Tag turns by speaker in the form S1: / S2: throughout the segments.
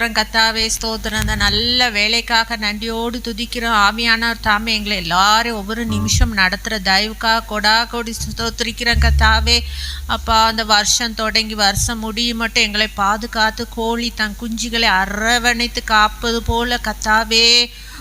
S1: ஸ்தோத்திரம் கத்தாவே, ஸ்தோத்திரம். அந்த நல்ல வேலைக்காக நன்றியோடு துதிக்கிறோம். ஆவியானவர் தாமே எங்களை எல்லாரும் ஒவ்வொரு நிமிஷம் நடத்துகிற தயவுக்காக கொடா கொடி ஸ்தோத்திரிக்கிறோம் கத்தாவே. அப்பா, அந்த வருஷம் தொடங்கி வருஷம் முடியும் மட்டும் எங்களை பாதுகாத்து கோழி தன் குஞ்சுகளை அரவணைத்து காப்பது போல கத்தாவே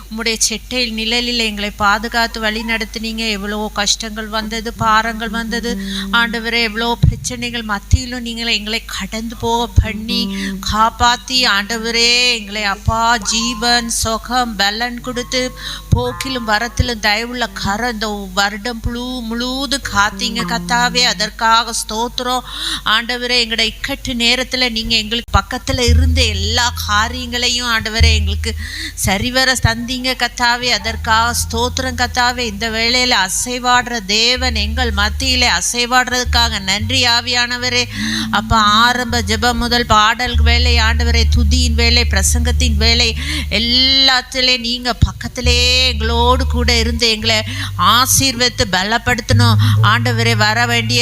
S1: உம்முடைய செட்டையில் நிழலில் எங்களை பாதுகாத்து வழி நடத்தினீங்க. எவ்வளோ கஷ்டங்கள் வந்தது, பாரங்கள் வந்தது ஆண்டவரே, எவ்வளோ பிரச்சனைகள் மத்தியிலும் நீங்கள் எங்களை கடந்து போக பண்ணி காப்பாற்றி ஆண்டவரே எங்களை அப்பா ஜீவன் சுகம் பலன் கொடுத்து போக்கிலும் வரத்திலும் தயவுள்ள கரம் இந்த வருடம் முழுவதும் காத்தீங்க கத்தாவே. அதற்காக ஸ்தோத்திரம் ஆண்டவரே. எங்களோட இக்கட்டு நேரத்தில் நீங்கள் எங்களுக்கு பக்கத்தில் இருந்த எல்லா காரியங்களையும் ஆண்டவரே எங்களுக்கு சரிவர தந்தீங்க கத்தாவே. அதற்காக ஸ்தோத்திரம் கத்தாவே. இந்த வேளையில் அசைவாடுற தேவன் எங்கள் மத்தியிலே அசைவாடுறதுக்காக நன்றி ஆவியானவரே. அப்போ ஆரம்ப ஜெபம் முதல் பாடல் வேலை ஆண்டவரே, துதியின் வேலை, பிரசங்கத்தின் வேலை எல்லாத்திலே நீங்கள் பக்கத்திலே எங்களோடு கூட இருந்து எங்களை ஆசீர்வதித்து பலப்படுத்தணும் ஆண்டவரே. வர வேண்டிய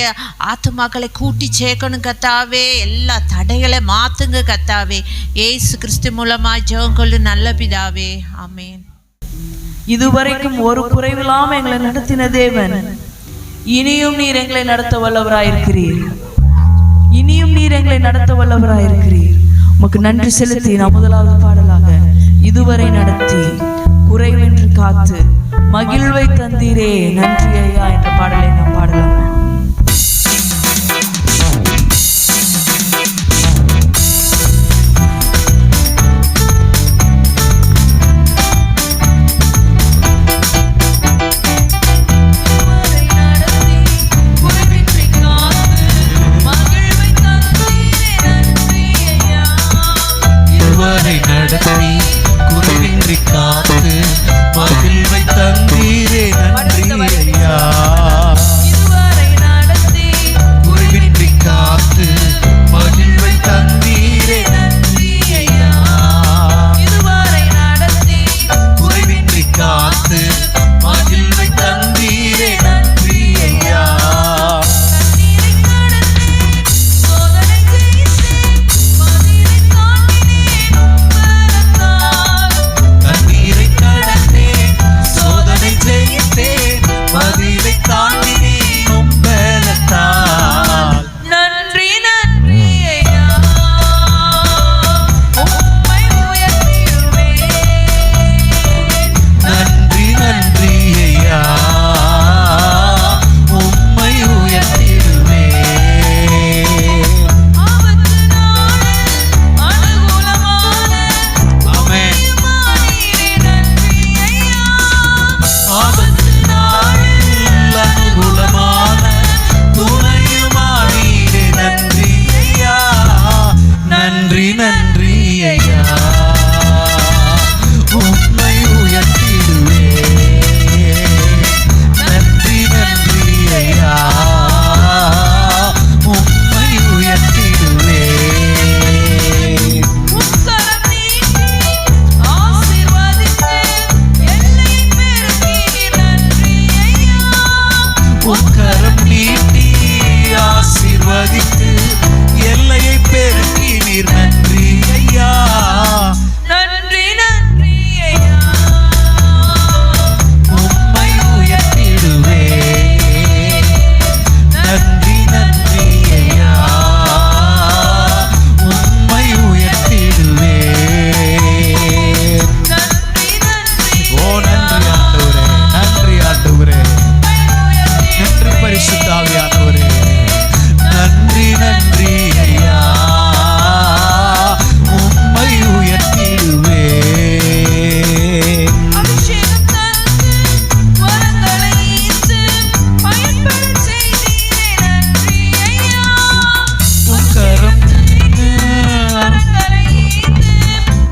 S1: ஆத்துமாக்களை கூட்டி சேர்க்கணும் கத்தாவே. எல்லா தடைகளை மாற்றுங்க கத்தாவே. ஏசு கிறிஸ்து மூலமாக ஜெபம் கொள்ளு நல்ல பிதாவே, ஆமென்.
S2: இதுவரைக்கும் ஒரு குறைவில்லாம எங்களை நடத்தின தேவன், இனியும் நீர் எங்களை நடத்த வல்லவராயிருக்கிறீர். இனியும் நீர் எங்களை நடத்த வல்லவராயிருக்கிறீர். உமக்கு நன்றி செலுத்தி நான் முதலாவது பாடலாக இதுவரை நடத்தி குறைவென்று காத்து மகிழ்வை தந்தீரே நன்றி ஐயா என்ற பாடலை நாம் பாடலாம்.
S3: நடத்தி குறைவின்றி காத்து மகிழ்வை தந்தீரே நன்றி ஐயா.
S2: இதுவரை நடத்தி
S3: குறைவின்றி காத்து மகிழ்வை தந்தீரே நன்றி ஐயா.
S2: இதுவரை நடத்தி
S3: குறைவின்றி காத்து மகிழ்வை தந்தீரே நன்றி ஐயா.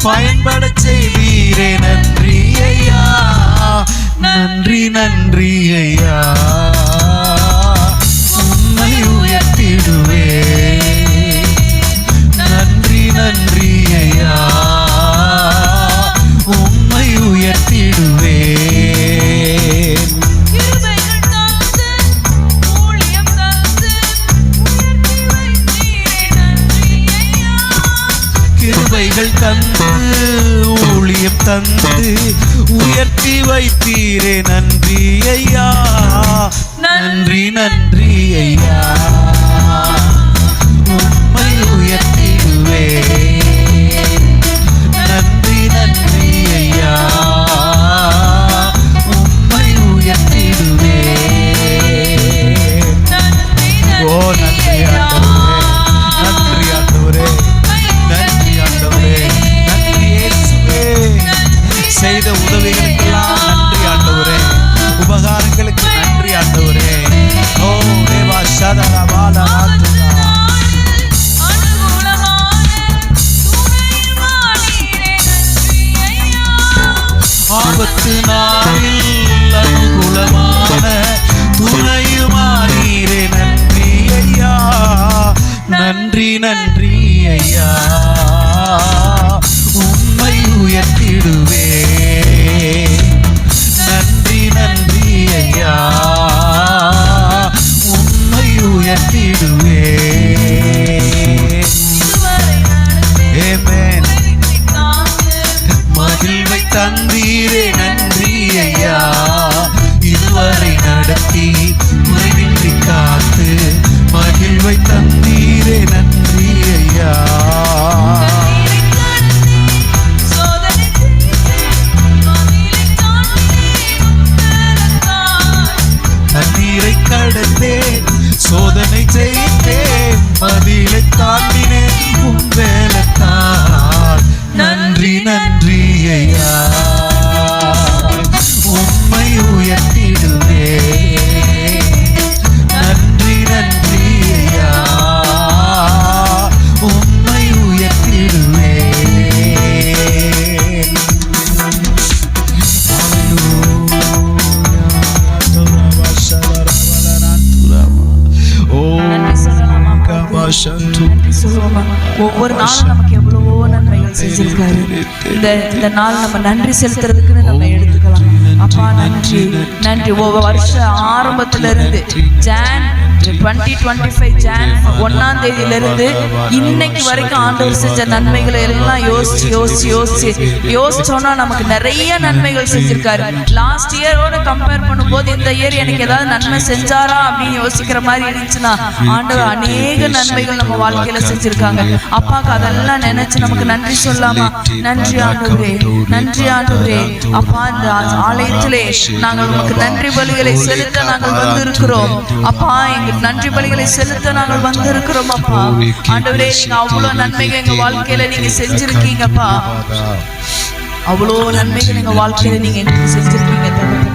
S3: பயன்பட செய்தீரே நன்றி ஐயா. நன்றி நன்றி ஐயா. உம்மை உயர்த்திடுவே நன்றி நன்றி ஐயா. உம்மை உயர்த்திடுவே கிருபைகள் தந்து உயர்த்தி வைத்தீரே நன்றி ஐயா, நன்றி நன்றி ஐயா. உம்மை உயர்த்திடுவே நன்றி நன்றி ஐயா, உம்மை உயர்த்திடுவே. ஓ நன்றி ஆண்டவரே, நன்றி ஆண்டவரே, நன்றி ஆண்டவரே, நன்றி இயேசுவே. செய்த உதவிகளுக்கெல்லாம் நன்றி ஆண்டவரே, உபகாரங்களுக்கு நன்றி ஆண்டவரே. ஓ தேவா சதரா பாலா ஆபத்து நாளில் அனுகூலமான துணையுமானீரே நன்றி ஐயா, நன்றி நன்றி ஐயா. உம்மை உயர்த்திடுவே நன்றி நன்றி ஐயா, உம்மை உயர்த்திடுவே. ஆமென். மகிழ்வை தந்தீரே நன்றி ஐயா, இதுவரை நடத்தி குறைவின்றி காத்து மகிழ்வை தந்தீரே நன்றி ஐயா. தண்ணீரை கடந்தேன், சோதனை செய்தேன், மதிலை தாண்டினேன் உம் வேலத்தால். நன்றி நன்றி ஐயா, உம்மை உயர்த்திடுவே நன்றி நன்றி ஐயா, உம்மை உயர்த்திடுவே.
S2: ஒவ்வொரு நாளும் நமக்கு எவ்வளவோ நன்மைகள் செஞ்சிருக்காரு. இந்த நாள் நம்ம நன்றி செலுத்துறதுக்குன்னு நம்ம எடுத்துக்கலாம். அப்பா நன்றி நன்றி. ஒவ்வொரு வருஷம் ஆரம்பத்துல இருந்து ஜான் 2025 ஜான் 1ஆம் தேதியிலிருந்து இன்னைக்கு வரைக்கும் ஆண்டவர் செஞ்ச நன்மைகளை எல்லாம் யோசிச்சோன்னா நமக்கு நிறைய நன்மைகள் செஞ்சிருக்காரு. லாஸ்ட் இயரோட கம்பேர் பண்ணும்போது இந்த இயர் எனக்கு ஏதாவது நன்மை செஞ்சாரா அப்படின்னு யோசிக்கிற மாதிரி இருந்துச்சுன்னா ஆண்டவர் அநேக நன்மைகள் நம்ம வாழ்க்கையில செஞ்சிருக்காங்க. அப்பாவுக்கு அதெல்லாம் நினைச்சு நமக்கு நன்றி சொல்லாமா? நன்றி ஆண்டவரே, நன்றி ஆண்டவரே. அப்பா இந்த ஆலயத்திலே நாங்கள் உமக்கு நன்றி பலிகளை செலுத்த நாங்கள் வந்திருக்கிறோம். அப்பா எங்க நன்றி பலிகளை செலுத்த நாங்கள் வந்திருக்கிறோம். அப்பா ஆண்டவரே, நீங்க அவ்வளவு நன்மைகள் எங்க வாழ்க்கையில நீங்க செஞ்சிருக்கீங்கப்பா. அவ்வளோ நன்மைகள் எங்க வாழ்க்கையில நீங்க எனக்கு செஞ்சிருக்கீங்க தகப்பனே.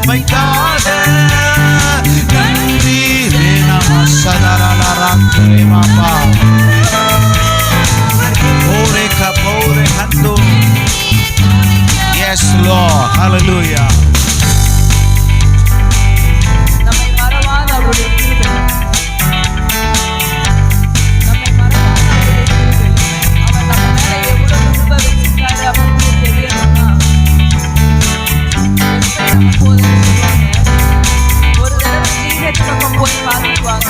S3: நன்மைக்காக நன்றி ரேனமா சதரலரே மாமா ஓரே கபோரே ஹந்தோ. Yes Lord, hallelujah.
S2: நம்மை மறவாத அவருடைய கிருபை, நம்மை மறவாத அவருடைய கிருபை, அவர் நம்ம மேல எவ்வளவு கிருபை வச்சிருக்காரு அப்படின்னு தெரியணும்னா, நம்ம போதுன்னு சொல்லுவாங்க. ஒரு தடவை GH பக்கம் போய் பார்த்துக்குவாங்க.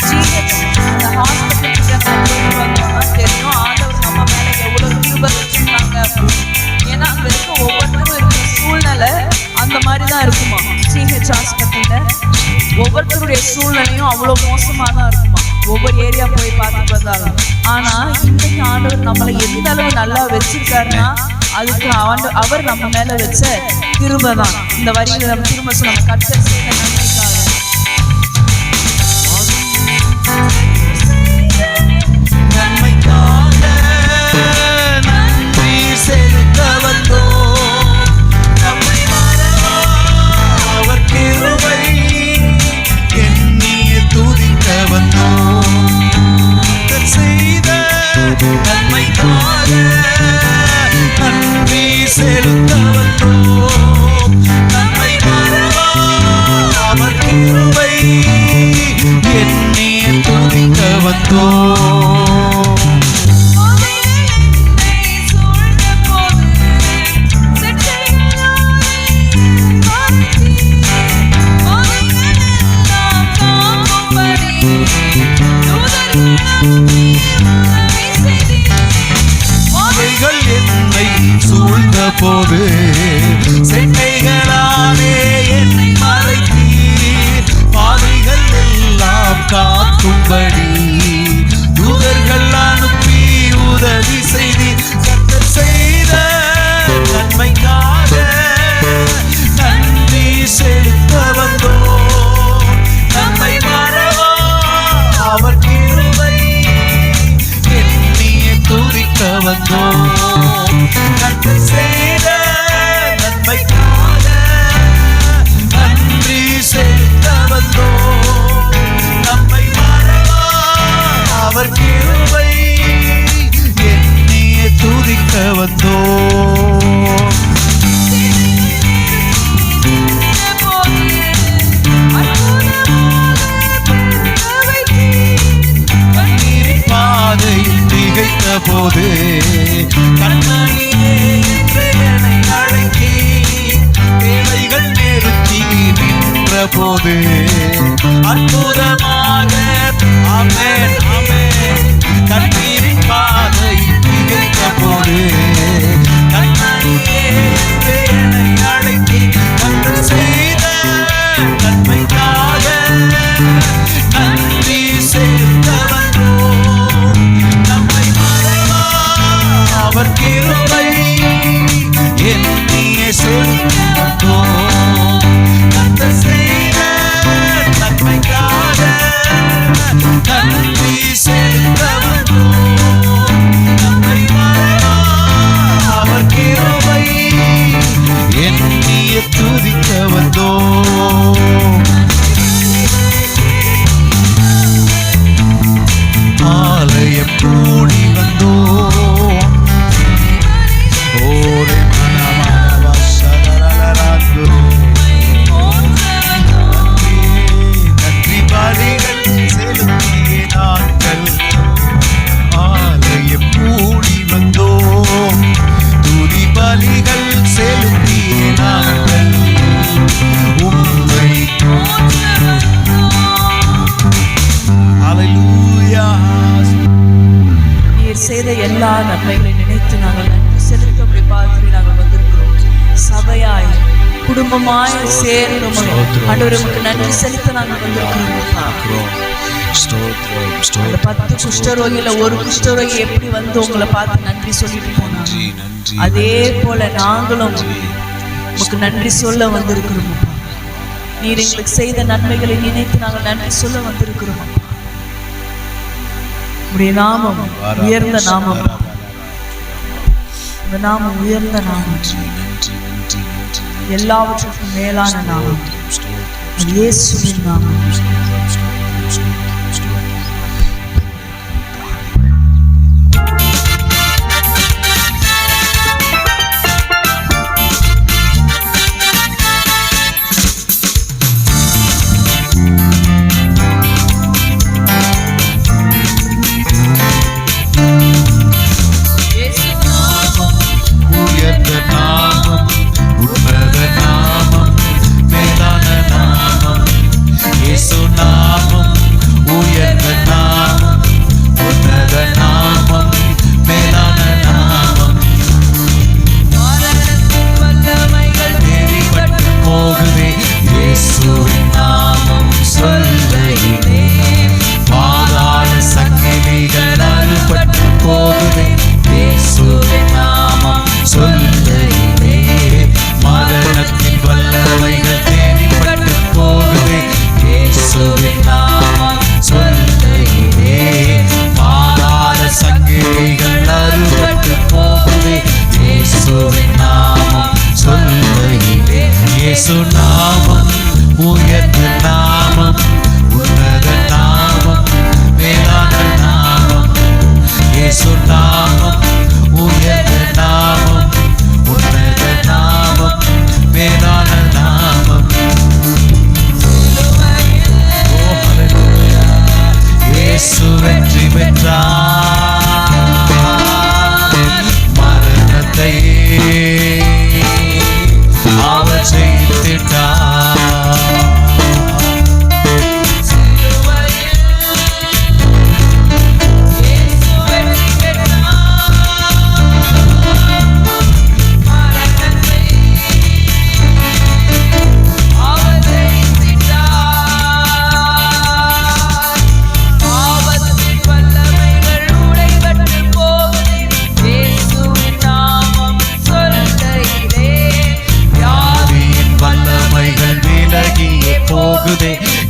S2: GH அந்த ஹாஸ்பிட்டல் கிட்ட போய் வந்தோம்னா தெரியும் ஆண்டவர் நம்ம மேல எவ்வளவு கிருபை வச்சிருக்காங்க அப்படின்னு. ஏன்னா அங்க இருக்க ஒவ்வொருத்தரும் இருக்கிற சூழ்நிலை அந்த மாதிரி தான் இருக்குமா. GH ஹாஸ்பிட்டல்ல ஒவ்வொருத்தருடைய சூழ்நிலையும் அவ்வளோ மோசமாக தான் இருக்குமா, ஒவ்வொரு ஏரியா போய் பார்த்துட்டு வந்தாலும். ஆனா இன்னைக்கு ஆண்டவர் நம்மளை எந்த அளவு நல்லா வச்சிருக்காருன்னா அதுக்கு அவர் நம்ம மேல வச்ச கிருபை தான். இந்த வரிகளை நம்ம திரும்ப நம்ம கர்த்தர் செய்த நன்மைக்காக
S3: நன்மைக்காக நன்றி செலுத்த வந்தோம். நம்மை மறவா அவர் கிருபை எண்ணிய துதிக்க வந்தோம். கர்த்தர் செய்த நன்மைக்காக நன்றி செலுத்த வந்தோம். நம்மை மறவா அவர் கிருபை எண்ணிய துதிக்க வந்தோம். பாதைகள் என்னை சூழ்ந்த போது செட்டைகளாலே என்னை மறைத்தீர். பாதைகள் எல்லாம் காக்கும்படி தூதர்கள் அனுப்பி உதவி செய்தீர். கர்த்தர் செய்த நன்மைக்காக நன்றி செலுத்த வந்தோம். நம்மை மறவா அவர் கிருபை எண்ணிய துதிக்க வந்தோம். கர்த்தர் செய்த நன்மைக்காக நன்றி செலுத்த வந்தோம். நம்மை மறவா அவர் கிருபை எண்ணிய துதிக்க வந்தோம். கண்ணீரின் பாதையில் திகைத்த போது கண்ணாடியே என்று என்னை அழைத்தீ. தேவைகள் நெருக்கி நின்ற போது அற்புதமாக ஆமென் ஆமென். கண்ணீரின் பாதையில் திகைத்த போது கண்ணாடியே என்று என்னை அழைத்தீ. கர்த்தர் செய்த நன்மைக்காக நன்றி செலுத்த வந்தோம். நம்மை மறவா அவர் கிருபை எண்ணிய செலுத்த வந்தோம். கர்த்தர் செய்த நன்மைக்காக நன்றி செலுத்த வந்தோம். நம்மை மறவா அவர் கிருபை எண்ணிய துதிக்க வந்தோம். ஆலயம் கூடி வந்தோம். ஓரே மனமனவ சதரலராந்து. நன்றி பலிகள் செலுத்திய நாட்கள். ஆலயம் கூடி வந்தோம். துதி பலிகள் செலுத்திய நாட்கள். உம்மை ஹல்லேலூயா.
S2: நீர் செய்த எல்லா நன்மைகளை நினைத்து நாங்கள் நன்றி செலுத்த உம்முடைய பாதத்தில் நாங்கள் வந்திருக்கிறோம். சபையாய் குடும்பமாய் சேர்ந்து ஆண்டவரே உமக்கு நன்றி செலுத்த நாங்கள் வந்திருக்கிறோம். அந்த 10 குஷ்டரோகியில ஒரு குஷ்டரோகி எப்படி வந்து உங்களை பார்த்து நன்றி சொல்லிட்டு போனாங்க, அதே போல நாங்களும் உமக்கு நன்றி சொல்ல வந்திருக்கிறோம். நீர் எங்களுக்கு செய்த நன்மைகளை நினைத்து நாங்கள் நன்றி சொல்ல வந்திருக்கிறோம். உடைய நாமம் உயர்ந்த நாமம், இந்த நாமம் உயர்ந்த நாமம். எல்லாவற்றுக்கும் மேலான நாமம் அது இயேசுவின் நாமம்.
S3: நாமம் உயர்ந்த நாமம், உன்னத நாமம், மேலான நாமம். இயேசு நாமம் உயர்ந்த நாமம், உன்னத நாமம், மேலான நாமம். ஓ ஹல்லேலூயா. இயேசு வெற்றி பெற்றார், மரணத்தை அவர் ஜெயித்திட்டார்.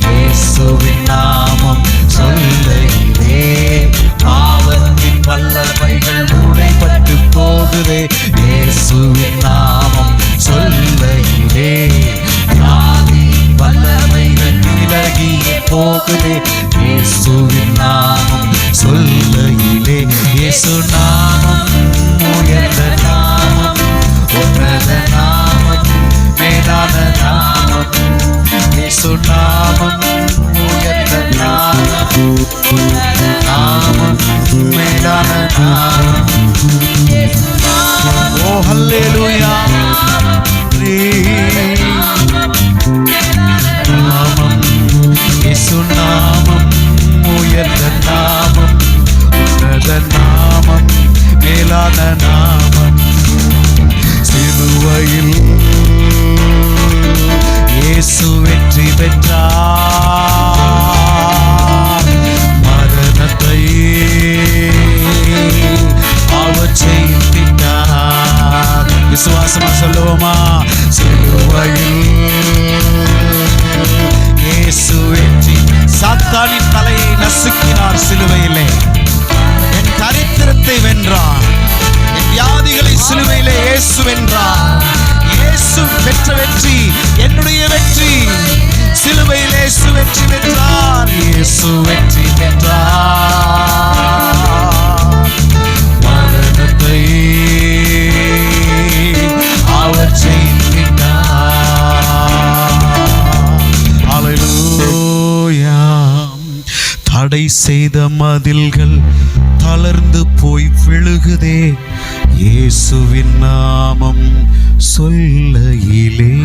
S3: இயேசுவின் நாமம் சொல்லையிலே பாவத்தின் வல்லமைகள் உடைபட்டு போகுதே. இயேசுவின் நாமம் சொல்லையிலே வியாதியின் வல்லமைகள் விலகியே போகுதே. இயேசுவின் நாமம் சொல்லையிலே. இயேசு நாமம் உயர்ந்த நாமம், உன்னத நாமம், மேலான நாமம். இயேசு நாமம் உயர்ந்த நாமம், நாமம், மேலான நாமம். ஓ ஹல்லேலூயா. நாமம் இயேசு நாமம் உயர்ந்த நாமம், உன்னத நாமம், மேலான நாமம். சிலுவையில் இயேசு வெற்றி பெற்றார், மரணத்தை அவர் ஜெயித்திட்டார். விசுவாசமா சொல்லுவோமா? சிலுவையில் இயேசு வெற்றி. சாத்தானின் தலையை நசுக்கினார் சிலுவையிலே. என் தரித்திரத்தை வென்றார், என் வியாதிகளை சிலுவையிலே இயேசு வென்றார். இயேசு பெற்ற வெற்றி என்னுடைய வெற்றி. சிலுவையில் இயேசு வெற்றி பெற்றார், இயேசு வெற்றி பெற்றார். மரணத்தை அவர் ஜெயித்திட்டார். ஹல்லேலூயா. தடை செய்த மதில்கள் தளர்ந்து போய் விழுகுதே, இயேசுவின் நாமம் சொல்லையிலே.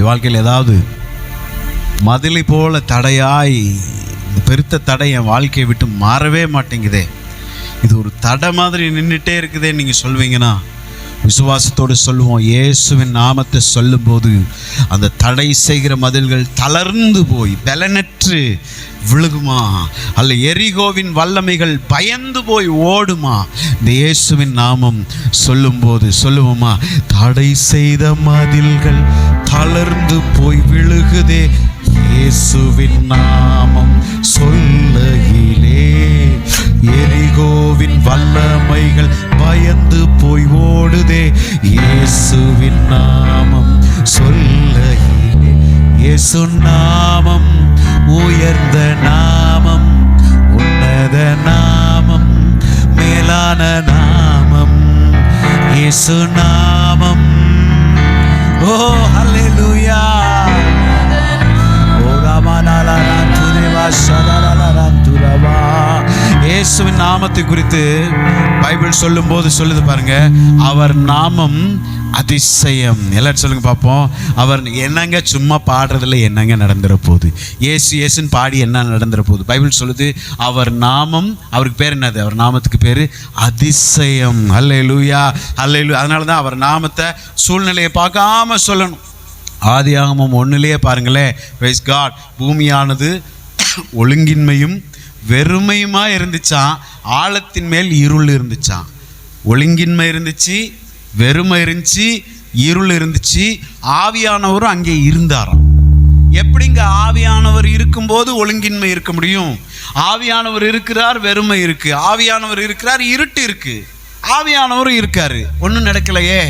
S3: வாழ்க்கையில் ஏதாவது மதிலை போல தடையாய், பெருத்த தடை என் வாழ்க்கையை விட்டு மாறவே மாட்டேங்குதே, இது ஒரு தடை மாதிரி நின்றுட்டே இருக்குதே நீங்கள் சொல்வீங்கன்னா, விசுவாசத்தோடு சொல்லுவோம். இயேசுவின் நாமத்தை சொல்லும்போது அந்த தடை செய்கிற மதில்கள் தளர்ந்து போய் பலனற்று விழுகுமா? அல்ல எரிகோவின் வல்லமைகள் பயந்து போய் ஓடுமா? இந்த இயேசுவின் நாமம் சொல்லும்போது சொல்லுவோமா? தடை செய்த மதில்கள் தளர்ந்து போய் விழுகுதே, இயேசுவின் நாமம் சொல்லையிலே. எரிகோவின் வல்லமைகள் பயந்து போய் ஓடுதே, இயேசுவின் நாமம் சொல்லையிலே, இயேசு நாமம் உயர்ந்த நாமம், உன்னத நாமம், மேலான நாமம், இயேசு நாமம். ஓ ஹல்லேலூயா. ஓ ராமநாலா துரேவா ஷலலலலா துரவா. இயேசுவின் நாமத்தை குறித்து பைபிள் சொல்லும்போது சொல்லுது பாருங்க, அவர் நாமம் அதிசயம். எல்லாரும் சொல்லுங்க பார்ப்போம். அவர் என்னங்க சும்மா பாடுறதுல என்னங்க நடந்துற போகுது? ஏசு ஏசுன்னு பாடி என்ன நடந்துற போகுது? பைபிள் சொல்லுது அவர் நாமம், அவருக்கு பேர் என்னது? அவர் நாமத்துக்கு பேர் அதிசயம். அல்லேலூயா, அல்லேலூயா. அதனால தான் அவர் நாமத்தை சூழ்நிலையை பார்க்காம சொல்லணும். ஆதியாகமம் 1 பாருங்களேன், பிரைஸ் காட். பூமியானது ஒழுங்கின்மையும் வெறுமையுமா இருந்துச்சான், ஆழத்தின் மேல் இருள் இருந்துச்சான். ஒழுங்கின்மை இருந்துச்சு, வெறுமை இருந்துச்சு, இருள் இருந்துச்சு. ஆவியானவரும் அங்கே இருந்தாராம். எப்படிங்க ஆவியானவர் இருக்கும்போது ஒழுங்கின்மை இருக்க முடியும்? ஆவியானவர் இருக்கிறார், வெறுமை இருக்கு. ஆவியானவர் இருக்கிறார், இருட்டு இருக்கு. ஆவியானவரும் இருக்காரு, ஒன்றும் நடக்கலையே.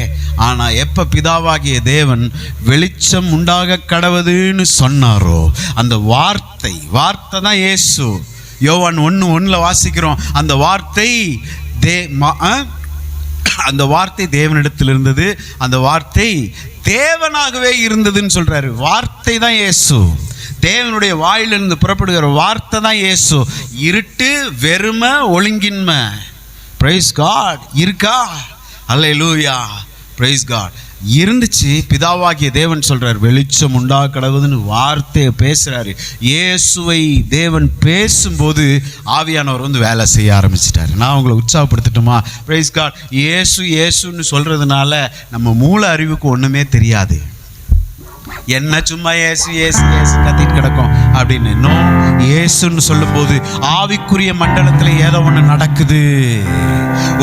S3: ஆனா எப்ப பிதாவாகிய தேவன் வெளிச்சம் உண்டாக கடவுதுன்னு சொன்னாரோ, அந்த வார்த்தை தான் இயேசு. யோவான் 1:1 வாசிக்கிறோம், அந்த வார்த்தை அந்த வார்த்தை தேவனிடத்தில் இருந்தது, அந்த வார்த்தை தேவனாகவே இருந்ததுன்னு சொல்றாரு. வார்த்தை தான் இயேசு. தேவனுடைய வாயிலிருந்து புறப்படுகிற வார்த்தை தான் இயேசு. இருட்டு, வெறுமை, ஒழுங்கின்மை, பிரைஸ் காட் இருக்கா? அல்லேலூயா, பிரைஸ் காட். இருந்துச்சு. பிதாவாகிய தேவன் சொல்றார் வெளிச்சம் உண்டா கடவுதுன்னு வார்த்தையை பேசுறாரு. இயேசுவை தேவன் பேசும்போது ஆவியானவர் வந்து வேலை செய்ய ஆரம்பிச்சிட்டாரு. நான் உங்களை உற்சாகப்படுத்தட்டுமா? Price God. இயேசுன்னு சொல்றதுனால நம்ம மூல அறிவுக்கு ஒண்ணுமே தெரியாது. என்ன சும்மா ஏசு ஏசு ஏசு கத்திட்டு கிடக்கும் அப்படின்னு. நோ, இயேசுன்னு சொல்லும்போது ஆவிக்குரிய மண்டலத்தில் ஏதோ ஒன்று நடக்குது.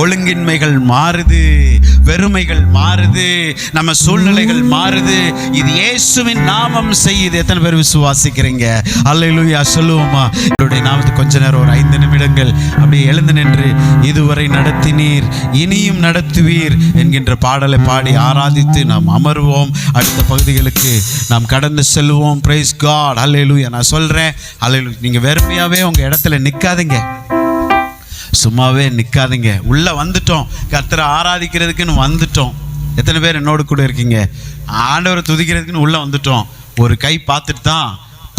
S3: ஒழுங்கின்மைகள் மாறுது, வெறுமைகள் மாறுது, நம்ம சூழ்நிலைகள் மாறுது. இது இயேசுவின் நாமம் செய்யுது. எத்தனை பேர் விசுவாசிக்கிறீங்க? அல்லேலூயா சொல்லுவோமா? என்னுடைய நாமத்தை கொஞ்ச நேரம் ஒரு 5 நிமிடங்கள் அப்படியே எழுந்து நின்று, இதுவரை நடத்தினீர் இனியும் நடத்துவீர் என்கின்ற பாடலை பாடி ஆராதித்து நாம் அமர்வோம். அடுத்த பகுதிகளுக்கு நாம் கடந்து செல்வோம். Praise God. அல்லேலூயா. நான் சொல்றேன், அல்லேலூயா. நீங்க வெறுமையாவே உங்க இடத்துல நிக்காதீங்க, சும்மாவே நிக்காதீங்க. உள்ள வந்துட்டோம், கர்த்தரை ஆராதிக்கிறதுக்குன்னு வந்துட்டோம். எத்தனை பேர் என்னோடு கூட இருக்கீங்க? ஆண்டவரை துதிக்கிறதுக்குன்னு உள்ள வந்துட்டோம். ஒரு கை பார்த்துட்டு தான்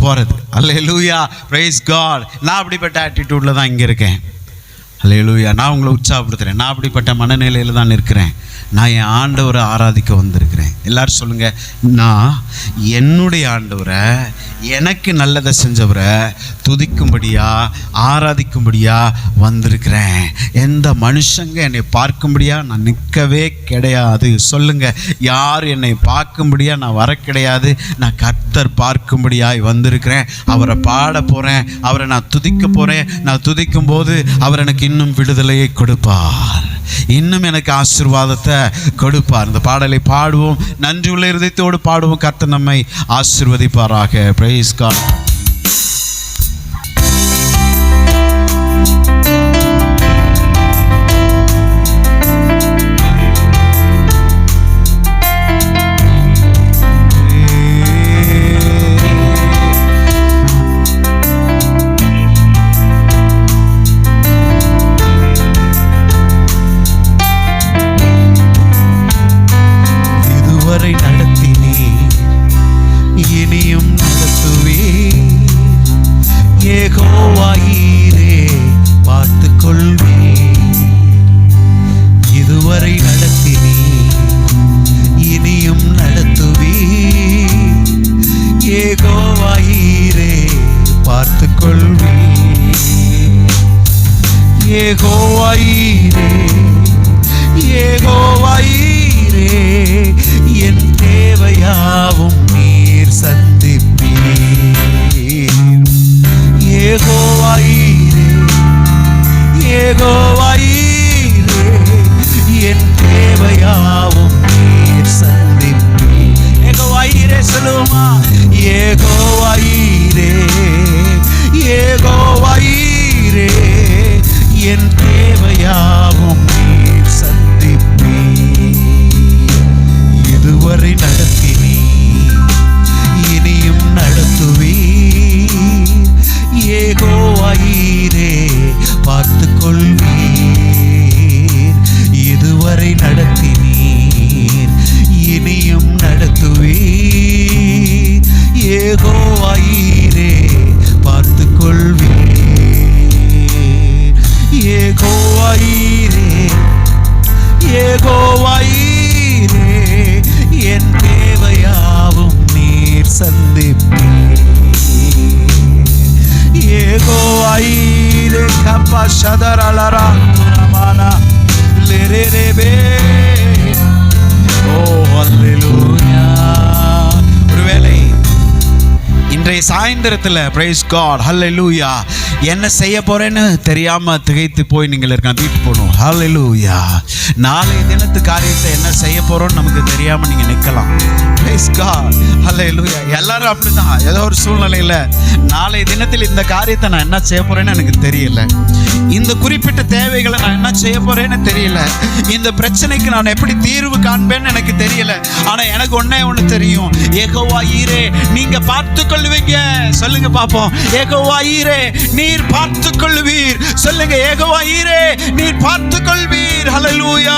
S3: போறது. அல்லேலூயா, பிரைஸ் காட். நான் அப்படிப்பட்ட ஆட்டிடியூட்ல தான் இங்க இருக்கேன். அல்லேலூயா. நான் உங்களை உற்சாகப்படுத்துறேன். நான் அப்படிப்பட்ட மனநிலையில தான் இருக்கிறேன். நான் என் ஆண்டவரை ஆராதிக்க வந்திருக்கிறேன். எல்லாரும் சொல்லுங்க, நான் என்னுடைய ஆண்டவரை, எனக்கு நல்லதை செஞ்சவரை துதிக்கும்படியா ஆராதிக்கும்படியா வந்திருக்கிறேன். எந்த மனுஷங்க என்னை பார்க்கும்படியா நான் நிற்கவே கிடையாது. சொல்லுங்க, யார் என்னை பார்க்கும்படியா நான் வர கிடையாது. நான் கர்த்தர் பார்க்கும்படியாய் வந்திருக்கிறேன். அவரை பாட போறேன், அவரை நான் துதிக்க போறேன். நான் துதிக்கும் போது அவர் எனக்கு இன்னும் விடுதலையை கொடுப்பார், இன்னும் எனக்கு ஆசீர்வாதத்தை கொடுப்பார். இந்த பாடலை பாடுவோம், நன்றி உள்ள இருதயத்தோடு பாடுவோம். கர்த்தர் நம்மை ஆசீர்வதிப்பாராக. Price God.
S4: என் தேவையாவும் நீர் சந்திப்பீர். யெகோவாயீரே, என் தேவையாவும் நீர் சந்திப்பீர். யெகோவாயீரே சொல்லுமா? யெகோவாயீரே, என் தேவையாவும் இதுவரை நடத்தினீர், இனியும் நடத்துவீர். யெகோவாயீரே பார்த்துக் கொள்வீர். இதுவரை நடத்தினீர், இனியும் நடத்துவீர். யெகோவாயீரே பார்த்துக் கொள்வீர். யெகோவாயீரே, யெகோவாயீரே என் தேவையாவும் நீர் சந்திப்பீர். யெகோவாயீரே கப்பா ஷதரலரா துரமானா லேரேபே. ஓ ஹல்லேலூயா. ஒருவேளை இன்றைய சாயந்தரத்தில் பிரைஸ் காட் ஹல்லேலூயா என்ன செய்ய போறேன்னு தெரியாம திகைத்து போய் நீங்கள் இருக்க வீட்டு போகணும். ஹல்லேலூயா. நாளைய தினத்து காரியத்தை என்ன செய்ய போறோம்னு நமக்கு தெரியாம நீங்க நிற்கலாம். பிரைஸ் காட் ஹல்லேலூயா. எல்லாரும் அப்படிதான். ஏதோ ஒரு சூழ்நிலையில நாளைய தினத்தில் இந்த காரியத்தை நான் என்ன செய்ய போறேன்னு எனக்கு தெரியல, இந்த குறிப்பிட்ட தேவைகளை நான் என்ன செய்ய போறேன்னு தெரியல, இந்த பிரச்சனைக்கு நான் எப்படி தீர்வு காண்பேன்னு எனக்கு தெரியல. ஆனா எனக்கு ஒண்ணே ஒண்ணு தெரியும், யெகோவாயீரே நீங்க பார்த்து கொள்வீங்க. சொல்லுங்க பாப்போம், யெகோவாயீரே நீர் பார்த்து கொள்வீர். சொல்லுங்க, யெகோவாயீரே நீர் பார்த்து கொள்வீர். ஹல்லேலூயா.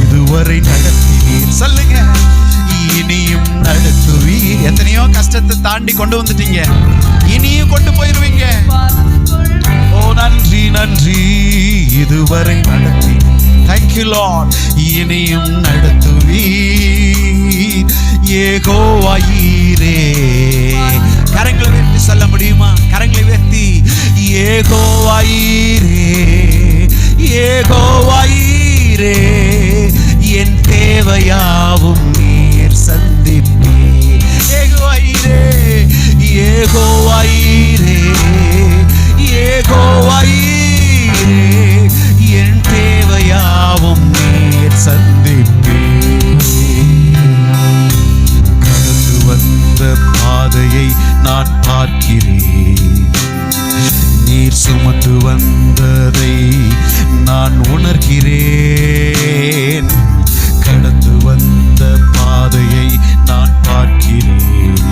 S4: இதுவரை நடத்தினீர், சொல்லுங்க இனியும் நடத்துவீர். எத்தனையோ கஷ்டத்தை தாண்டி கொண்டு வந்துட்டீங்க, இனியும் கொண்டு போயிருவீங்க. ஓ நன்றி நன்றி. இதுவரை நடத்தி தேங்க்யூ லார்ட். இனியும் நடத்துவீர். யெகோவாயீரே. கரங்களை உயர்த்தி சொல்ல முடியுமா? கரங்களை உயர்த்தி யெகோவாயீரே, யெகோவாயீரே என் தேவையாவும் நீர் சந்திப்பீர். யெகோவாயீரே, யெகோவாயீரே, யெகோவாயீரே என் தேவையாவும் நீர் சந்திப்பீர். கடந்து வந்த பாதையை நான் பார்க்கிறேன், நீர் சுமந்து வந்ததை நான் உணர்கிறேன். கடந்து வந்த பாதையை நான் பார்க்கிறேன்,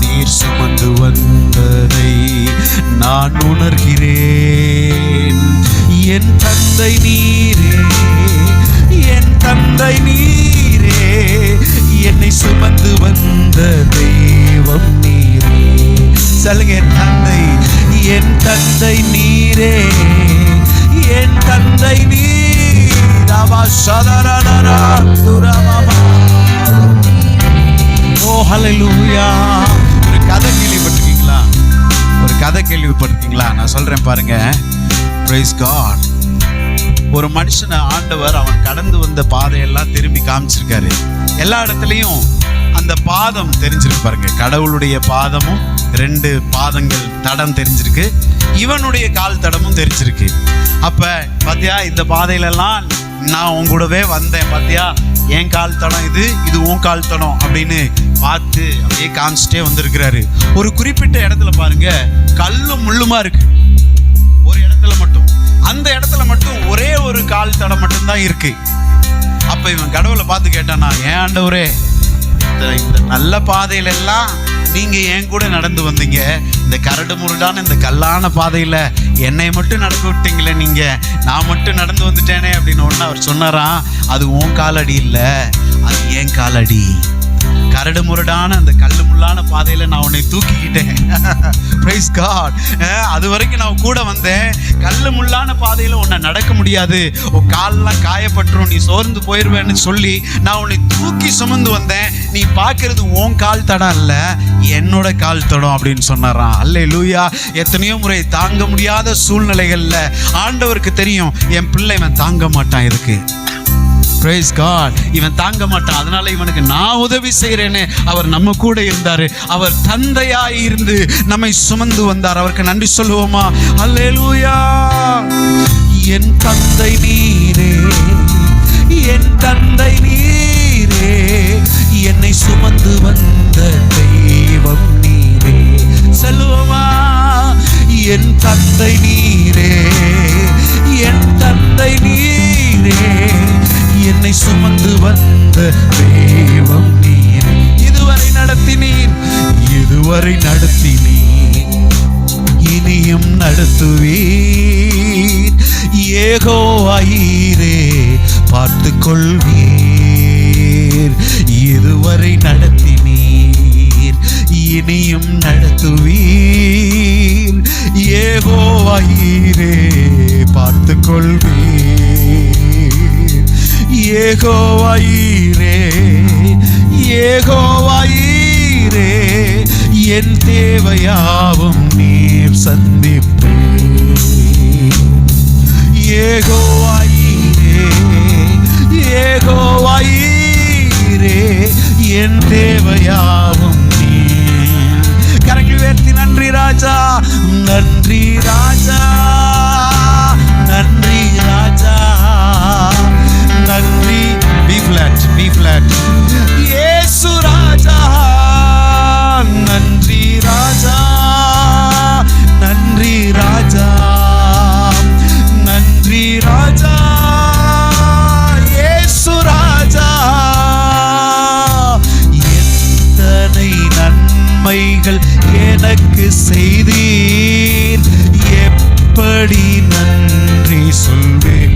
S4: நீர் சுமந்து வந்ததை நான் உணர்கிறேன். என் தந்தை நீரே, என் தந்தை நீரே, என்னை சுமந்து வந்த தெய்வம் நீரே. சொல்லுங்க, என் தந்தை, என் தந்தை நீரே, என் தந்தை நீரா. ஓ ஹல்லேலூயா. ஒரு கதை கேள்விப்பட்டிருக்கீங்களா? ஒரு கதை கேள்விப்பட்டிருக்கீங்களா? நான் சொல்றேன் பாருங்க. Praise God. ஒரு மனுஷனை ஆண்டவர் அவன் கடந்து வந்த பாதையெல்லாம் திரும்பி காமிச்சிருக்காரு. எல்லா இடத்துலையும் அந்த பாதம் தெரிஞ்சிருக்கு பாருங்க. கடவுளுடைய பாதமும் 2 பாதங்கள் தடம் தெரிஞ்சிருக்கு, இவனுடைய கால் தடமும் தெரிஞ்சிருக்கு. அப்ப பாத்தியா, இந்த பாதையிலெல்லாம் நான் உன் கூடவே வந்தேன், பாத்தியா என் கால் தடம் இது, இது உன் கால் தடம் அப்படின்னு பார்த்து அப்படியே காமிச்சிட்டே வந்திருக்கிறாரு. ஒரு குறிப்பிட்ட இடத்துல பாருங்க, கல்லும் முள்ளுமா இருக்கு. ஒரு இடத்துல மட்டும், அந்த இடத்துல மட்டும் ஒரே ஒரு கால் தடம் மட்டும்தான் இருக்கு. அப்ப இவன் கடவுளை பார்த்து கேட்டானா, ஏன் ஆண்டவரே, இந்த நல்ல பாதையில எல்லாம் நீங்க என் கூட நடந்து வந்தீங்க, இந்த கரடு முரடான இந்த கல்லான பாதையில என்னை மட்டும் நடக்க விட்டீங்களே, நீங்க நான் மட்டும் நடந்து வந்துட்டேனே அப்படின்னு ஒன்று அவர் சொன்னாராம். அது உன் காலடி இல்லை, அது ஏன் காலடி. கரடு முரடான அந்த கல்லு முள்ளான பாதையில நான் உன்னை தூக்கிக்கிட்டேன். Price God. அது வரைக்கும் நான் கூட வந்தேன். கல்லு முள்ளான பாதையில உன்னை நடக்க முடியாது, உன் காலெல்லாம் காயப்பட்டுரும், நீ சோர்ந்து போயிடுவேன்னு சொல்லி நான் உன்னை தூக்கி சுமந்து வந்தேன். நீ பார்க்கறது உன் கால் தடம் இல்ல, என்னோட கால் தடம் அப்படின்னு சொன்னாராம். அல்லேலூயா. எத்தனையோ முறை தாங்க முடியாத சூழ்நிலைகள்ல ஆண்டவருக்கு தெரியும், என் பிள்ளை இவன் தாங்க மாட்டான், இதுக்கு Praise God. இவன் தாங்க மாட்டான், அதனால இவனுக்கு நான் உதவி செய்கிறேன்னு அவர் நம்ம கூட இருந்தாரு. அவர் தந்தையாய் இருந்து நம்மை சுமந்து வந்தார். அவருக்கு நன்றி சொல்லுவோமா? அல்லேலூயா. என் தந்தை நீரே, என் தந்தை நீரே, என்னை சுமந்து வந்த தெய்வம் நீரே. சொல்லுவோமா? என் தந்தை நீரே, என் தந்தை நீரே,
S3: சுமந்து வந்த தெய்வம் நீர். இதுவரை நடத்தினீர், இதுவரை நடத்தினீர், இனியும் நடத்துவீர். யெகோவாயீரே பார்த்து கொள்வீர். இதுவரை நடத்தினீர், இனியும் நடத்துவீர். யெகோவாயீரே பார்த்து கொள்வீர். யெகோவாயீரே, யெகோவாயீரே, என் தேவையாவும் நீர் சந்திப்பீர். யெகோவாயீரே, யெகோவாயீரே, என் தேவையாவும் நீர். கரங்களை உயர்த்தி நன்றி ராஜா, நன்றி ராஜா, நன்றி ராஜா, நன்றி. B flat, B flat. இயேசு ராஜா, நன்றி ராஜா, நன்றி ராஜா, நன்றி ராஜா. இயேசு ராஜா, எத்தனை நன்மைகள் எனக்கு செய்தீர், எப்படி நன்றி சொல்வேன்.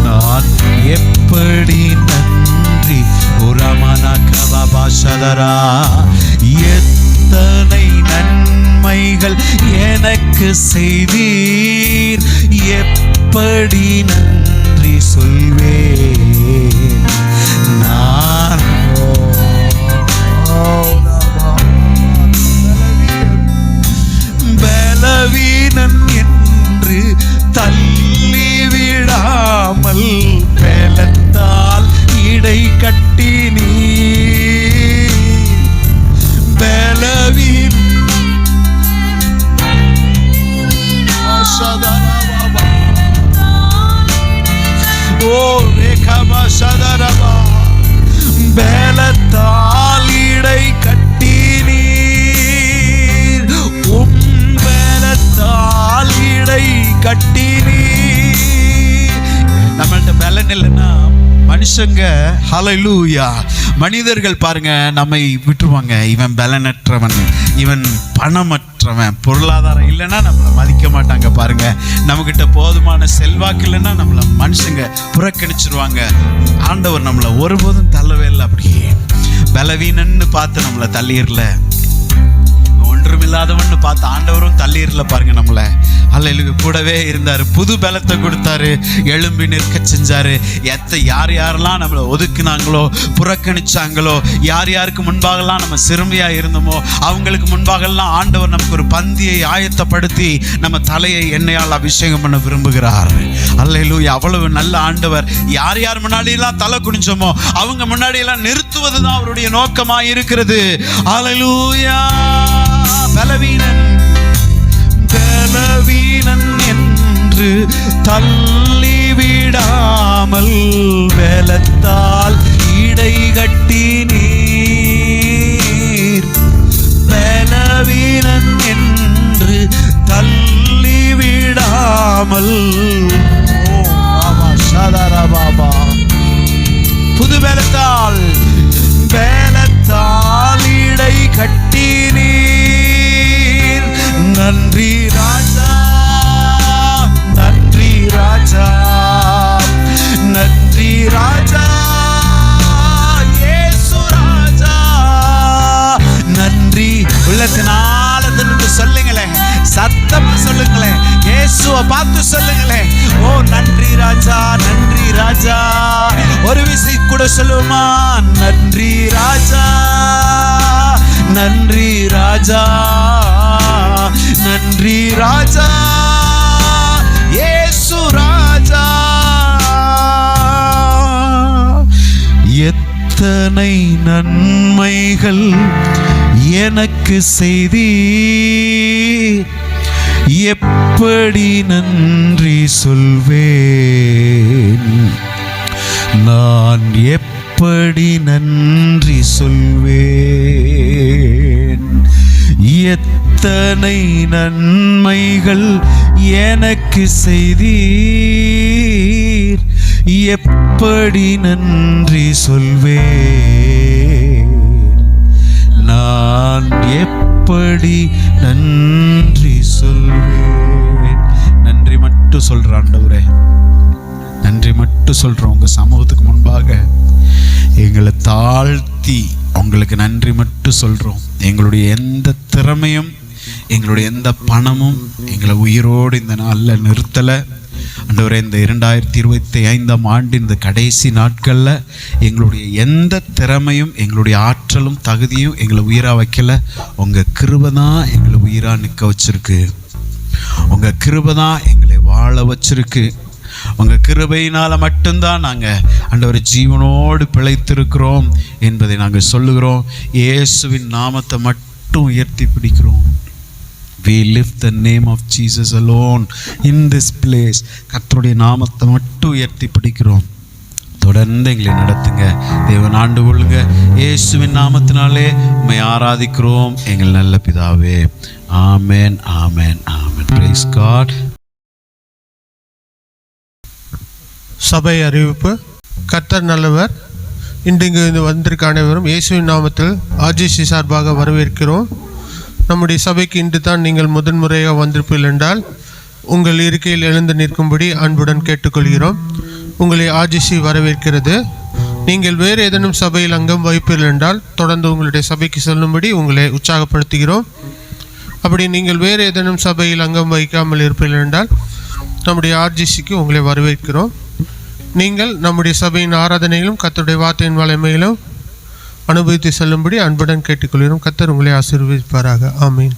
S3: நான் எப்படி நன்றி உரமனகவபாஷதரா. எத்தனை நன்மைகள் எனக்கு செய்தீர், எப்படி நன்றி சொல்வேன் நான். பலவீனன் என்று தள்ளி விடாமல் பலத்தால் இடை கட்டி நீ. பலவீன் ஓ ரேகமா சதரபா. பலத்தால் இடை கட்டி நீர், பலத்தால் இடை கட்டி நீர். நம்மள்ட்ட பலன் இல்லைன்னா மனுஷங்க, ஹல்லேலூயா, மனிதர்கள் பாருங்க நம்மை விட்டுருவாங்க. இவன் பலனற்றவன், இவன் பணமற்றவன், பொருளாதாரம் இல்லைன்னா நம்மளை மதிக்க மாட்டாங்க. பாருங்க, நம்மகிட்ட போதுமான செல்வாக்கு இல்லைன்னா நம்மளை மனுஷங்க புறக்கணிச்சிருவாங்க. ஆண்டவர் நம்மளை ஒருபோதும் தள்ளவே இல்லை. அப்படியே பலவீனன்னு பார்த்து நம்மளை தள்ளிடல, ஒன்றுமில்லாதவன்னு பார்த்து ஆண்டவரும் தள்ளிடல. பாருங்க நம்மளை அல்லேலூயா கூடவே இருந்தாரு, புது பலத்தை கொடுத்தாரு, எழும்பி நிற்க செஞ்சாரு. யார் யாரெல்லாம் நம்மளை ஒதுக்குனாங்களோ, புறக்கணிச்சாங்களோ, யார் யாருக்கு முன்பாகலாம் நம்ம சிறுமையா இருந்தோமோ அவங்களுக்கு முன்பாகலாம் ஆண்டவர் நமக்கு ஒரு பந்தியை ஆயத்தப்படுத்தி நம்ம தலையை எண்ணெயால் அபிஷேகம் பண்ண விரும்புகிறார். அல்லேலூயா, அவ்வளவு நல்ல ஆண்டவர். யார் யார் முன்னாடியெல்லாம் தலை குனிஞ்சோமோ அவங்க முன்னாடியெல்லாம் நிறுத்துவதுதான் அவருடைய நோக்கமா இருக்கிறது. அல்லேலூயா. பலவீனன், பலவீனன் என்று தள்ளி விடாமல் பலத்தால் இடை கட்டி நீர். பலவீனன் என்று தள்ளி விடாமல் பாபா புது பலத்தால், பலத்தால் இடை கட்டி நீர். நன்றி ராஜா, நன்றி ராஜா, நன்றி ராஜா. இயேசு ராஜா, நன்றி. உள்ளத்தினால சொல்லுங்களேன், சத்தமா சொல்லுங்களேன், இயேசுவை பார்த்து சொல்லுங்களேன். ஓ நன்றி ராஜா, நன்றி ராஜா. ஒரு விசை கூட சொல்லுமா, நன்றி ராஜா, நன்றி ராஜா, நன்றி ராஜா. இயேசு ராஜா, எத்தனை நன்மைகள் எனக்கு செய்தீர், எப்படி நன்றி சொல்வேன் நான், எப்படி நன்றி சொல்வேன். எத்தனை நன்மைகள் எனக்கு செய்தீர்,
S4: எப்படி நன்றி சொல்வேன், நான் எப்படி நன்றி சொல்வேன். நன்றி மட்டும் சொல்ற ஆண்டவரே, நன்றி மட்டும் சொல்றோம். உங்க சமூகத்துக்கு முன்பாக எங்களை தாழ்த்தி உங்களுக்கு நன்றி மட்டும் சொல்றோம். எங்களுடைய எந்த திறமையும் எங்களுடைய எந்த பணமும் எங்களை உயிரோடு இந்த நாளில் நிறுத்தலை. ஆண்டவரே, இந்த 2025ஆம் ஆண்டு இந்த கடைசி நாட்களில் எங்களுடைய எந்த திறமையும் எங்களுடைய ஆற்றலும் தகுதியும் எங்களை உயிராக வைக்கல. உங்கள் கிருபை தான் எங்களை உயிராக நிற்க வச்சிருக்கு. உங்கள் கிருபை தான் எங்களை வாழ வச்சிருக்கு. உங்கள் கிருபையினால் மட்டும்தான் நாங்கள் ஆண்டவரே ஜீவனோடு பிழைத்திருக்கிறோம் என்பதை நாங்கள் சொல்லுகிறோம். இயேசுவின் நாமத்தை மட்டும் உயர்த்தி பிடிக்கிறோம். We lift the name of Jesus alone in this place. கர்த்தருடைய நாமத்தை மட்டும் உயர்த்தி பிடிக்கிறோம். தொடர்ந்து எங்களை நடத்துங்க தேவன், ஆண்டு கொள்ளுங்க. இயேசுவின் நாமத்தினாலே உம்மை ஆராதிக்கிறோம் எங்கள் நல்ல பிதாவே. ஆமென், ஆமென், ஆமென். Praise God.
S5: சபை அறிவிப்பு. கர்த்தர் நல்லவர். இன்று வந்திருக்க அனைவரும் இயேசுவின் நாமத்தில் ஆர்ஜிசி சார்பாக வரவேற்கிறோம். நம்முடைய சபைக்கு இன்று தான் நீங்கள் முதன்முறையாக வந்திருப்பீர்கள் என்றால் உங்கள் இருக்கையில் எழுந்து நிற்கும்படி அன்புடன் கேட்டுக்கொள்கிறோம். உங்களை ஆர்ஜிசி வரவேற்கிறது. நீங்கள் வேறு ஏதேனும் சபையில் அங்கம் வகிப்பீர்கள் என்றால் தொடர்ந்து உங்களுடைய சபைக்கு செல்லும்படி உங்களை உற்சாகப்படுத்துகிறோம். அப்படி நீங்கள் வேறு ஏதேனும் சபையில் அங்கம் வகிக்காமல் இருப்பீர்கள் என்றால் நம்முடைய ஆர்ஜிசிக்கு உங்களை வரவேற்கிறோம். நீங்கள் நம்முடைய சபையின் ஆராதனையிலும் கர்த்தருடைய வார்த்தையின் வல்லமையிலும் அனுபவித்து செல்லும்படி அன்புடன் கேட்டுக்கொள்கிறோம். கர்த்தர் உங்களை ஆசீர்வதிப்பாராக. ஆமீன்.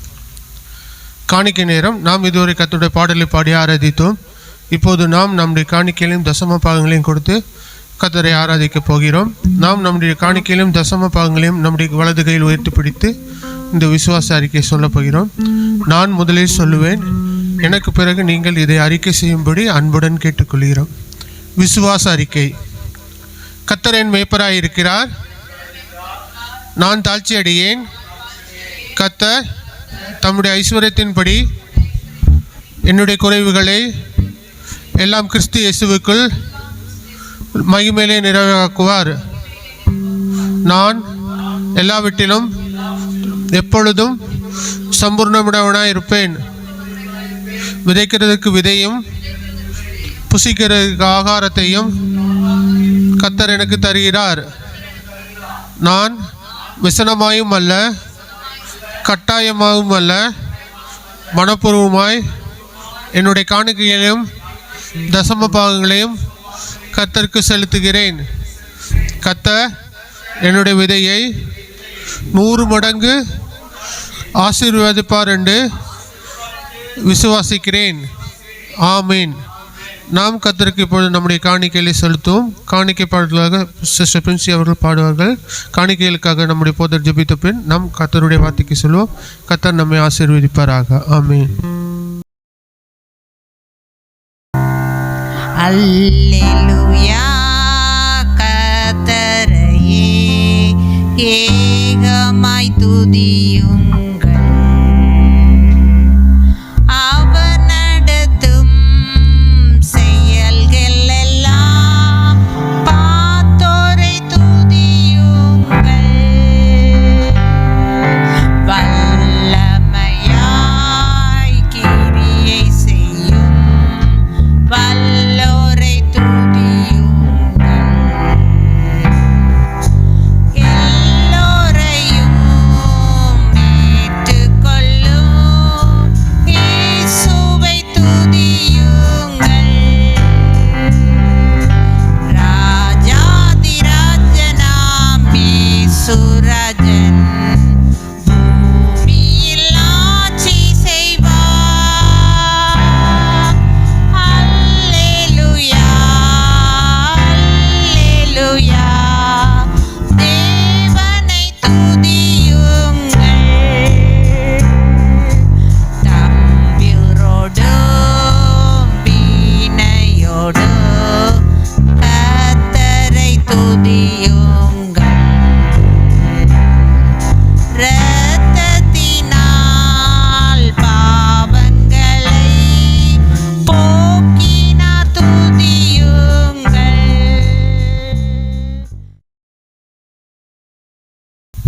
S5: காணிக்கை நேரம். நாம் இதுவரை கர்த்தருடைய பாடலை பாடி ஆராதித்தோம். இப்போது நாம் நம்முடைய காணிக்கையிலும் தசம பாகங்களையும் கொடுத்து கர்த்தரை ஆராதிக்கப் போகிறோம். நாம் நம்முடைய காணிக்கையிலும் தசம பாகங்களையும் நம்முடைய வலது கையில் உயர்த்தி பிடித்து இந்த விசுவாச அறிக்கை சொல்லப் போகிறோம். நான் முதலில் சொல்லுவேன், எனக்கு பிறகு நீங்கள் இதை அறிக்கை செய்யும்படி அன்புடன் கேட்டுக்கொள்கிறோம். விசுவாச அறிக்கை. கர்த்தர் என் மேய்ப்பராய் இருக்கிறார், நான் தாழ்ச்சி அடையேன். கர்த்தர் தம்முடைய ஐஸ்வர்யத்தின்படி என்னுடைய குறைவுகளை எல்லாம் கிறிஸ்து இயேசுவுக்குள் மகிமையிலே நிறைவாக்குவார். நான் எல்லாவற்றிலும் எப்பொழுதும் சம்பூர்ணமுடையவனாய் இருப்பேன். விதைக்கிறதுக்கு விதையும் புசிக்கிறதுக்கு ஆகாரத்தையும் கர்த்தர் எனக்கு தருகிறார். நான் விசனமாயும் அல்ல, கட்டாயமாகவும் அல்ல, மனப்பூர்வமாய் என்னுடைய காணிக்கைகளையும் தசம பாகங்களையும் கர்த்தருக்கு செலுத்துகிறேன். கர்த்தர் என்னுடைய விதையை 100 மடங்கு ஆசீர்வதிப்பார் என்று விசுவாசிக்கிறேன். ஆமீன். நாம் கர்த்தருக்கு இப்பொழுது நம்முடைய காணிக்கைகளை செலுத்துவோம். காணிக்கை பாடலாக சிஸ்டர் பிரின்சி அவர்கள் பாடுவார்கள். காணிக்கைகளுக்காக நம்முடைய போதர் ஜெபித்த பின் நாம் கர்த்தருடைய வார்த்தைக்கு சொல்லுவோம். கர்த்தர் நம்மை ஆசீர்வதிப்பாராக. ஆமீன்.
S1: அல்லேலூயா. கர்த்தரையே ஏகமாய் துதியுங்கள். அவர் நடத்தும் செயல்கள் எல்லாம் பார்த்தோரை துதியுங்கள். வல்லமையாய் கிரியை செய்யும் வல்லோரை துதியுங்கள். எல்லோரையும்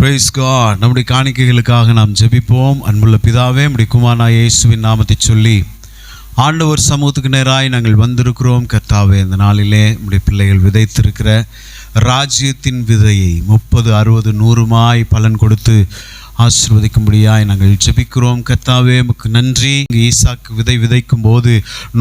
S3: பிரைஸ் காட். நம்முடைய காணிக்கைகளுக்காக நாம் ஜெபிப்போம். அன்புள்ள பிதாவே, நம்முடைய குமாரனாகிய இயேசுவின் நாமத்தை சொல்லி ஆண்டவர் சமூகத்துக்கு நேராய் நாங்கள் வந்திருக்கிறோம். கர்த்தாவே, இந்த நாளிலே நம்முடைய பிள்ளைகள் விதைத்திருக்கிற ராஜ்யத்தின் விதையை 30, 60, 100 பலன் கொடுத்து ஆசீர்வதிக்கும்படியாய் நாங்கள் ஜெபிக்கிறோம். கர்த்தாவே, உமக்கு நன்றி. ஈசாக்கு விதை விதைக்கும் போது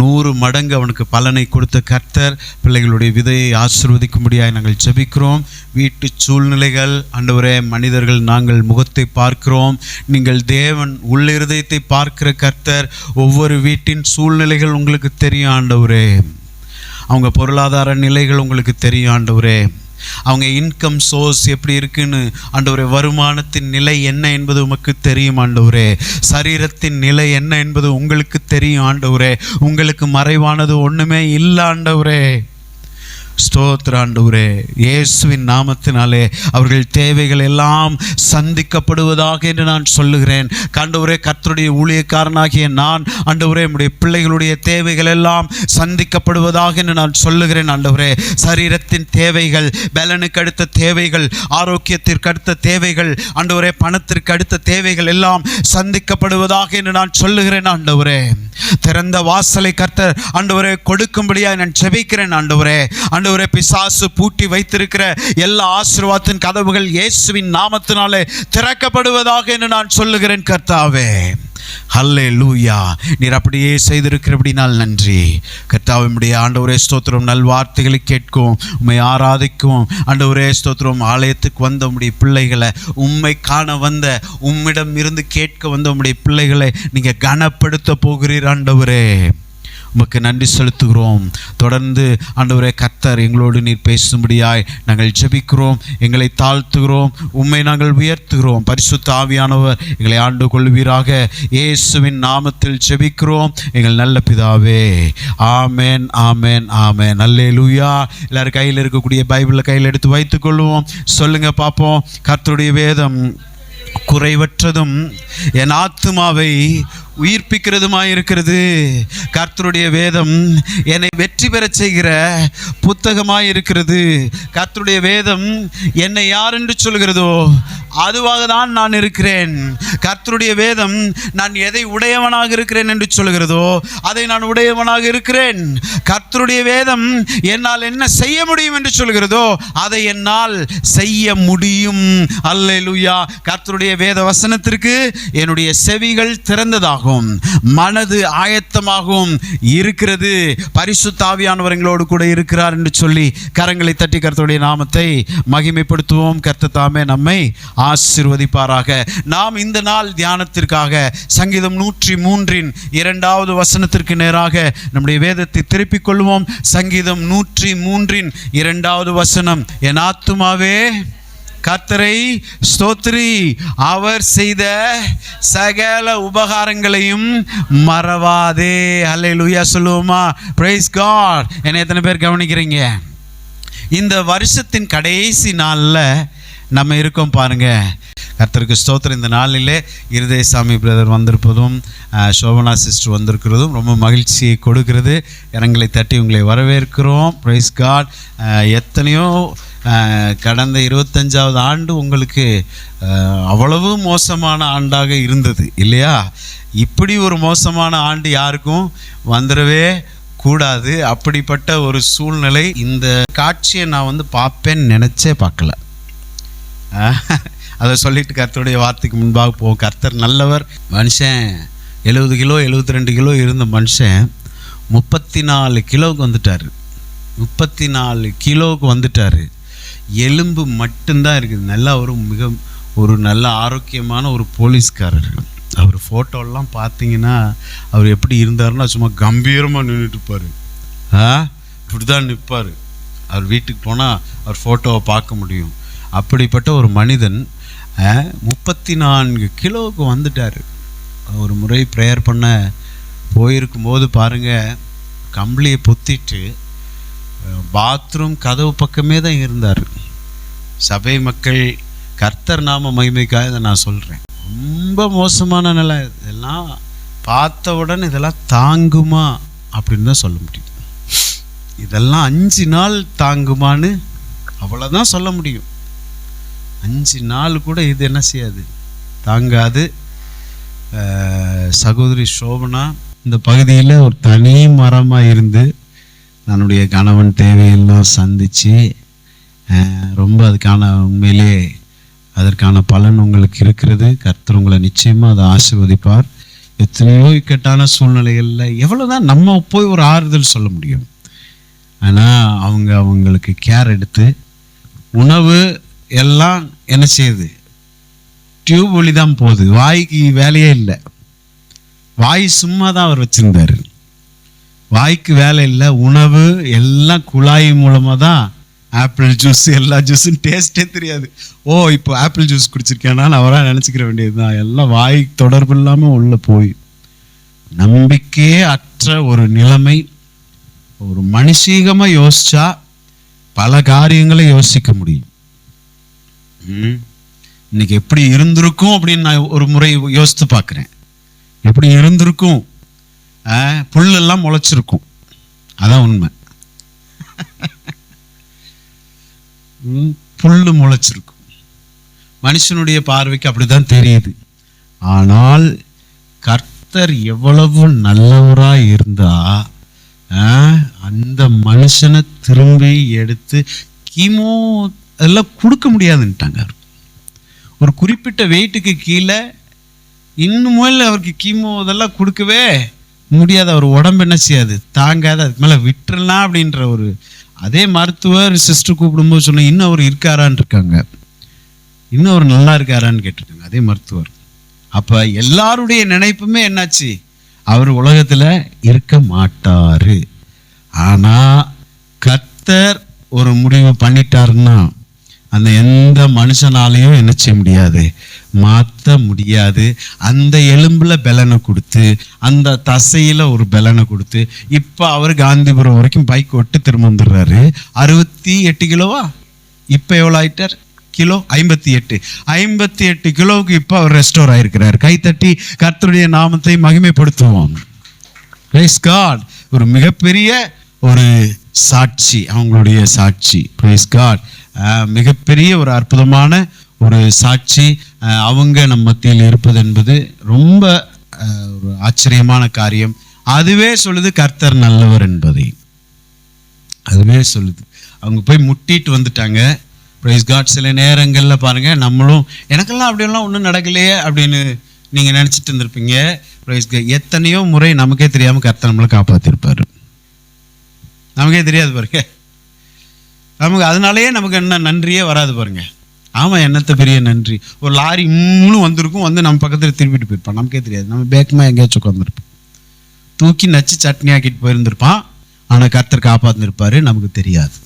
S3: 100 மடங்கு அவனுக்கு பலனை கொடுத்த கர்த்தர் பிள்ளைகளுடைய விதையை ஆசீர்வதிக்கும்படியாய் நாங்கள் ஜெபிக்கிறோம். வீட்டு சூழ்நிலைகள் ஆண்டவரே, மனிதர்கள் நாங்கள் முகத்தை பார்க்கிறோம், நீங்கள் தேவன் உள்ள இருதயத்தை பார்க்கிற கர்த்தர். ஒவ்வொரு வீட்டின் சூழ்நிலைகள் உங்களுக்கு தெரியும் ஆண்டவரே. அவங்க பொருளாதார நிலைகள் உங்களுக்கு தெரியும் ஆண்டவரே. அவங்க இன்கம் சோர்ஸ் எப்படி இருக்குன்னு ஆண்டவரே, வருமானத்தின் நிலை என்ன என்பது உமக்கு தெரியும் ஆண்டவரே. சரீரத்தின் நிலை என்ன என்பது உங்களுக்கு தெரியும் ஆண்டவரே. உங்களுக்கு மறைவானது ஒன்றுமே இல்லை ஆண்டவரே. ஸ்தோத்திர ஆண்டவரே. இயேசுவின் நாமத்தினாலே அவர்கள் தேவைகள் எல்லாம் சந்திக்கப்படுவதாக என்று நான் சொல்லுகிறேன். ஆண்டவரே, கர்த்தருடைய ஊழியக்காரனாகிய நான் ஆண்டவரே, நம்முடைய பிள்ளைகளுடைய தேவைகள் எல்லாம் சந்திக்கப்படுவதாக என்று நான் சொல்லுகிறேன் ஆண்டவரே. சரீரத்தின் தேவைகள், பலனுக்கு அடுத்த தேவைகள், ஆரோக்கியத்திற்கு அடுத்த தேவைகள், ஆண்டவரே, பணத்திற்கு அடுத்த தேவைகள் எல்லாம் சந்திக்கப்படுவதாக என்று நான் சொல்லுகிறேன் ஆண்டவரே. திறந்த வாசலை கர்த்தர் ஆண்டவரே கொடுக்கும்படியாக நான் ஜெபிக்கிறேன் ஆண்டவரே. ஆண்டவரே, பிசாசு பூட்டி வைத்திருக்கிற எல்லா ஆசீர்வாதத்தின் கதவுகள் இயேசுவின் நாமத்தினாலே திறக்கப்படுவதாக என்று நான் சொல்லுகிறேன் கர்த்தாவே. ஹல்லேலூயா. நீர் அப்படியே செய்திருக்கிறபடினால் நன்றி கர்த்தாவே. உம்முடைய ஆண்டவரே ஸ்தோத்திரம். நல்வார்த்தைகளை கேட்கும், உம்மை ஆராதிக்கும் ஆண்டவரே ஸ்தோத்திரம். ஆலயத்துக்கு வந்த உம்முடைய பிள்ளைகளை, உம்மை காண வந்த, உம்மிடம் இருந்து கேட்க வந்த உம்முடைய பிள்ளைகளை நீங்கள் கனப்படுத்த போகிறீர் ஆண்டவரே. உமக்கு நன்றி செலுத்துகிறோம். தொடர்ந்து ஆண்டவரே கர்த்தர் எங்களோடு நீர் பேசும்படியாய் நாங்கள் ஜெபிக்கிறோம். எங்களை தாழ்த்துகிறோம், உம்மை நாங்கள் உயர்த்துகிறோம். பரிசுத்த ஆவியானவர் எங்களை ஆண்டு கொள்வீராக. இயேசுவின் நாமத்தில் ஜெபிக்கிறோம் எங்கள் நல்ல பிதாவே. ஆமேன், ஆமேன், ஆமேன். அல்லேலூயா. எல்லாரும் கையில் இருக்கக்கூடிய பைபிளை கையில் எடுத்து வைத்துக் கொள்வோம். சொல்லுங்க பார்ப்போம். கர்த்தருடைய வேதம் குறைவற்றதும் என் ஆத்துமாவை உயிர்ப்பிக்கிறதுமாயிருக்கிறது. கர்த்தருடைய வேதம் என்னை வெற்றி பெறச் செய்கிற புத்தகமாயிருக்கிறது. கர்த்தருடைய வேதம் என்னை யார் என்று சொல்கிறதோ அதுவாக தான் நான் இருக்கிறேன். கர்த்தருடைய வேதம் நான் எதை உடையவனாக இருக்கிறேன் என்று சொல்கிறதோ அதை நான் உடையவனாக இருக்கிறேன். கர்த்தருடைய வேதம் என்னால் என்ன செய்ய முடியும் என்று சொல்கிறதோ அதை என்னால் செய்ய முடியும். அல்லேலூயா. கர்த்தருடைய வேத வசனத்திற்கு என்னுடைய செவிகள் திறந்ததாகும், மனது ஆயத்தமாகவும் இருக்கிறது. பரிசுத்த ஆவியானவர் எங்களோடு கூட இருக்கிறார் என்று சொல்லி கரங்களை தட்டி கர்த்தருடைய நாமத்தை மகிமைப்படுத்துவோம். கர்த்தர் தாமே நம்மை ஆசீர்வதிப்பாராக. நாம் இந்த நாள் தியானத்திற்காக சங்கீதம் 103 2வது வசனத்திற்கு நேராக நம்முடைய வேதத்தை திருப்பிக் கொள்வோம். சங்கீதம் 103 2வது வசனம். என் ஆத்துமாவே கர்த்தரை ஸ்தோத்திரி, அவர் செய்த சகல உபகாரங்களையும் மறவாதே. அல்லேலூயா சொல்லுவோமா? Praise God. என்ன எத்தனை பேர் கவனிக்கிறீங்க? இந்த வருஷத்தின் கடைசி நாளில் நம்ம இருக்கோம் பாருங்க. கர்த்தருக்கு ஸ்தோத்திரம். இந்த நாளிலே இருதயசாமி பிரதர் வந்திருப்பதும் சோபனா சிஸ்டர் வந்திருக்கிறதும் ரொம்ப மகிழ்ச்சியை கொடுக்கிறது. இரங்கலை தட்டி உங்களை வரவேற்கிறோம். Praise God. எத்தனையோ கடந்த 25வது ஆண்டு உங்களுக்கு அவ்வளவு மோசமான ஆண்டாக இருந்தது இல்லையா? இப்படி ஒரு மோசமான ஆண்டு யாருக்கும் வந்துடவே கூடாது. அப்படிப்பட்ட ஒரு சூழ்நிலை. இந்த காட்சியை நான் பார்ப்பேன்னு நினச்சே பார்க்கல. அதை சொல்லிட்டு கர்த்தருடைய வார்த்தைக்கு முன்பாக போவோம். கர்த்தர் நல்லவர். மனுஷன் 70 கிலோ 72 கிலோ இருந்த மனுஷன் 34 கிலோவுக்கு வந்துட்டார். 34 கிலோவுக்கு வந்துட்டார். எலும்பு மட்டும்தான் இருக்குது. நல்லா ஒரு நல்ல ஆரோக்கியமான ஒரு போலீஸ்காரர். அவர் ஃபோட்டோலாம் பார்த்தீங்கன்னா அவர் எப்படி இருந்தாருன்னா சும்மா கம்பீரமாக நின்றுட்டு இருப்பார். இப்படி தான் நிற்பார். அவர் வீட்டுக்கு போனால் அவர் ஃபோட்டோவை பார்க்க முடியும். அப்படிப்பட்ட ஒரு மனிதன் 34 கிலோவுக்கு வந்துட்டார். ஒரு முறை ப்ரேயர் பண்ண போயிருக்கும்போது பாருங்கள், கம்பளியை பொத்திட்டு பாத்ரூம் கதவு பக்கமே தான் இருந்தார். சபை மக்கள், கர்த்தர் நாம மகிமைக்காக இதை நான் சொல்கிறேன். ரொம்ப மோசமான நிலை. இதெல்லாம் பார்த்தவுடன் இதெல்லாம் தாங்குமா அப்படின்னு தான் சொல்ல முடியும். இதெல்லாம் 5 நாள் தாங்குமான்னு அவ்வளோதான் சொல்ல முடியும். 5 நாள் கூட இது என்ன செய்யாது, தாங்காது. சகோதரி சோபனா இந்த பகுதியில் ஒரு தனி மரமாக இருந்து தன்னுடைய கணவன் தேவையெல்லாம் சந்தித்து ரொம்ப அதுக்கான உண்மையிலே அதற்கான பலன் உங்களுக்கு இருக்கிறது. கர்த்தர் உங்களை நிச்சயமாக அதை ஆசீர்வதிப்பார். எத்தனையோ இக்கட்டான சூழ்நிலைகளில் எவ்வளோதான் நம்ம போய் ஒரு ஆறுதல் சொல்ல முடியும். ஆனால் அவங்களுக்கு கேர் எடுத்து உணவு எல்லாம் என்ன செய்யுது, டியூப் வழி தான் போகுது, வாய்க்கு வேலையே இல்லை. வாய் சும்மா தான் அவர் வச்சிருந்தாரு, வாய்க்கு வேலை இல்லை. உணவு எல்லாம் குழாய் மூலமாக தான். ஆப்பிள் ஜூஸ் எல்லா ஜூஸும் டேஸ்ட்டே தெரியாது. ஓ இப்போ ஆப்பிள் ஜூஸ் குடிச்சிருக்கேனான்னு அவராக நினச்சிக்கிற வேண்டியது தான். எல்லாம் வாய் தொடர்பு இல்லாமல் உள்ள போய் நம்பிக்கையே அற்ற ஒரு நிலைமை. ஒரு மனுஷீகமாக யோசிச்சா பல காரியங்களை யோசிக்க முடியும். இன்னைக்கு எப்படி இருந்திருக்கும் அப்படின்னு நான் ஒரு முறை யோசித்து பார்க்குறேன். எப்படி இருந்திருக்கும், புல்லெல்லாம் முளைச்சிருக்கும், அதான் உண்மை. புல்லு முளைச்சிருக்கும், மனுஷனுடைய பார்வைக்கு அப்படிதான் தெரியுது. ஆனால் கர்த்தர் எவ்வளவு நல்லவராய் இருந்தா அந்த மனுஷனை திரும்பி எடுத்து கீமோ அதெல்லாம் கொடுக்க முடியாதுன்ட்டாங்க. ஒரு குறிப்பிட்ட வெயிட்டுக்கு கீழே இன்னும் அவருக்கு கீமோ இதெல்லாம் கொடுக்கவே முடியாது. அவர் உடம்பு என்ன செய்யாது, தாங்காது, அதுக்கு மேலே விட்டுறலாம் அப்படின்ற ஒரு அதே மருத்துவர் சிஸ்டர் கூப்பிடும்போது சொன்ன இன்னும் அவர் இருக்காரான்னு இருக்காங்க, இன்னும் அவர் நல்லா இருக்காரான்னு கேட்டிருக்காங்க அதே மருத்துவர். அப்போ எல்லாருடைய நினைப்புமே என்னாச்சு, அவர் உலகத்தில் இருக்க மாட்டாரு. ஆனால் கர்த்தர் ஒரு முடிவு பண்ணிட்டாருன்னா அந்த எந்த மனுஷனாலையும் என்ன செய்ய முடியாது, மாற்ற முடியாது. அந்த எலும்புல பலனை கொடுத்து, அந்த தசையில ஒரு பலனை கொடுத்து, இப்போ அவர் காந்திபுரம் வரைக்கும் பைக் ஓட்டு திரும்ப வந்துடுறாரு. 68 கிலோவா, இப்போ எவ்வளோ ஆயிட்டார் கிலோ, 58 கிலோவுக்கு இப்போ அவர் ரெஸ்டோர் ஆயிருக்கிறார். கைத்தட்டி கர்த்தருடைய நாமத்தை மகிமைப்படுத்துவோம். Praise God. ஒரு மிகப்பெரிய ஒரு சாட்சி, அவங்களுடைய சாட்சி. Praise God. மிகப்பெரிய ஒரு அற்புதமான ஒரு சாட்சி. அவங்க நம்ம மத்தியில் இருப்பது என்பது ரொம்ப ஒரு ஆச்சரியமான காரியம். அதுவே சொல்லுது கர்த்தர் நல்லவர் என்பதை, அதுவே சொல்லுது. அவங்க போய் முட்டிட்டு வந்துட்டாங்க. Praise God. சில நேரங்களில் பாருங்க, நம்மளும் எனக்கெல்லாம் அப்படியெல்லாம் ஒன்றும் நடக்கலையே அப்படின்னு நீங்கள் நினச்சிட்டு இருந்திருப்பீங்க. Praise God. எத்தனையோ முறை நமக்கே தெரியாமல் கர்த்தர் நம்மளை காப்பாற்றிருப்பார், நமக்கே தெரியாது பாருங்க. நமக்கு அதனாலேயே நமக்கு என்ன நன்றியே வராது பாருங்க. ஆமாம், என்னத்த பெரிய நன்றி. ஒரு லாரி இன்னும் வந்திருக்கும், வந்து நம்ம பக்கத்தில் திருப்பிட்டு போயிருப்பான், நமக்கே தெரியாது. நம்ம பேக்கமாக எங்கேயாச்சும் உட்காந்துருப்போம், தூக்கி நச்சு சட்னி ஆக்கிட்டு போயிருந்திருப்பான். ஆனால் கர்த்தர் காப்பாற்றிருப்பாரு, நமக்கு தெரியாது.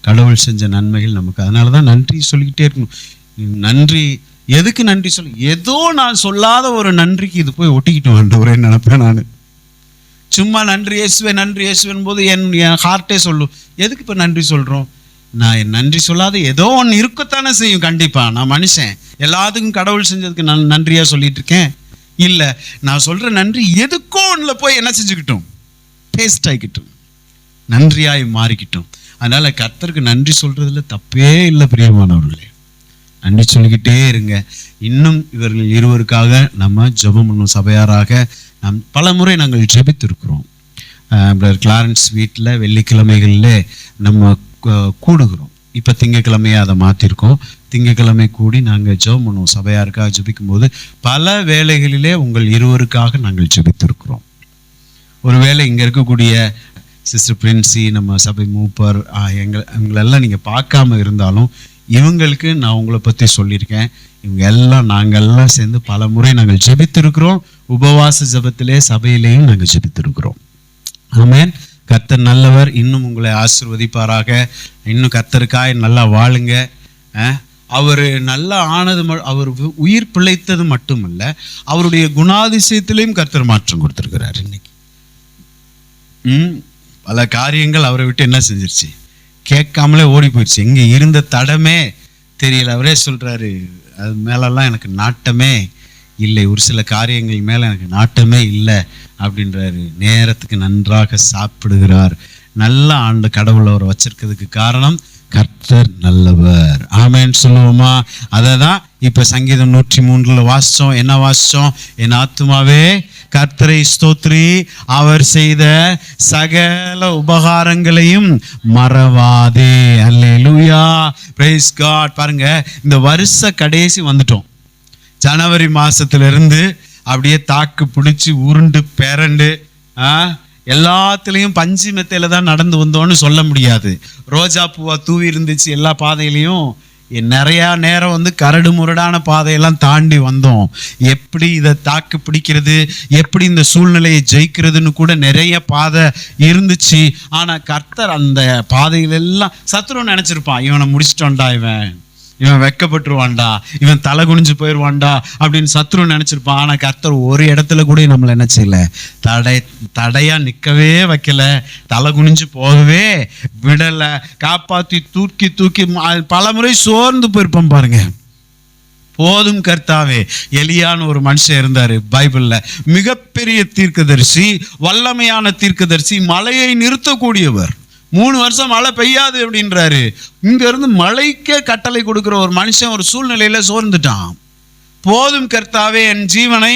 S3: கடவுள் செஞ்ச நன்மைகள் நமக்கு. அதனால தான் நன்றி சொல்லிக்கிட்டே இருக்கணும். நன்றி எதுக்கு நன்றி சொல்லு, ஏதோ நான் சொல்லாத ஒரு நன்றிக்கு இது போய் ஒட்டிக்கிட்டு வேண்டவரேன்னு நினைப்பேன் நான். சும்மா நன்றி இயேசுவேன் போது என் ஹார்ட்டே சொல்லும், எதுக்கு இப்போ நன்றி சொல்கிறோம். நான் என் நன்றி சொல்லாத ஏதோ ஒன்று இருக்கத்தானே செய்யும். கண்டிப்பாக நான் மனுஷன், எல்லாத்துக்கும் கடவுள் செஞ்சதுக்கு நான் நன்றியாக சொல்லிட்டு இருக்கேன் இல்லை. நான் சொல்கிற நன்றி எதுக்கோ ஒன்றில் போய் என்ன செஞ்சுக்கிட்டோம், டேஸ்ட் ஆகிக்கிட்டோம், நன்றியாய் மாறிக்கிட்டோம். அதனால் கர்த்தருக்கு நன்றி சொல்கிறதுல தப்பே இல்லை பிரியமானவர்களே. நன்றி சொல்லிக்கிட்டே இருங்க. இன்னும் இவர்கள் இருவருக்காக நம்ம ஜெபம் பண்ணும் சபையாராக நாம் பல முறை நாங்கள் ஜெபித்திருக்கிறோம். பிரதர் கிளாரன்ஸ் வீட்டில் வெள்ளிக்கிழமைகளில் நம்ம கூடுகிறோம். இப்போ திங்கக்கிழமையை அதை மாற்றிருக்கோம். திங்கக்கிழமை கூடி நாங்கள் ஜெபம் பண்ணுவோம். சபையாருக்காக ஜெபிக்கும் போது பல வேளைகளிலே உங்கள் இருவருக்காக நாங்கள் ஜெபித்திருக்கிறோம். ஒருவேளை இங்கே இருக்கக்கூடிய சிஸ்டர் பிரின்சி, நம்ம சபை மூப்பர், எங்களெல்லாம் நீங்கள் பார்க்காம இருந்தாலும் இவங்களுக்கு நான் உங்களை பற்றி சொல்லியிருக்கேன். இவங்க எல்லாம் நாங்கள்லாம் சேர்ந்து பல முறை நாங்கள் ஜெபித்திருக்கிறோம். உபவாச ஜெபத்திலே சபையிலேயும் நாங்கள் ஜெபித்திருக்கிறோம். ஆமென். கர்த்தர் நல்லவர். இன்னும் உங்களை ஆசீர்வதிப்பாராக. இன்னும் கர்த்தருக்காய் நல்லா வாழுங்க. அவர் நல்லா ஆனது, அவர் உயிர் பிழைத்தது மட்டுமல்ல, அவருடைய குணாதிசயத்திலையும் கர்த்தர் மாற்றம் கொடுத்துருக்கிறார். இன்னைக்கு பல காரியங்கள் அவரை விட்டு என்ன செஞ்சிருச்சு, கேட்காமலே ஓடி போயிடுச்சு. இங்கே இருந்த தடமே தெரியல. அவரே சொல்கிறாரு, அது மேலெல்லாம் எனக்கு நாட்டமே இல்லை, ஒரு சில காரியங்கள் மேலே எனக்கு நாட்டமே இல்லை அப்படின்றாரு. நேரத்துக்கு நன்றாக சாப்பிடுகிறார், நல்ல ஆண்டு கடவுள் அவரை வச்சிருக்கிறதுக்கு காரணம் கர்த்தர் நல்லவர். ஆமென் சொல்லுவோமா? அதை தான் இப்போ சங்கீதம் 103 வாசித்தோம். என்ன வாசித்தோம்? என் ஆத்துமாவே கர்த்தரை ஸ்தோத்ரி, அவர் செய்த சகல உபகாரங்களையும் மறவாதே. அல்லேலூயா, பிரைஸ் காட். பாருங்க, இந்த வருஷ கடைசி வந்துட்டோம். ஜனவரி மாசத்திலிருந்து அப்படியே தாக்கு பிடிச்சி உருண்டு பெரண்டு எல்லாத்துலேயும் பஞ்சு மெத்தையில தான் நடந்து வந்தோன்னு சொல்ல முடியாது. ரோஜா பூவா தூவி இருந்துச்சு எல்லா பாதையிலையும். நிறையா நேரம் வந்து கரடு முரடான பாதையெல்லாம் தாண்டி வந்தோம். எப்படி இதை தாக்கு பிடிக்கிறது, எப்படி இந்த சூழ்நிலையை ஜெயிக்கிறதுன்னு கூட நிறைய பாதை இருந்துச்சு. ஆனால் கர்த்தர் அந்த பாதையிலெல்லாம் சத்துரு நினச்சிருப்பான், இவனை முடிச்சிட்டோண்டா, இவன் வெக்கப்பட்டுருவான்டா, இவன் தலை குனிஞ்சு போயிடுவான்டா அப்படின்னு சத்ரு நினைச்சிருப்பான். ஆனா கர்த்தர் ஒரு இடத்துல கூட நம்மளை என்ன செய்யல, தடையா நிக்கவே வைக்கல, தலை குனிஞ்சு போகவே விடல, காப்பாத்தி தூக்கி தூக்கி பல முறை சோர்ந்து போயிருப்போம். பாருங்க, போதும் கர்த்தாவே. எலியான்னு ஒரு மனுஷன் இருந்தாரு பைபிள்ல, மிகப்பெரிய தீர்க்கதரிசி, வல்லமையான தீர்க்கதரிசி, மழையை நிறுத்தக்கூடியவர். 3 வருஷம் மழை பெய்யாது அப்படின்றாரு. இங்க இருந்து மழைக்கே கட்டளை கொடுக்கிற ஒரு மனுஷன் ஒரு சூழ்நிலையில சோர்ந்துட்டான். போதும் கர்த்தாவே, என் ஜீவனை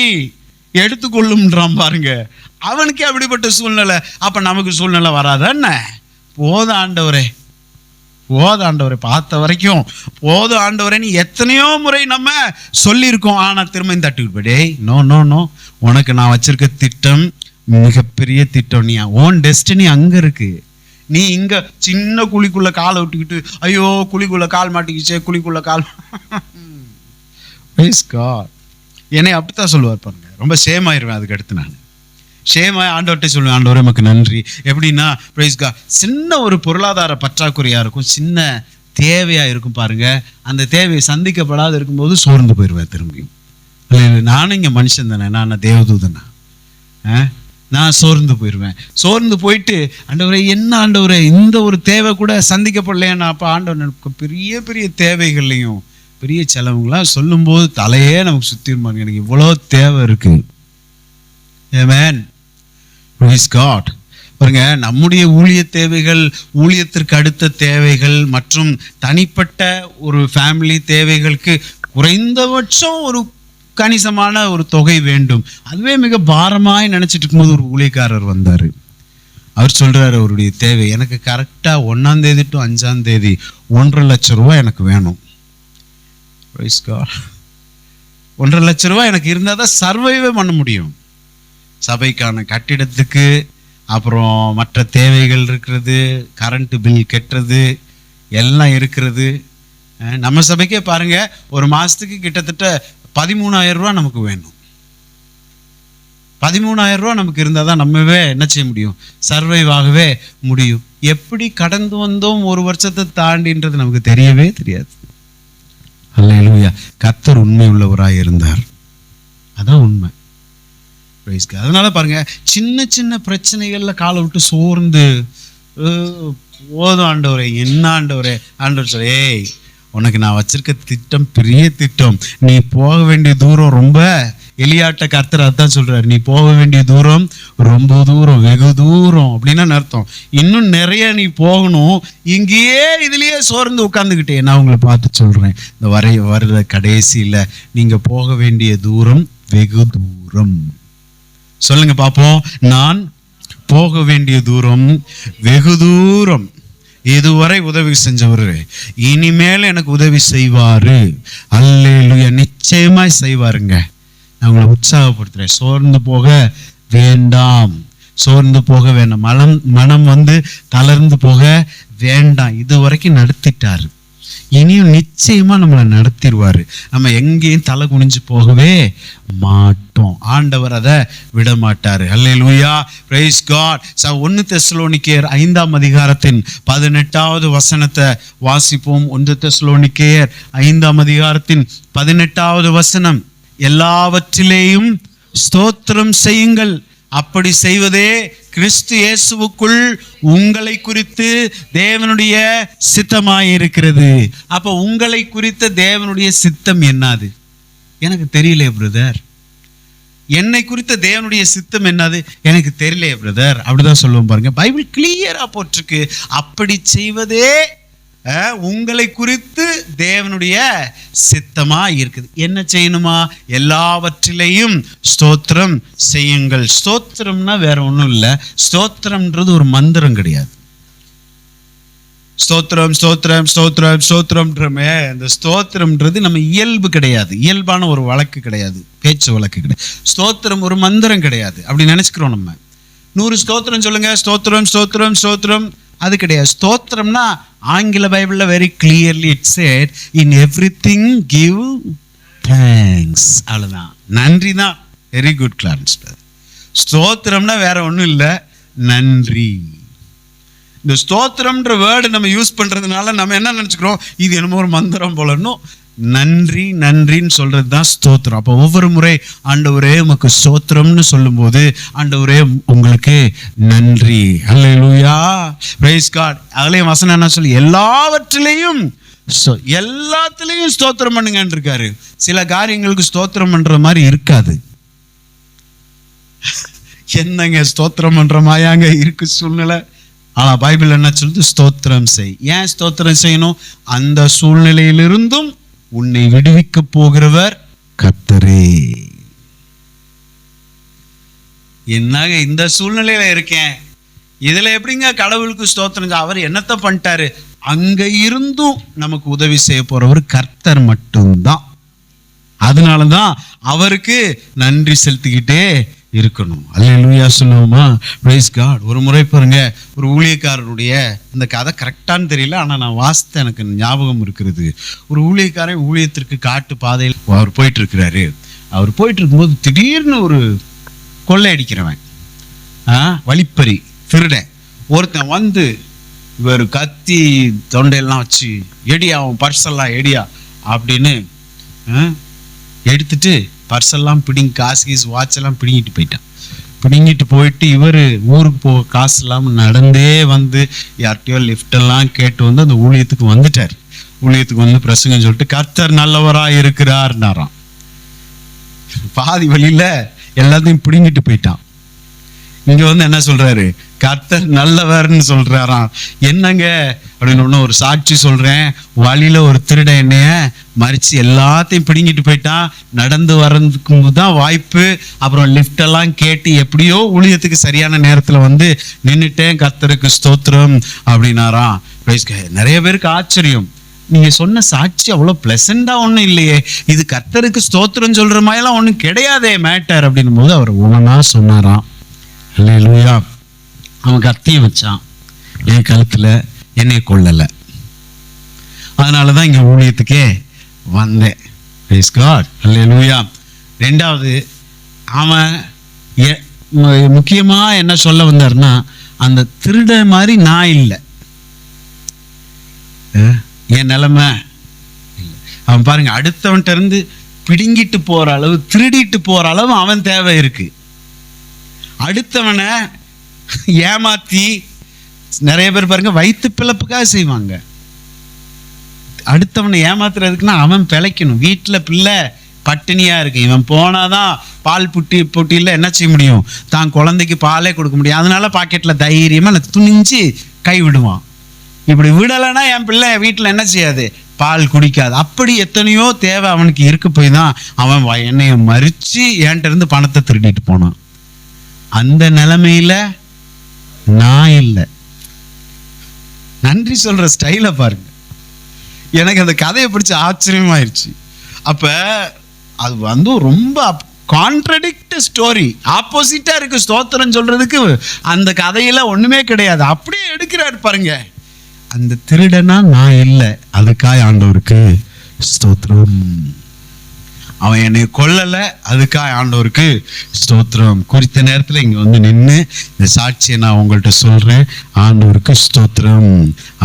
S3: எடுத்துக்கொள்ளும்ன்றான். பாருங்க, அவனுக்கே அப்படிப்பட்ட சூழ்நிலை. அப்ப நமக்கு சூழ்நிலை வராதா என்ன? போத ஆண்டவரே, போத ஆண்டவரே, பார்த்த வரைக்கும் போத ஆண்டவரேன்னு எத்தனையோ முறை நம்ம சொல்லியிருக்கோம். ஆனா திரும்ப தட்டி விடுபடே, நோ நோ நோ, உனக்கு நான் வச்சிருக்க திட்டம் மிகப்பெரிய திட்டம். நீ ஓன் டெஸ்டினி அங்க இருக்கு. நீ இங்க சின்ன குழிக்குள்ள காலை விட்டுக்கிட்டு, ஐயோ குழிக்குள்ள கால் மாட்டிக்கிச்சே, குழிக்குள்ள கால். என்னை அப்படித்தான் சொல்லுவார் பாருங்க. ரொம்ப சேமாயிருவேன். அதுக்கு அடுத்து நான் சேமாய் ஆண்டவர்கிட்ட சொல்லுவேன், ஆண்டவரே நமக்கு நன்றி. எப்படின்னா, பிரைஸ் காட், சின்ன ஒரு பொருளாதார பற்றாக்குறையா இருக்கும், சின்ன தேவையா இருக்கும் பாருங்க. அந்த தேவையை சந்திக்கப்படாத இருக்கும்போது சோர்ந்து போயிடுவேன் திரும்பியும். நானும் இங்க மனுஷன் தானே, நான் தேவதூதனா? நான் சோர்ந்து போயிடுவேன். சோர்ந்து போயிட்டு, ஆண்டவரே என்ன ஆண்டவரே, இந்த ஒரு தேவை கூட சந்திக்கப்படலையா? அப்போ ஆண்டவர் எனக்கு பெரிய பெரிய தேவைகள்லையும் பெரிய செலவுங்களாம் சொல்லும்போது தலையே நமக்கு சுத்திருப்பாங்க. எனக்கு இவ்வளோ தேவை இருக்கு. ஆமென், பிரைஸ் காட். பாருங்க, நம்முடைய ஊழிய தேவைகள், ஊழியத்திற்கு அடுத்த தேவைகள் மற்றும் தனிப்பட்ட ஒரு ஃபேமிலி தேவைகளுக்கு குறைந்தபட்சம் ஒரு கணிசமான ஒரு தொகை வேண்டும். அதுவே மிக பாரமாய் நினைச்சிட்டு இருக்கும்போது ஒரு ஊழியக்காரர் வந்தாரு. அவர் சொல்றாரு, அவருடைய தேவை எனக்கு கரெக்டா 1ஆம் தேதி டு 5ஆம் தேதி 1.5 லட்சம் ரூபாய் எனக்கு வேணும். 1.5 லட்சம் ரூபாய் எனக்கு இருந்தால் தான் சர்வைவே பண்ண முடியும். சபைக்கான கட்டிடத்துக்கு, அப்புறம் மற்ற தேவைகள் இருக்கிறது, கரண்ட் பில் கட்டுறது எல்லாம் இருக்கிறது. நம்ம சபைக்கே பாருங்க, ஒரு மாசத்துக்கு கிட்டத்தட்ட 13,000 ரூபா நமக்கு வேணும். 13,000 ரூபா நமக்கு இருந்தால் தான் நம்மவே என்ன செய்ய முடியும், சர்வைவ் ஆகவே முடியும். எப்படி கடந்து வந்தோம் ஒரு வருஷத்தை தாண்டின்றது நமக்கு தெரியவே தெரியாது. அல்லேலூயா, கர்த்தர் உண்மை உள்ளவராய் இருந்தார். அதான் உண்மை. அதனால பாருங்க, சின்ன சின்ன பிரச்சனைகள்ல காலை விட்டு சோர்ந்து போதும் ஆண்டவரே, என்ன ஆண்டவரே, ஆண்டவர் சொல்ல, ஏய் உனக்கு நான் வச்சிருக்க திட்டம் பெரிய திட்டம், நீ போக வேண்டிய தூரம் ரொம்ப. எலியாட்ட கர்த்தர் அதான் சொல்றாரு, நீ போக வேண்டிய தூரம் ரொம்ப தூரம், வெகு தூரம் அப்படின்னா அர்த்தம். இன்னும் நிறைய நீ போகணும். இங்கேயே இதுலயே சோர்ந்து உட்கார்ந்துக்கிட்டே நான் உங்களை பார்த்து சொல்றேன், இந்த வர்ற கடைசியில நீங்க போக வேண்டிய தூரம் வெகு தூரம். சொல்லுங்க பாப்போம், நான் போக வேண்டிய தூரம் வெகு தூரம். இதுவரை உதவி செஞ்சவரு இனிமேல் எனக்கு உதவி செய்வாரு. அல்லேலூயா, நிச்சயமாய் செய்வாருங்க. நான் உங்களை உற்சாகப்படுத்துறேன். சோர்ந்து போக வேண்டாம், சோர்ந்து போக வேண்டாம். மனம் தளர்ந்து போக வேண்டாம். இதுவரைக்கும் நடத்திட்டாரு, இனியும் நிச்சயமா நம்மளை நடத்திடுவாரு. நம்ம எங்கேயும் தலை குனிஞ்சு போகவே மாட்டோம். ஆண்டவர் அதை விட மாட்டாரு. அல்லேலூயா, பிரைஸ் காட். 1 தெசலோனிக்கேயர் 5ஆம் அதிகாரத்தின் 18வது வசனத்தை வாசிப்போம். 1 தெசலோனிக்கேயர் 5ஆம் அதிகாரத்தின் 18வது வசனம், எல்லாவற்றிலேயும் ஸ்தோத்திரம் செய்யுங்கள், அப்படி செய்வதே கிறிஸ்து இயேசுவுக்குள் உங்களை குறித்து தேவனுடைய சித்தமாயிருக்கிறது. அப்ப உங்களை குறித்த தேவனுடைய சித்தம் என்னது? எனக்கு தெரியல பிரதர். என்னை குறித்த தேவனுடைய சித்தம் என்னது எனக்கு தெரியலையே பிரதர், அப்படிதான் சொல்லுவோம் பாருங்க. பைபிள் கிளியரா போட்டிருக்கு, அப்படி செய்வதே உங்களை குறித்து தேவனுடைய சித்தமா இருக்குது. என்ன செய்யணுமா? எல்லாவற்றிலையும் ஸ்தோத்திரம் செய்யுங்கள். ஸ்தோத்திரம்னா வேற ஒன்றும் இல்லை. ஸ்தோத்திரம்ன்றது ஒரு மந்திரம் கிடையாது. ஸ்தோத்திரம் ஸ்தோத்திரம் ஸ்தோத்திரம் ஸ்தோத்திரம்ன்றமே, இந்த ஸ்தோத்திரம்ன்றது நம்ம இயல்பு கிடையாது, இயல்பான ஒரு வழக்கு கிடையாது, பேச்சு வழக்கு கிடையாது. ஸ்தோத்திரம் ஒரு மந்திரம் கிடையாது. அப்படி நினைச்சுக்கிறோம் நம்ம. 100 ஸ்தோத்திரம் சொல்லுங்க, ஸ்தோத்திரம் ஸ்தோத்திரம் ஸ்தோத்திரம், அது கிடையாது. ஸ்தோத்திரம்னா ஆங்கில பைபிள்ல very clearly it said in everything give thanks, அவ்வளவுதான், நன்றி தான். Very good Clarence. ஸ்தோத்திரம்னா வேற ஒன்றும் இல்லை, நன்றி. இந்த ஸ்தோத்திரம்ன்ற வேர்டு நம்ம யூஸ் பண்றதுனால நம்ம என்ன நினைச்சுக்கிறோம், இது என்னமோ ஒரு மந்திரம் போலன்னு. நன்றி நன்றின்னு சொல்றது தான் ஸ்தோத்திரம். அப்போ ஒவ்வொரு முறை ஆண்டவரே உமக்கு ஸ்தோத்திரம்னு சொல்லும்போது, ஆண்டவரே உங்களுக்கு நன்றி, அல்லேலூயா, பிரைஸ் காட். அதுலயும் வசனம் என்ன சொல்லி, எல்லாவற்றிலையும் எல்லாத்துலேயும் ஸ்தோத்திரம் பண்ணுங்கன்னு இருக்காரு. சில காரியங்களுக்கு ஸ்தோத்திரம் பண்ற மாதிரி இருக்காது. என்னங்க ஸ்தோத்திரம் பண்ற மாதிரியாங்க இருக்கு சூழ்நிலை. ஆனா பைபிள் என்ன சொல்லுது, ஸ்தோத்திரம் செய். ஏன் ஸ்தோத்திரம் செய்யணும்? அந்த சூழ்நிலையிலிருந்தும் உன்னை விடுவிக்க போகிறவர் கர்த்தரே. என்னங்க இந்த சூழ்நிலையில இருக்கேன், இதுல எப்படிங்க கடவுளுக்கு ஸ்தோத்திரம்? அவர் என்னத்தை பண்ணிட்டாரு? அங்க இருந்தும் நமக்கு உதவி செய்ய போறவர் கர்த்தர் மட்டும்தான். அதனாலதான் அவருக்கு நன்றி செலுத்திக்கிட்டே இருக்கணும். அல்லேலூயா சொல்லுவோமா? Praise God. ஒரு முறை பாருங்க, ஒரு ஊழியக்காரருடைய, இந்த கதை கரெக்டான்னு தெரியல, ஆனால் நான் வாசித்த எனக்கு ஞாபகம் இருக்கிறது. ஒரு ஊழியக்காரன் ஊழியத்திற்கு காட்டு பாதையில் அவர் போயிட்டு இருக்கிறாரு. அவர் போயிட்டு இருக்கும்போது திடீர்னு ஒரு கொள்ளையடிக்கிறவன், வழிப்பறி திருடன் ஒருத்தன் வந்து இவர் கத்தி தொண்டையெல்லாம் வச்சு, எடியா அவன் பர்செல்லாம் எடியா அப்படின்னு எடுத்துட்டு பர்செல்லாம் பிடிங்கி, காசு கீசு வாட்செல்லாம் பிடுங்கிட்டு போயிட்டான். பிடுங்கிட்டு போயிட்டு இவர் ஊருக்கு போக காசு இல்லாமல் நடந்தே வந்து யார்கிட்டயோ லிஃப்டெல்லாம் கேட்டு வந்து அந்த ஊழியத்துக்கு வந்துட்டார். ஊழியத்துக்கு வந்து பிரசங்கம் சொல்லிட்டு கர்த்தர் நல்லவராக இருக்கிறார்னாராம். பாதி வழியில எல்லாத்தையும் பிடுங்கிட்டு போயிட்டான். இங்க வந்து என்ன சொல்றாரு, கர்த்தர் நல்லவர்னு சொல்றாராம். என்னங்க அப்படின்னு ஒரு சாட்சி சொல்றேன். வழியில ஒரு திருட என்னைய மறிச்சு எல்லாத்தையும் பிடுங்கிட்டு போயிட்டான். நடந்து வர்றதுக்கு தான் வாய்ப்பு. அப்புறம் லிஃப்ட் எல்லாம் கேட்டு எப்படியோ ஊழியத்துக்கு சரியான நேரத்துல வந்து நின்னுட்டேன், கர்த்தருக்கு ஸ்தோத்திரம் அப்படின்னாராம். நிறைய பேருக்கு ஆச்சரியம், நீங்க சொன்ன சாட்சி அவ்வளவு பிளசண்டா ஒண்ணும் இல்லையே, இது கர்த்தருக்கு ஸ்தோத்திரம் சொல்ற மாதிரிலாம் ஒண்ணும் கிடையாதே மேட்டர் அப்படின்னும் போது அவர் ஒவ்வொன்னா சொன்னாராம். அல்லேலூயா. அவன் கத்தியை வச்சான் என் கழுத்துல, என்னை கொல்லல. அதனாலதான் இங்க ஊழியத்துக்கே வந்தேன். Praise God. அல்லேலூயா. ரெண்டாவது, அவன் முக்கியமா என்ன சொல்ல வந்தாருன்னா, அந்த திருட மாதிரி நான் இல்லை, என் நிலைமை இல்லை. அவன் பாருங்க, அடுத்தவன்கிட்ட இருந்து பிடுங்கிட்டு போற அளவு, திருடிட்டு போற அளவு அவன் தேவை இருக்கு. அடுத்தவனை ஏமாத்தி, நிறைய பேர் பாருங்க வயிற்று பிழப்புக்காக செய்வாங்க. அடுத்தவனை ஏமாத்துறதுக்குன்னா அவன் பிழைக்கணும். வீட்டில் பிள்ளை பட்டினியா இருக்கு, இவன் போனாதான் பால் போட்டியில் என்ன செய்ய முடியும், தான் குழந்தைக்கு பாலே கொடுக்க முடியும். அதனால பாக்கெட்ல தைரியமா துணிஞ்சு கை விடுவான். இப்படி விடலைன்னா என் பிள்ளை வீட்டில் என்ன செய்யாது, பால் குடிக்காது. அப்படி எத்தனையோ தேவை அவனுக்கு இருக்க போய் தான் அவன் என்னைய மறிச்சு என்கிட்ட இருந்து பணத்தை திருடிட்டு போனான். அந்த நிலைமையில நான் இல்லை. நன்றி சொல்ற ஸ்டைல பாருங்க. எனக்கு அந்த கதையை பிடிச்ச ஆச்சரியமாயிருச்சு. அப்ப அது வந்து ரொம்ப கான்ட்ரடிக்ட் ஸ்டோரி, ஆப்போசிட்டா இருக்கு. ஸ்தோத்திரம் சொல்றதுக்கு அந்த கதையில ஒண்ணுமே கிடையாது. அப்படியே எடுக்கிறாரு பாருங்க. அந்த திருடனா நான் இல்லை, அதுக்காக ஆண்டவருக்கு ஸ்தோத்திரம். அவன் என்னை கொல்லல, அதுக்காக ஆண்டவருக்கு ஸ்தோத்திரம். குறித்த நேரத்தில் இங்க வந்து நின்று இந்த சாட்சியை நான் உங்கள்கிட்ட சொல்றேன், ஆண்டவருக்கு ஸ்தோத்திரம்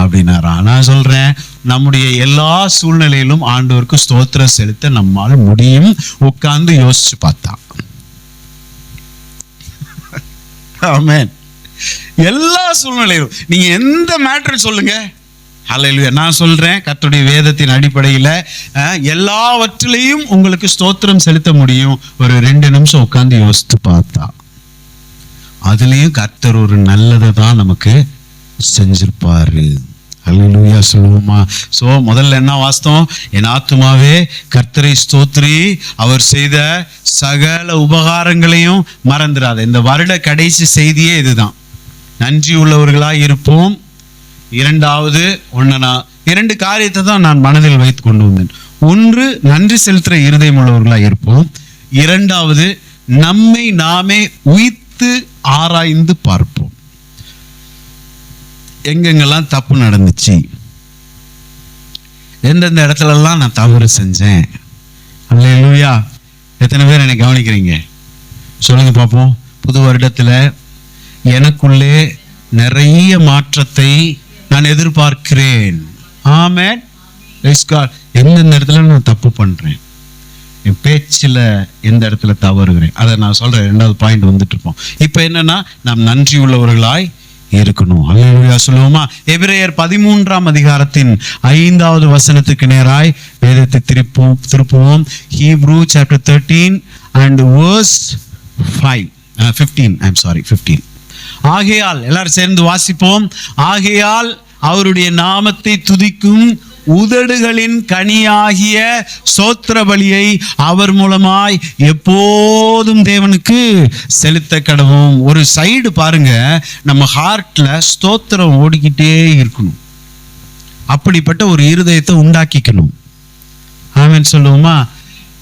S3: அப்படின்னாரா. நான் சொல்றேன், நம்முடைய எல்லா சூழ்நிலையிலும் ஆண்டவருக்கு ஸ்தோத்திரம் செலுத்த நம்மால் முடியும். உட்கார்ந்து யோசிச்சு பார்த்தா. ஆமென். எல்லா சூழ்நிலையிலும் நீங்க எந்த மேட்டர் சொல்லுங்க, ஹல்லேலூயா. நான் சொல்றேன், கர்த்தருடைய வேதத்தின் அடிப்படையில் எல்லாவற்றிலையும் உங்களுக்கு ஸ்தோத்திரம் செலுத்த முடியும். ஒரு 2 நிமிஷம் உட்கார்ந்து யோசித்து பார்த்தா அதுலேயும் கர்த்தர் ஒரு நல்லதை தான் நமக்கு செஞ்சிருப்பாரு. ஹல்லேலூயா சொல்லுவோமா? ஸோ முதல்ல என்ன வாஸ்தவம்? என் ஆத்துமாவே கர்த்தரை ஸ்தோத்திரி, அவர் செய்த சகல உபகாரங்களையும் மறந்துடாத. இந்த வருட கடைசி செய்தியே இதுதான். நன்றி உள்ளவர்களாய் இருப்போம். இரண்டாவது நான் 2 காரியத்தை தான் நான் மனதில் வைத்து கொண்டு வந்தேன். ஒன்று, நன்றி செலுத்துகிற இருதயம் உள்ளவர்களாக இருப்போம். இரண்டாவது, நம்மை நாமே உய்த்து ஆராய்ந்து பார்ப்போம். எங்கெங்கெல்லாம் தப்பு நடந்துச்சு, எந்தெந்த இடத்துலலாம் நான் தவறு செஞ்சேன். அல்லேலூயா. எத்தனை பேர் என்னை கவனிக்கிறீங்க? சொல்லுங்க பார்ப்போம். புது வருடத்தில் எனக்குள்ளே நிறைய மாற்றத்தை நான் எதிர்பார்க்கிறேன். ஆமென். Praise God. எந்தெந்த இடத்துல நான் தப்பு பண்றேன், என் பேச்சில் எந்த இடத்துல தவறுகிறேன், அதை நான் சொல்றேன். 2வது பாயிண்ட் வந்துட்டு இருப்போம். இப்போ என்னன்னா, நாம் நன்றி உள்ளவர்களாய் இருக்கணும். அல்லேலூயா சொல்லுவோமா? எபிரேயர் 13ஆம் அதிகாரத்தின் 5வது வசனத்துக்கு நேராய் வேதத்தை திருப்புவோம். Hebrew chapter 13 and verse 15. ஆகையால், எல்லாரும் சேர்ந்து வாசிப்போம். ஆகையால் அவருடைய நாமத்தை துதிக்கும் உதடுகளின் கனியாகிய ஸ்தோத்திர பலியை அவர் மூலமாய் எப்போதும் தேவனுக்கு செலுத்த கடவோம். ஒரு சைடு பாருங்க, நம்ம ஹார்ட்ல ஸ்தோத்திரம் ஓடிக்கிட்டே இருக்கணும். அப்படிப்பட்ட ஒரு இருதயத்தை உண்டாக்கிக்கணும். ஆமென் சொல்லுவோமா?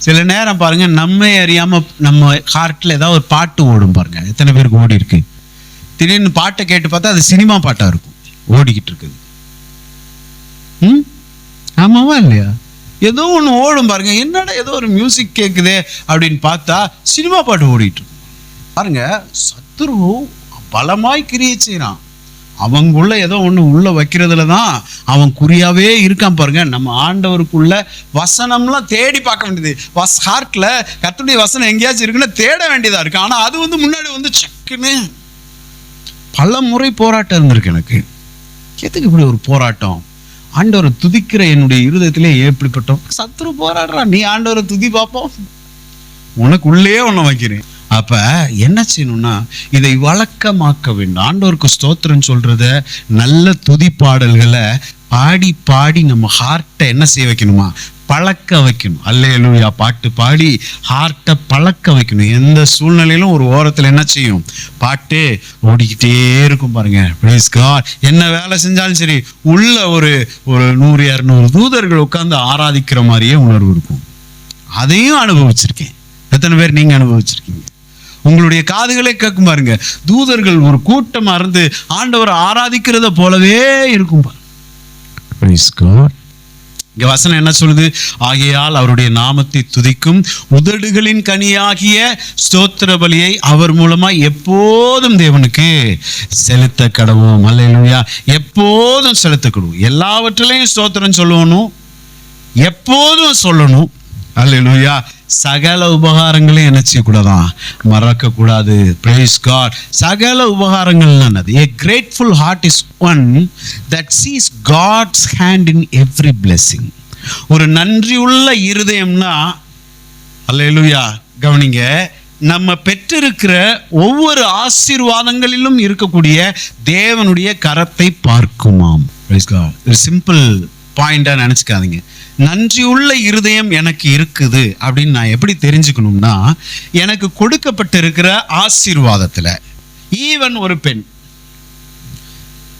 S3: சில நேரம் பாருங்க, நம்ம அறியாம நம்ம ஹார்ட்ல ஏதாவது ஒரு பாட்டு ஓடும் பாருங்க. எத்தனை பேருக்கு ஓடி இருக்கு? திடீர்னு பாட்டை கேட்டு பார்த்தா அது சினிமா பாட்டா இருக்கும் ஓடிக்கிட்டு இருக்குது. ஆமாவா இல்லையா? ஏதோ ஒன்று ஓடும் பாருங்க. என்னடா ஏதோ ஒரு மியூசிக் கேட்குதே அப்படின்னு பார்த்தா சினிமா பாட்டு ஓடிட்டு இருக்கும் பாருங்க. சத்துரு பலமாய் கிரியை செய்யறான். அவங்குள்ள ஏதோ ஒன்று உள்ள வைக்கிறதுல தான் அவன் குறியாவே இருக்கான் பாருங்க. நம்ம ஆண்டவருக்குள்ள வசனம்லாம் தேடி பார்க்க வேண்டியது. ஹார்ட்ல கர்த்தருடைய வசனம் எங்கேயாச்சும் இருக்குன்னு தேட வேண்டியதா இருக்கு. ஆனா அது முன்னாடி சக்குன்னு பல முறை போராட்டம் இருந்திருக்கு எனக்கு. எதுக்கு இப்படி ஒரு போராட்டம்? ஆண்டவரை துதிக்கிற என்னுடைய இருதயத்திலே எப்படிப்பட்டோம்? சத்துரு போராடுறான், நீ ஆண்டவரை துதி பார்ப்போம், உனக்குள்ளே ஒன்று வைக்கிறேன். அப்ப என்ன செய்யணும்னா, இதை வழக்கமாக்க வேண்டும். ஆண்டவருக்கு ஸ்தோத்திரம் சொல்றத, நல்ல துதிப்பாடல்களை பாடி பாடி நம்ம ஹார்ட்டை என்ன செய்ய வைக்கணுமா? பழக்க வைக்கணும். அல்லேலூயா பாட்டு பாடி ஹார்ட்டை பழக்க வைக்கணும். எந்த சூழ்நிலையிலும் ஒரு ஓரத்தில் என்ன செய்யும்? பாட்டு ஓடிக்கிட்டே இருக்கும் பாருங்க. Praise God. என்ன வேலை செஞ்சாலும் சரி, உள்ள ஒரு 100-200 தூதர்கள் உட்கார்ந்து ஆராதிக்கிற மாதிரியே உணர்வு இருக்கும். அதையும் அனுபவிச்சிருக்கேன். எத்தனை பேர் நீங்க அனுபவிச்சிருக்கீங்க? உங்களுடைய காதுகளே கேட்கும் பாருங்க. தூதர்கள் ஒரு கூட்டமா இருந்து ஆண்டவரை ஆராதிக்கிறத போலவே இருக்கும். Praise God. இங்க வசனம் என்ன சொல்லுது? ஆகையால் அவருடைய நாமத்தை துதிக்கும் உதடுகளின் கனியாகிய ஸ்தோத்திர பலியை அவர் மூலமா எப்போதும் தேவனுக்கு செலுத்த கடவோம். அல்லேலூயா. எப்போதும் செலுத்தக்கூடும். எல்லாவற்றிலையும் ஸ்தோத்திரம் சொல்லணும், எப்போதும் சொல்லணும். அல்லேலூயா. சகல உபகாரங்களையும் என்ன செய்யக்கூடாதான்? மறக்க கூடாது. Praise God. சகல உபகாரங்கள் என்னது? A grateful heart is one that sees God's hand in every blessing. ஒரு நன்றியுள்ள இருதயம்னா, அல்லேலூயா கவனிங்க, நம்ம பெற்றிருக்கிற ஒவ்வொரு ஆசீர்வாதங்களிலும் இருக்கக்கூடிய தேவனுடைய கரத்தை பார்க்குமாம். Praise God. ஒரு சிம்பிள் பாயிண்டா நினைச்சுக்காதீங்க. நன்றியுள்ள இருதயம் எனக்கு இருக்குது அப்படின்னு நான் எப்படி தெரிஞ்சுக்கணும்னா, எனக்கு கொடுக்கப்பட்டிருக்கிற ஆசீர்வாதத்துல, ஈவன் ஒரு பெண்,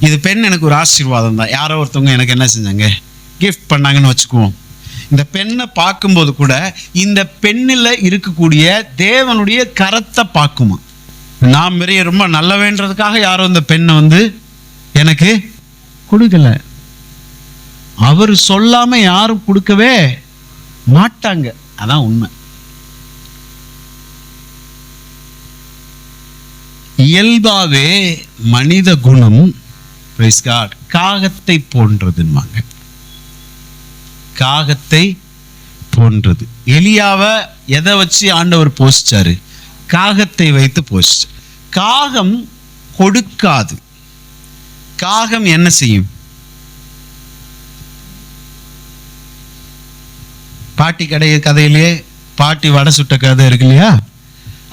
S3: இது பெண் எனக்கு ஒரு ஆசீர்வாதம் தான். யாரோ ஒருத்தவங்க எனக்கு என்ன செஞ்சாங்க? கிஃப்ட் பண்ணாங்கன்னு வச்சுக்குவோம். இந்த பெண்ணை பார்க்கும்போது கூட இந்த பெண்ணில் இருக்கக்கூடிய தேவனுடைய கரத்தை பார்க்குமா. நான் பெரிய ரொம்ப நல்ல வேண்டதுக்காக யாரோ இந்த பெண்ணை எனக்கு கொடுக்கல. அவர் சொல்லாம யாரும் கொடுக்கவே மாட்டாங்க. அதான் உண்மை. இயல்பாவே மனித குணம் காகத்தை போன்றதுன்னுவாங்க. காகத்தை போன்றது. எலியாவை எதை வச்சு ஆண்டவர் போஷிச்சாரு? காகத்தை வைத்து போஷிச்சார். காகம் கொடுக்காது. காகம் என்ன செய்யும்? பாட்டி கதையிலேயே பாட்டி வடை சுட்ட கதை இருக்கு இல்லையா?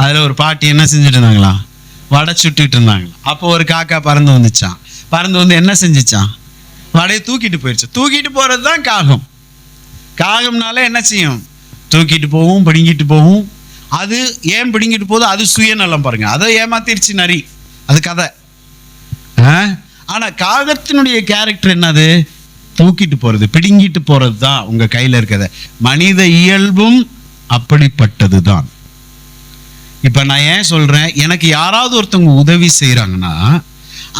S3: அதில் ஒரு பாட்டி என்ன செஞ்சுட்டு இருந்தாங்களாம்? வடை சுட்டுட்டு இருந்தாங்களாம். அப்போ ஒரு காக்கா பறந்து வந்துச்சான். பறந்து வந்து என்ன செஞ்சிச்சான்? வடையை தூக்கிட்டு போயிடுச்சு. தூக்கிட்டு போகிறது தான் காகம். காகம்னால என்ன செய்யும்? தூக்கிட்டு போகும், பிடுங்கிட்டு போகும். அது ஏன் பிடுங்கிட்டு போகுது? அது சுயநலம் பாருங்க. அதை ஏமாத்திருச்சு நரி. அது கதை. ஆனால் காகத்தினுடைய கேரக்டர் என்னது? தூக்கிட்டு போகிறது, பிடுங்கிட்டு போகிறது தான் உங்கள் கையில் இருக்கிறத. மனித இயல்பும் அப்படிப்பட்டது தான். இப்போ நான் ஏன் சொல்கிறேன், எனக்கு யாராவது ஒருத்தவங்க உதவி செய்கிறாங்கன்னா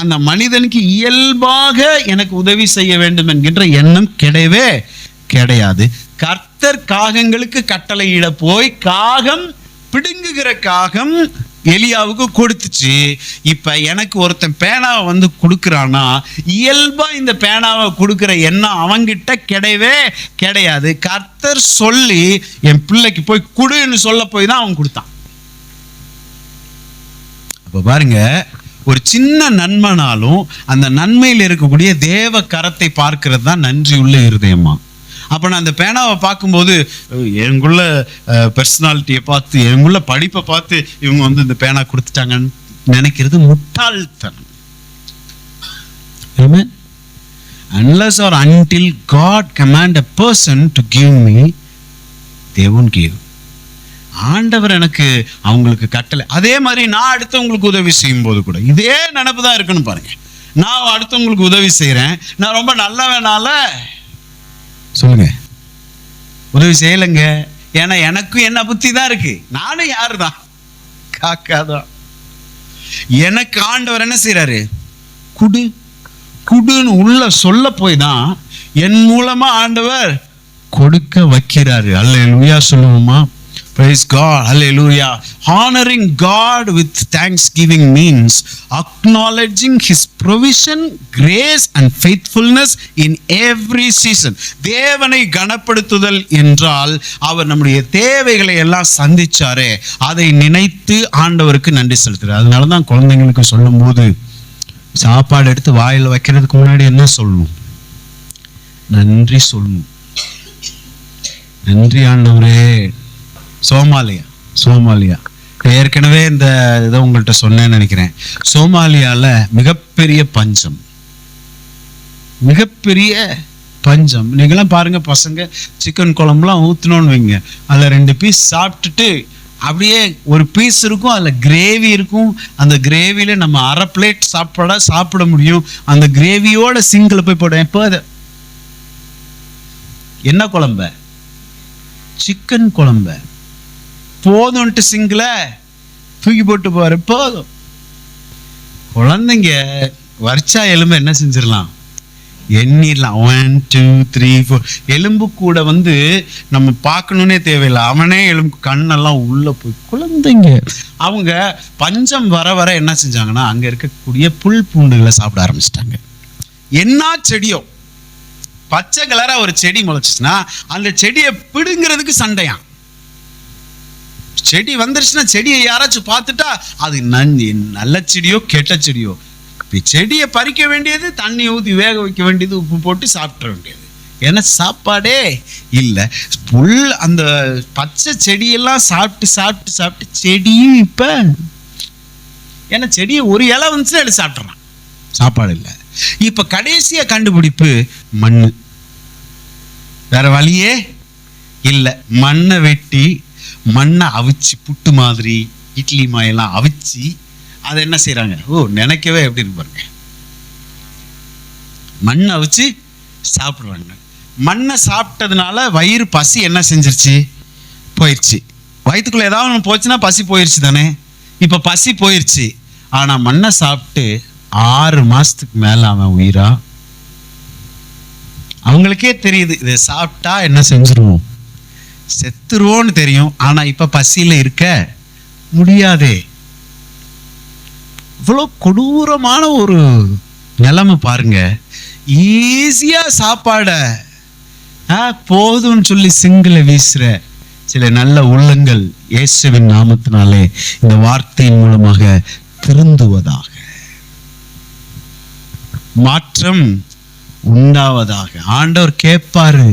S3: அந்த மனிதனுக்கு இயல்பாக எனக்கு உதவி செய்ய வேண்டும் என்கின்ற எண்ணம் கிடையவே கிடையாது. கர்த்தர் காகங்களுக்கு கட்டளையிட போய் காகம் பிடுங்குகிற காகம் எலியாவுக்கு கொடுத்துச்சு. இப்போ எனக்கு ஒருத்தன் பேனாவை வந்து கொடுக்குறான்னா இயல்பாக இந்த பேனாவை கொடுக்குற எண்ணம் அவங்கிட்ட கிடையவே கிடையாது. கர்த்தர் சொல்லி என் பிள்ளைக்கு போய் கொடுன்னு சொல்ல போய் தான் அவன் கொடுத்தான். அப்போ பாருங்க, ஒரு சின்ன நன்மைனாலும் அந்த நன்மையில் இருக்கக்கூடிய தேவ கரத்தை பார்க்கிறது தான் நன்றி உள்ள இருதயமா. அப்போ நான் அந்த பேனாவை பார்க்கும்போது எங்குள்ள பர்சனாலிட்டியை பார்த்து, எங்குள்ள படிப்பை பார்த்து இவங்க வந்து இந்த பேனா கொடுத்துட்டாங்கன்னு நினைக்கிறது முட்டாள்தனம். Unless or until God command a person to give me, they won't give. ஆண்டவர் எனக்கு அவங்களுக்கு கட்டளை. அதே மாதிரி நான் அடுத்தவங்களுக்கு உதவி செய்யும் போது கூட இதே நினைப்பு தான் இருக்கணும் பாருங்க. நான் அடுத்தவங்களுக்கு உதவி செய்கிறேன், நான் ரொம்ப நல்லவனால சொல்லுங்க உதவி செய்யலைங்க. ஏன்னா எனக்கும் என்ன புத்தி தான் இருக்கு. நானும் யாரு தான்? காக்காதான். எனக்கு ஆண்டவர் என்ன செய்யறாரு? குடு குடுன்னு உள்ள சொல்ல போய் தான் என் மூலமா ஆண்டவர் கொடுக்க வைக்கிறாரு. அல்லேலூயா சொல்லுவோமா? Praise God. Hallelujah. Honoring God with thanksgiving means acknowledging His provision, grace and faithfulness in every season. தேவனை கனப்படுத்துதல் என்றால் அவர் நம்முடைய தேவைகளை எல்லாம் சந்திச்சாரே, அதை நினைத்து ஆண்டவருக்கு நன்றி செலுத்துறார். அதனால தான் குழந்தைங்களுக்கு சொல்லும் போது சாப்பாடு எடுத்து வாயில் வைக்கிறதுக்கு முன்னாடி என்ன சொல்லணும்? நன்றி சொல்லணும். நன்றி ஆண்டவரே. சோமாலியா ஏற்கனவே இந்த இதை உங்கள்கிட்ட சொன்னேன்னு நினைக்கிறேன். சோமாலியாவில் மிகப்பெரிய பஞ்சம். நீங்களாம் பாருங்க, பசங்க சிக்கன் குழம்புலாம் ஊற்றணும்னு வைங்க, அதில் 2 பீஸ் சாப்பிட்டுட்டு அப்படியே ஒரு பீஸ் இருக்கும், அதில் கிரேவி இருக்கும். அந்த கிரேவியில் நம்ம அரை பிளேட் சாப்பிட முடியும். அந்த கிரேவியோட சிங்கில் போய் போடுவேன். இப்போ அது என்ன குழம்ப? சிக்கன் குழம்ப போதும்ட்டு சிங்கில தூக்கி போட்டு போற. போதும். குழந்தைங்க வரிச்சா எலும்பு என்ன செஞ்சிடலாம்? எண்ணிடலாம். 1 2 3 4. எலும்பு கூட வந்து நம்ம பார்க்கணுன்னே தேவையில்லை, அவனே எலும்பு கண்ணெல்லாம் உள்ள போய். குழந்தைங்க அவங்க பஞ்சம் வர வர என்ன செஞ்சாங்கன்னா அங்க இருக்கக்கூடிய புல் பூண்டுகளை சாப்பிட ஆரம்பிச்சிட்டாங்க. என்ன செடியோ பச்சை கலரா ஒரு செடி முளைச்சிச்சுன்னா அந்த செடியை பிடுங்கிறதுக்கு சண்டையாம். செடி வந்துருச்சுன்னா செடியை யாராச்சும் பார்த்துட்டா அது நல்ல செடியோ கெட்ட செடியோ, செடியை பறிக்க வேண்டியது, தண்ணி ஊற்றி வேக வைக்க வேண்டியது, உப்பு போட்டு சாப்பிட வேண்டியது. ஏன்னா சாப்பாடே இல்லை. புல் அந்த பச்சை செடியெல்லாம் சாப்பிட்டு சாப்பிட்டு சாப்பிட்டு செடியும் இப்போ ஏன்னா செடியை ஒரு இலை வந்துச்சுன்னா எடுத்து சாப்பிட்றான், சாப்பாடு இல்லை. இப்போ கடைசியாக கண்டுபிடிப்பு மண். வேற வழியே இல்லை. மண்ணை வெட்டி மண்ணை அவிச்சு புட்டு மாதிரி இட்லி மாயெல்லாம் அவிச்சு அதை என்ன செய்யறாங்க? நினைக்கவே எப்படி இருக்கு பாருங்க. மண்ணை அவிச்சு சாப்பிடுவாங்க. மண்ணை சாப்பிட்டதுனால வயிறு பசி என்ன செஞ்சிருச்சு? போயிடுச்சு. வயிற்றுக்குள்ள ஏதாவது ஒன்று போச்சுன்னா பசி போயிடுச்சு தானே. இப்போ பசி போயிடுச்சு. ஆனால் மண்ணை சாப்பிட்டு 6 மாசத்துக்கு மேல அவன் உயிரா? அவங்களுக்கே தெரியுது இதை சாப்பிட்டா என்ன செஞ்சிருவோம்? செத்துருவோன்னு தெரியும். ஆனா இப்ப பசியில இருக்க முடியாதே. இவ்வளோ கொடூரமான ஒரு நிலைமை பாருங்க. ஈஸியா சாப்பாட போதும்னு சொல்லி சிங்கில வீசுற சில நல்ல உள்ளங்கள் இயேசுவின் நாமத்தினாலே இந்த வார்த்தையின் மூலமாக திருந்துவதாக, மாற்றம் உண்டாவதாக. ஆண்டவர் கேட்பாரு,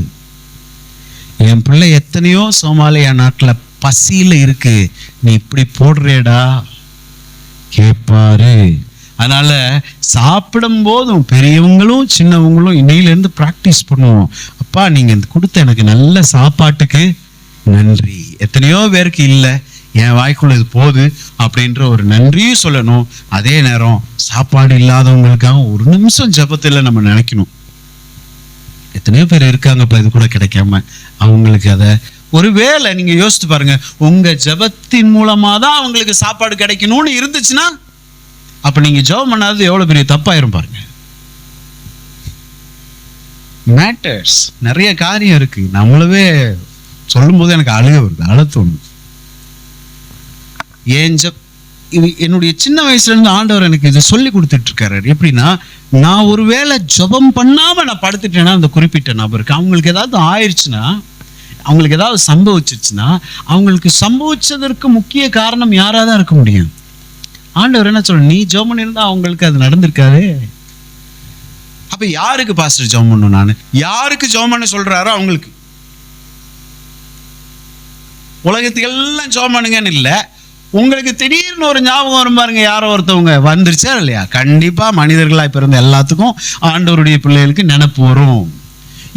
S3: என் பிள்ளை எத்தனையோ சோமாலியா நாட்டில் பசியில் இருக்கு, நீ இப்படி போடுறேடா கேட்பாரு. அதனால சாப்பிடும் போதும் பெரியவங்களும் சின்னவங்களும் இன்னையிலேருந்து ப்ராக்டிஸ் பண்ணுவோம். அப்பா நீங்கள் கொடுத்த எனக்கு நல்ல சாப்பாட்டுக்கு நன்றி. எத்தனையோ பேருக்கு இல்லை, என் வாய்க்குள்ள இது போகுது அப்படின்ற ஒரு நன்றியும் சொல்லணும். அதே நேரம் சாப்பாடு இல்லாதவங்களுக்காக ஒரு நிமிஷம் ஜெபத்தில் நம்ம நினைக்கணும். எத்தனையோ பேர் இருக்காங்கப்பா இது கூட கிடைக்காம, அவங்களுக்கு அதை ஒருவேளை நீங்க யோசித்து பாருங்க, உங்க ஜெபத்தின் மூலமா தான் அவங்களுக்கு சாப்பாடு கிடைக்கணும்னு இருந்துச்சுன்னா அப்ப நீங்க ஜெபம் பண்ணாதது எவ்வளவு பெரிய தப்பாயிரும் பாருங்க. மேட்டர்ஸ் நிறைய காரியம் இருக்கு. நம்மளவே சொல்லும் போது எனக்கு அழுக வருது, அழ தோணுது. என்னுடைய சின்ன வயசுல இருந்து ஆண்டவர் எனக்கு இதை சொல்லி கொடுத்துட்டு இருக்காரு. எப்படின்னா, நான் ஒருவேளை ஜெபம் பண்ணாம நான் படுத்துட்டேன்னா அந்த குறிப்பிட்ட நபருக்கு அவங்களுக்கு ஏதாவது ஆயிடுச்சுன்னா, அவங்களுக்கு ஏதாவது சம்பவிச்சிருச்சுன்னா, அவங்களுக்கு சம்பவிச்சதற்கு முக்கிய காரணம் யாரா தான் இருக்க முடியும்? ஆண்டவர் என்ன சொல்ற, நீ ஜெபம் பண்ணிருந்தா அவங்களுக்கு அது நடந்திருக்காது. அப்ப யாருக்கு பாஸ்டர் ஜெபம் பண்ணணும்? நான் யாருக்கு ஜெபம் பண்ண சொல்றாரோ அவங்களுக்கு. உலகத்துக்கு எல்லாம் ஜெபம் பண்ணுங்கன்னு இல்லை, உங்களுக்கு திடீர்னு ஒரு ஞாபகம் வரும் பாருங்க, யாரோ ஒருத்தவங்க வந்துருச்சா இல்லையா? கண்டிப்பா மனிதர்களா பிறந்த எல்லாத்துக்கும் ஆண்டவருடைய பிள்ளைகளுக்கு நினைப்பு வரும்.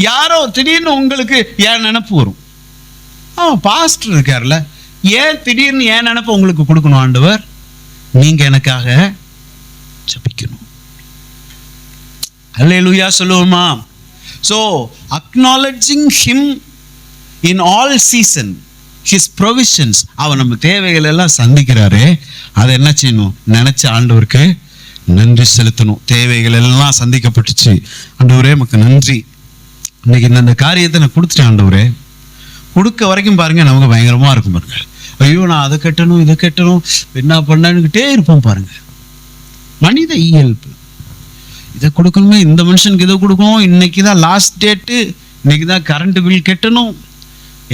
S3: யாரோ திடீர்னு உங்களுக்கு ஏன் நினைப்பு வரும்? பாஸ்டர் இருக்கார்ல, ஏன் திடீர்னு ஏன் நினைப்பு உங்களுக்கு கொடுக்கணும் ஆண்டவர்? நீங்க எனக்காக ஜெபிக்கணும். அல்லேலூயா சொல்லுவோமா? So acknowledging him in all season, his provisions, அவர் நம்ம தேவைகள் எல்லாம் சந்திக்கிறாரு. அதை என்ன செய்யணும்? நினைச்ச ஆண்டவருக்கு நன்றி செலுத்தணும். தேவைகள் எல்லாம் சந்திக்கப்பட்டுச்சு, ஆண்டவரே நமக்கு நன்றி, இன்னைக்கு இந்த காரியத்தை நான் கொடுத்துட்டேன் ஆண்டவரே. கொடுக்க வரைக்கும் பாருங்க நமக்கு பயங்கரமா இருக்கும் பாருங்க. ஐயோ நான் அதை கட்டணும் இதை கட்டணும் என்ன பண்ணான்னுக்கிட்டே இருப்போம் பாருங்க. மனித இயல்பு. இதை கொடுக்கணுமே, இந்த மனுஷனுக்கு இதை கொடுக்கணும், இன்னைக்கு தான் லாஸ்ட் டேட்டு, இன்னைக்கு தான் கரண்ட் பில் கட்டணும்,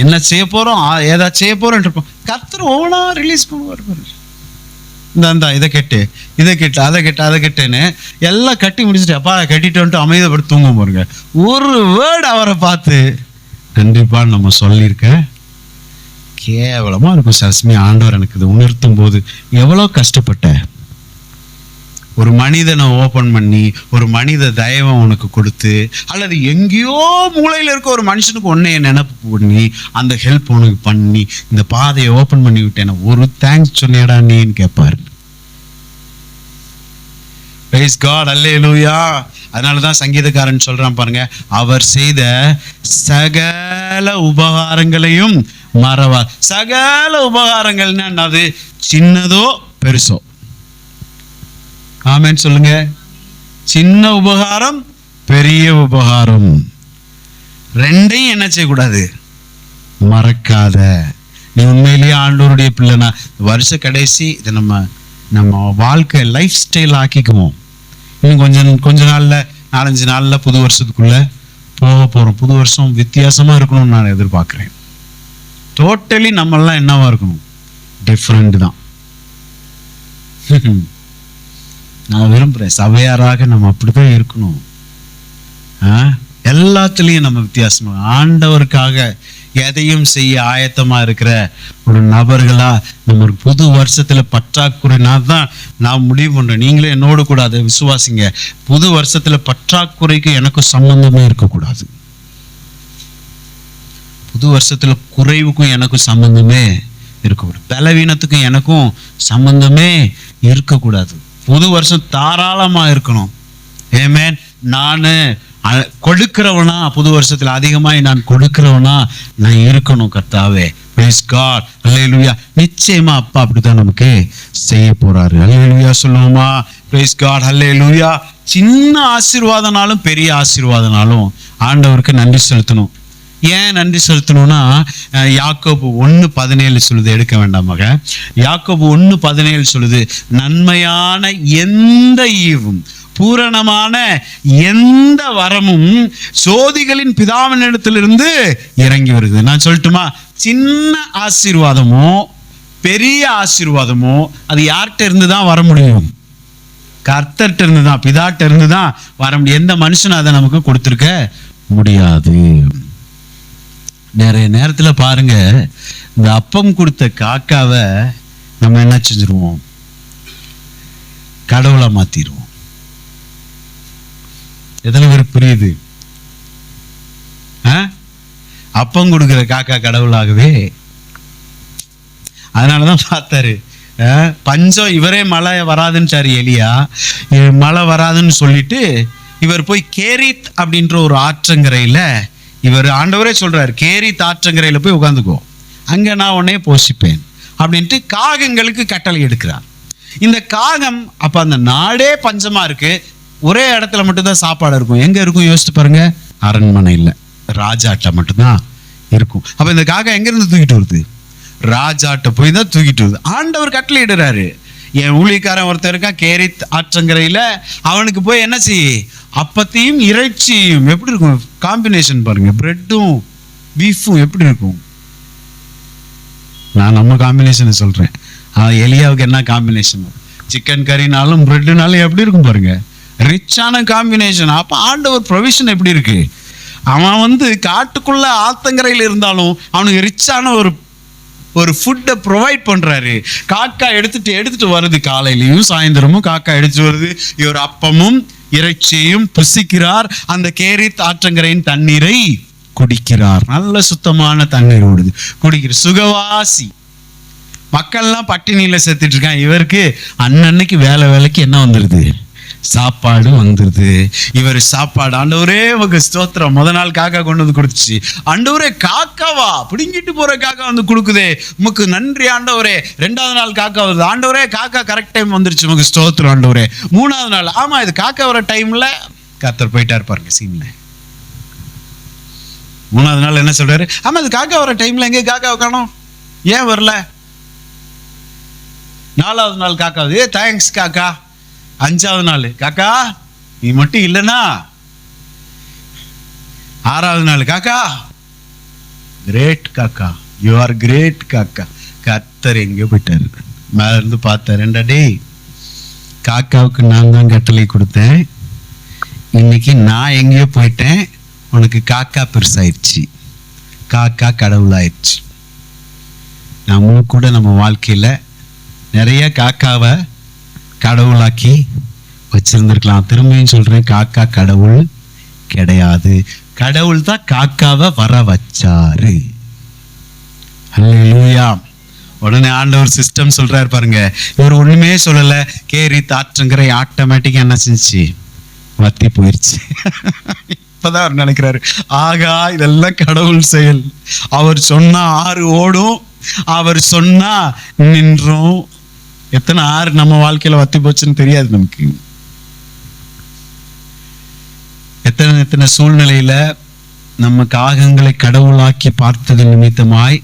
S3: என்ன செய்ய போறோம், ஏதாவது செய்ய போறோம் இருப்போம். கர்த்தர் ஒவ்வொன்றா ரிலீஸ் பண்ணுவார் பாருங்க. இந்த இதை கெட்டு இதை கெட்டு அதை கெட்டு அதை கெட்டுன்னு எல்லாம் கட்டி முடிச்சுட்டு அப்பா கட்டிட்டு வந்துட்டு அமைதிப்படுத்தி தூங்க பாருங்க. ஒரு வேர்டு அவரை பார்த்து கண்டிப்பான்னு நம்ம சொல்லியிருக்க கேவலமா இருக்கும். சரஸ்மி, ஆண்டவர் எனக்கு இதை உணர்த்தும் போது எவ்வளோ கஷ்டப்பட்ட. ஒரு மனிதனை ஓபன் பண்ணி ஒரு மனித தயவை உனக்கு கொடுத்து, அல்லது எங்கேயோ மூலையில் இருக்க ஒரு மனுஷனுக்கு ஒன்னைய நினைப்பு பண்ணி அந்த ஹெல்ப் உனக்கு பண்ணி இந்த பாதையை ஓபன் பண்ணி விட்டேன், ஒரு தேங்க்ஸ் சொன்னேடா நீன்னு கேட்பாரு. Praise God, அல்லேலூயா. அதனாலதான் சங்கீதக்காரன் சொல்றான் பாருங்க, அவர் செய்த சகல உபகாரங்களையும் மறவார். சகல உபகாரங்கள்னா என்னது? சின்னதோ பெருசோ? ஆமென் சொல்லுங்க. சின்ன உபகாரம் பெரிய உபகாரம் ரெண்டையும் என்ன செய்யக்கூடாது? மறக்காத. நீ உண்மையிலேயே ஆண்டவருடைய பிள்ளைனா வருஷ கடைசி இதை நம்ம வாழ்க்கை லைஃப் ஸ்டைல் ஆக்கிக்குவோம். இன்னும் கொஞ்ச நாள்ல 4-5 நாள்ல புது வருஷத்துக்குள்ள போக போறோம். புது வருஷம் வித்தியாசமா இருக்கணும்னு நான் எதிர்பார்க்கிறேன். டோட்டலி நம்மெல்லாம் என்னவா இருக்கணும்? டிஃப்ரெண்ட் தான். நான் விரும்புகிறேன் சபையாராக நம்ம அப்படிதான் இருக்கணும். எல்லாத்துலேயும் நம்ம வித்தியாசமா ஆண்டவருக்காக எதையும் செய்ய ஆயத்தமா இருக்கிற ஒரு நபர்களா நம்ம ஒரு புது வருஷத்துல பற்றாக்குறைனா தான் நான் முடிவு பண்றேன். நீங்களே என்னோடு கூட அதை விசுவாசிங்க. புது வருஷத்துல பற்றாக்குறைக்கு எனக்கு சம்பந்தமே இருக்கக்கூடாது. புது வருஷத்துல குறைவுக்கும் எனக்கும் சம்பந்தமே இருக்கக்கூடாது. பலவீனத்துக்கும் எனக்கும் சம்பந்தமே இருக்கக்கூடாது. புது வருஷம் தாராளமா இருக்கணும். ஆமென். நான் கொடுக்கிறவனா, புது வருஷத்துல அதிகமாய் நான் கொடுக்கிறவனா நான் இருக்கணும். கர்த்தாவே, praise God, அல்லேலூயா. நிச்சயமா அப்பா அப்படித்தான் நமக்கு செய்ய போறாரு. அல்லேலூயா சொல்லுவோமா? praise God, அல்லேலூயா. சின்ன ஆசீர்வாதனாலும் பெரிய ஆசீர்வாதனாலும் ஆண்டவருக்கு நன்றி செலுத்தணும். ஏன் நன்றி செலுத்தணும்னா, யாக்கோபு 1:17 சொல்லுது. எடுக்க வேண்டாமாக. யாக்கோபு 1:17 சொல்லுது, நன்மையான எந்த ஈவும் பூரணமான எந்த வரமும் சோதிகளின் பிதாவினிடத்திலிருந்து இறங்கி வருது. நான் சொல்லட்டுமா? சின்ன ஆசீர்வாதமோ பெரிய ஆசீர்வாதமோ அது யார்கிட்ட இருந்து தான் வர முடியும்? கர்த்தர்கிட்ட இருந்து தான், பிதாட்ட இருந்து தான் வர முடியும். எந்த மனுஷனும் அதை நமக்கு கொடுத்துருக்க முடியாது. நிறைய நேரத்தில் பாருங்க, இந்த அப்பம் கொடுத்த காக்காவை நம்ம என்ன செஞ்சிருவோம்? கடவுளா மாத்திடுவோம். எத்தனை பேர் புரியுது? அப்பம் கொடுக்குற காக்கா கடவுளாகவே. அதனாலதான் பார்த்தாரு, பஞ்சம் இவரே மழை வராதுன்னு எலியா, மழை வராதுன்னு சொல்லிட்டு இவர் போய் கேரித் அப்படின்ற ஒரு ஆற்றங்கரையில, இவர் ஆண்டவரே சொல்றாரு, கேரித் ஆற்றங்கரையில போய் உட்காந்துக்கோ, அங்க நான் உன்னையே போஷிப்பேன் அப்படின்ட்டு காகங்களுக்கு கட்டளை எடுக்கிறார். இந்த காகம் அப்ப அந்த நாடே பஞ்சமா இருக்கு, ஒரே இடத்துல மட்டும்தான் சாப்பாடு இருக்கும். எங்க இருக்கும் யோசிச்சு பாருங்க, அரண்மனையில் ராஜாட்ட மட்டும்தான் இருக்கும். அப்ப இந்த காகம் எங்க இருந்து தூக்கிட்டு வருது? ராஜாட்ட போய் தான் தூக்கிட்டு வருது. ஆண்டவர் கட்டளை இடுறாரு, என் ஊழியக்காரன் ஒருத்தர் இருக்கான் கேரித் ஆற்றங்கரையில, அவனுக்கு போய் என்ன செய்ய, அப்பத்தையும் இறைச்சியும். எப்படி இருக்கும் காம்பினேஷன் பாருங்க, பிரெட்டும் பீஃபும் எப்படி இருக்கும். நான் நம்ம காம்பினேஷன் சொல்றேன், எலியாவுக்கு என்ன காம்பினேஷன்? சிக்கன் கறினாலும் பிரெட்னாலும் எப்படி இருக்கும் பாருங்க, ரிச்சான காம்பினேஷன். அப்ப ஆண்டவர் ப்ரொவிஷன் எப்படி இருக்கு? அவன் காட்டுக்குள்ள ஆத்தங்கரையில் இருந்தாலும் அவனுக்கு ரிச்சான ஒரு ஃபுட்டை ப்ரொவைட் பண்றாரு. காக்கா எடுத்துட்டு வருது, காலையிலையும் சாயந்தரமும் காக்கா எடுத்துட்டு வருது. இவர் அப்பமும் இறைச்சியும் புசிக்கிறார். அந்த கேரித் ஆற்றங்கரையின் தண்ணீரை குடிக்கிறார். நல்ல சுத்தமான தண்ணீர் ஓடுது, குடிக்கிற சுகவாசி. மக்கள்லாம் பட்டினியில செத்துட்டு இருக்கான். இவருக்கு அன்னன்னைக்கு வேலைக்கு என்ன வந்துருது? சாப்பாடு வந்துருது. இவர் சாப்பாடு, ஆண்டவரே உங்க ஸ்தோத்திரம். முத நாள் காக்கா கொண்டு வந்து கொடுத்துச்சு. ஆண்டவரே, காக்காவா பிடுங்கிட்டு போற காக்கா கொடுக்குதே, உமக்கு நன்றி ஆண்டவரே. 2வது நாள் காக்கா வருது, ஆண்டவரே காக்கா கரெக்ட் டைம் வந்துருச்சு, உமக்கு ஸ்தோத்திரம் ஆண்டவரே. 3வது நாள், ஆமா இது காக்கா வர டைம்ல கர்த்தர் போயிட்டாரு பாருங்க சீன்ல. 3வது நாள் என்ன சொல்றாரு? ஆமா இது காக்கா வர டைம்ல எங்க காக்காவை காணோம், ஏன் வரல? 4வது நாள் காக்கா, தேங்க்ஸ் காக்கா. 5வது நாள், காக்கா நீ மட்டும் இல்லைன்னா. 6வது நாள், காக்கா கிரேட் காக்கா, யூ ஆர் கிரேட் காக்கா. கர்த்தர் எங்க போயிட்டாரு? மேல இருந்து பார்த்தாரு, டேய் காக்காவுக்கு நான் தான் கட்டளை கொடுத்தேன், இன்னைக்கு நான் எங்கேயோ போயிட்டேன், உனக்கு காக்கா பெருசாயிடுச்சு, காக்கா கடவுளாயிடுச்சு. நம்மளும் கூட நம்ம வாழ்க்கையில நிறைய காக்காவை கடவுளாக்கி வச்சிருந்திருக்கலாம். திரும்பியும் சொல்றேன், காக்கா கடவுள் கிடையாது. கடவுள் தான் காக்காவை வர வச்சாரு. அல்லேலூயா. உடனே ஆண்டவர் சிஸ்டம் சொல்றாரு பாருங்க, இவர் ஒண்ணுமே சொல்லல, கேரித் ஆற்றங்கரை ஆட்டோமேட்டிக்கா என்ன செஞ்சு வத்தி போயிருச்சு. இப்பதான் அவர் நினைக்கிறாரு, ஆகா இதெல்லாம் கடவுள் செயல். அவர் சொன்னா ஆறு ஓடும், அவர் சொன்னா நின்றும். எத்தனை ஆறு நம்ம வாழ்க்கையில வத்தி போச்சுன்னு தெரியாது நமக்கு. எத்தனை சூழ்நிலையில நம்ம காகங்களை கடவுளாக்கி பார்த்தது நிமித்தமாய்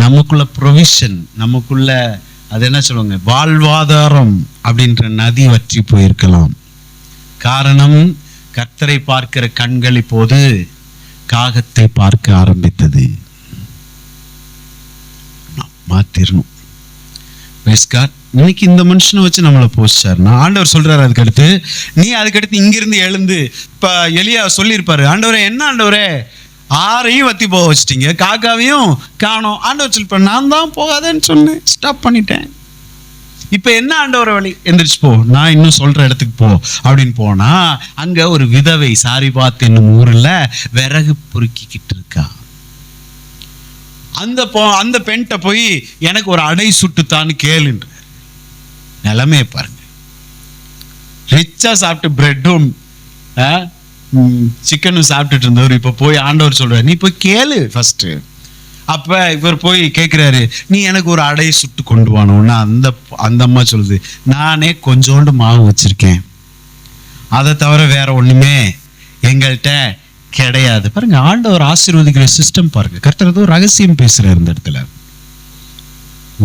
S3: நமக்குள்ள ப்ரொவிஷன், நமக்குள்ள அது என்ன சொல்லுவாங்க, வாழ்வாதாரம் அப்படின்ற நதி வற்றி போயிருக்கலாம். காரணம், கர்த்தரை பார்க்கிற கண்கள் இப்போது காகத்தை பார்க்க ஆரம்பித்தது. மாத்திரணும். இன்னைக்கு இந்த மனுஷனை வச்சு நம்மளை போச்சாருன்னா ஆண்டவர் சொல்றாரு, அதுக்கடுத்து இங்கிருந்து எழுந்து. இப்ப எலியா சொல்லியிருப்பாரு, ஆண்டவரே என்ன ஆண்டவரே, ஆறையும் வத்தி போக வச்சிட்டீங்க, காக்காவையும் காணோம். ஆண்டவர் சொல்லிப்பாரு, நான் தான் போகாதேன்னு சொன்னேன், ஸ்டாப் பண்ணிட்டேன். இப்ப என்ன ஆண்டவரை வழி, எந்திரிச்சு போ, நான் இன்னும் சொல்ற இடத்துக்கு போ அப்படின்னு போனா, அங்க ஒரு விதவை சாரிபாத் என்னும் ஊர்ல விறகு பொறுக்கிக்கிட்டு இருக்கா. அந்த பெண்கிட்ட போய் எனக்கு ஒரு அடை சுட்டுத்தான்னு கேளுன்ற நிலைமையை பாருங்க. ரிச்சா சாப்பிட்டு பிரெட்டும் சிக்கனும் சாப்பிட்டுட்டு இருந்தவர் இப்ப போய் ஆண்டவர் சொல்றாரு, நீ போய் கேளு ஃபர்ஸ்ட். அப்ப இவர் போய் கேட்கிறாரு, நீ எனக்கு ஒரு அடை சுட்டு கொண்டு வானோன்னா அந்த அம்மா சொல்லுது, நானே கொஞ்சோண்டு மாவு வச்சிருக்கேன், அதை தவிர வேற ஒண்ணுமே எங்கள்கிட்ட கிடையாது. பாருங்க, ஆண்டவர் ஆசீர்வதிக்கிற சிஸ்டம் பாருங்க. கர்த்தர் ஏதோ ரகசியம் பேசுறாரு இந்த இடத்துல.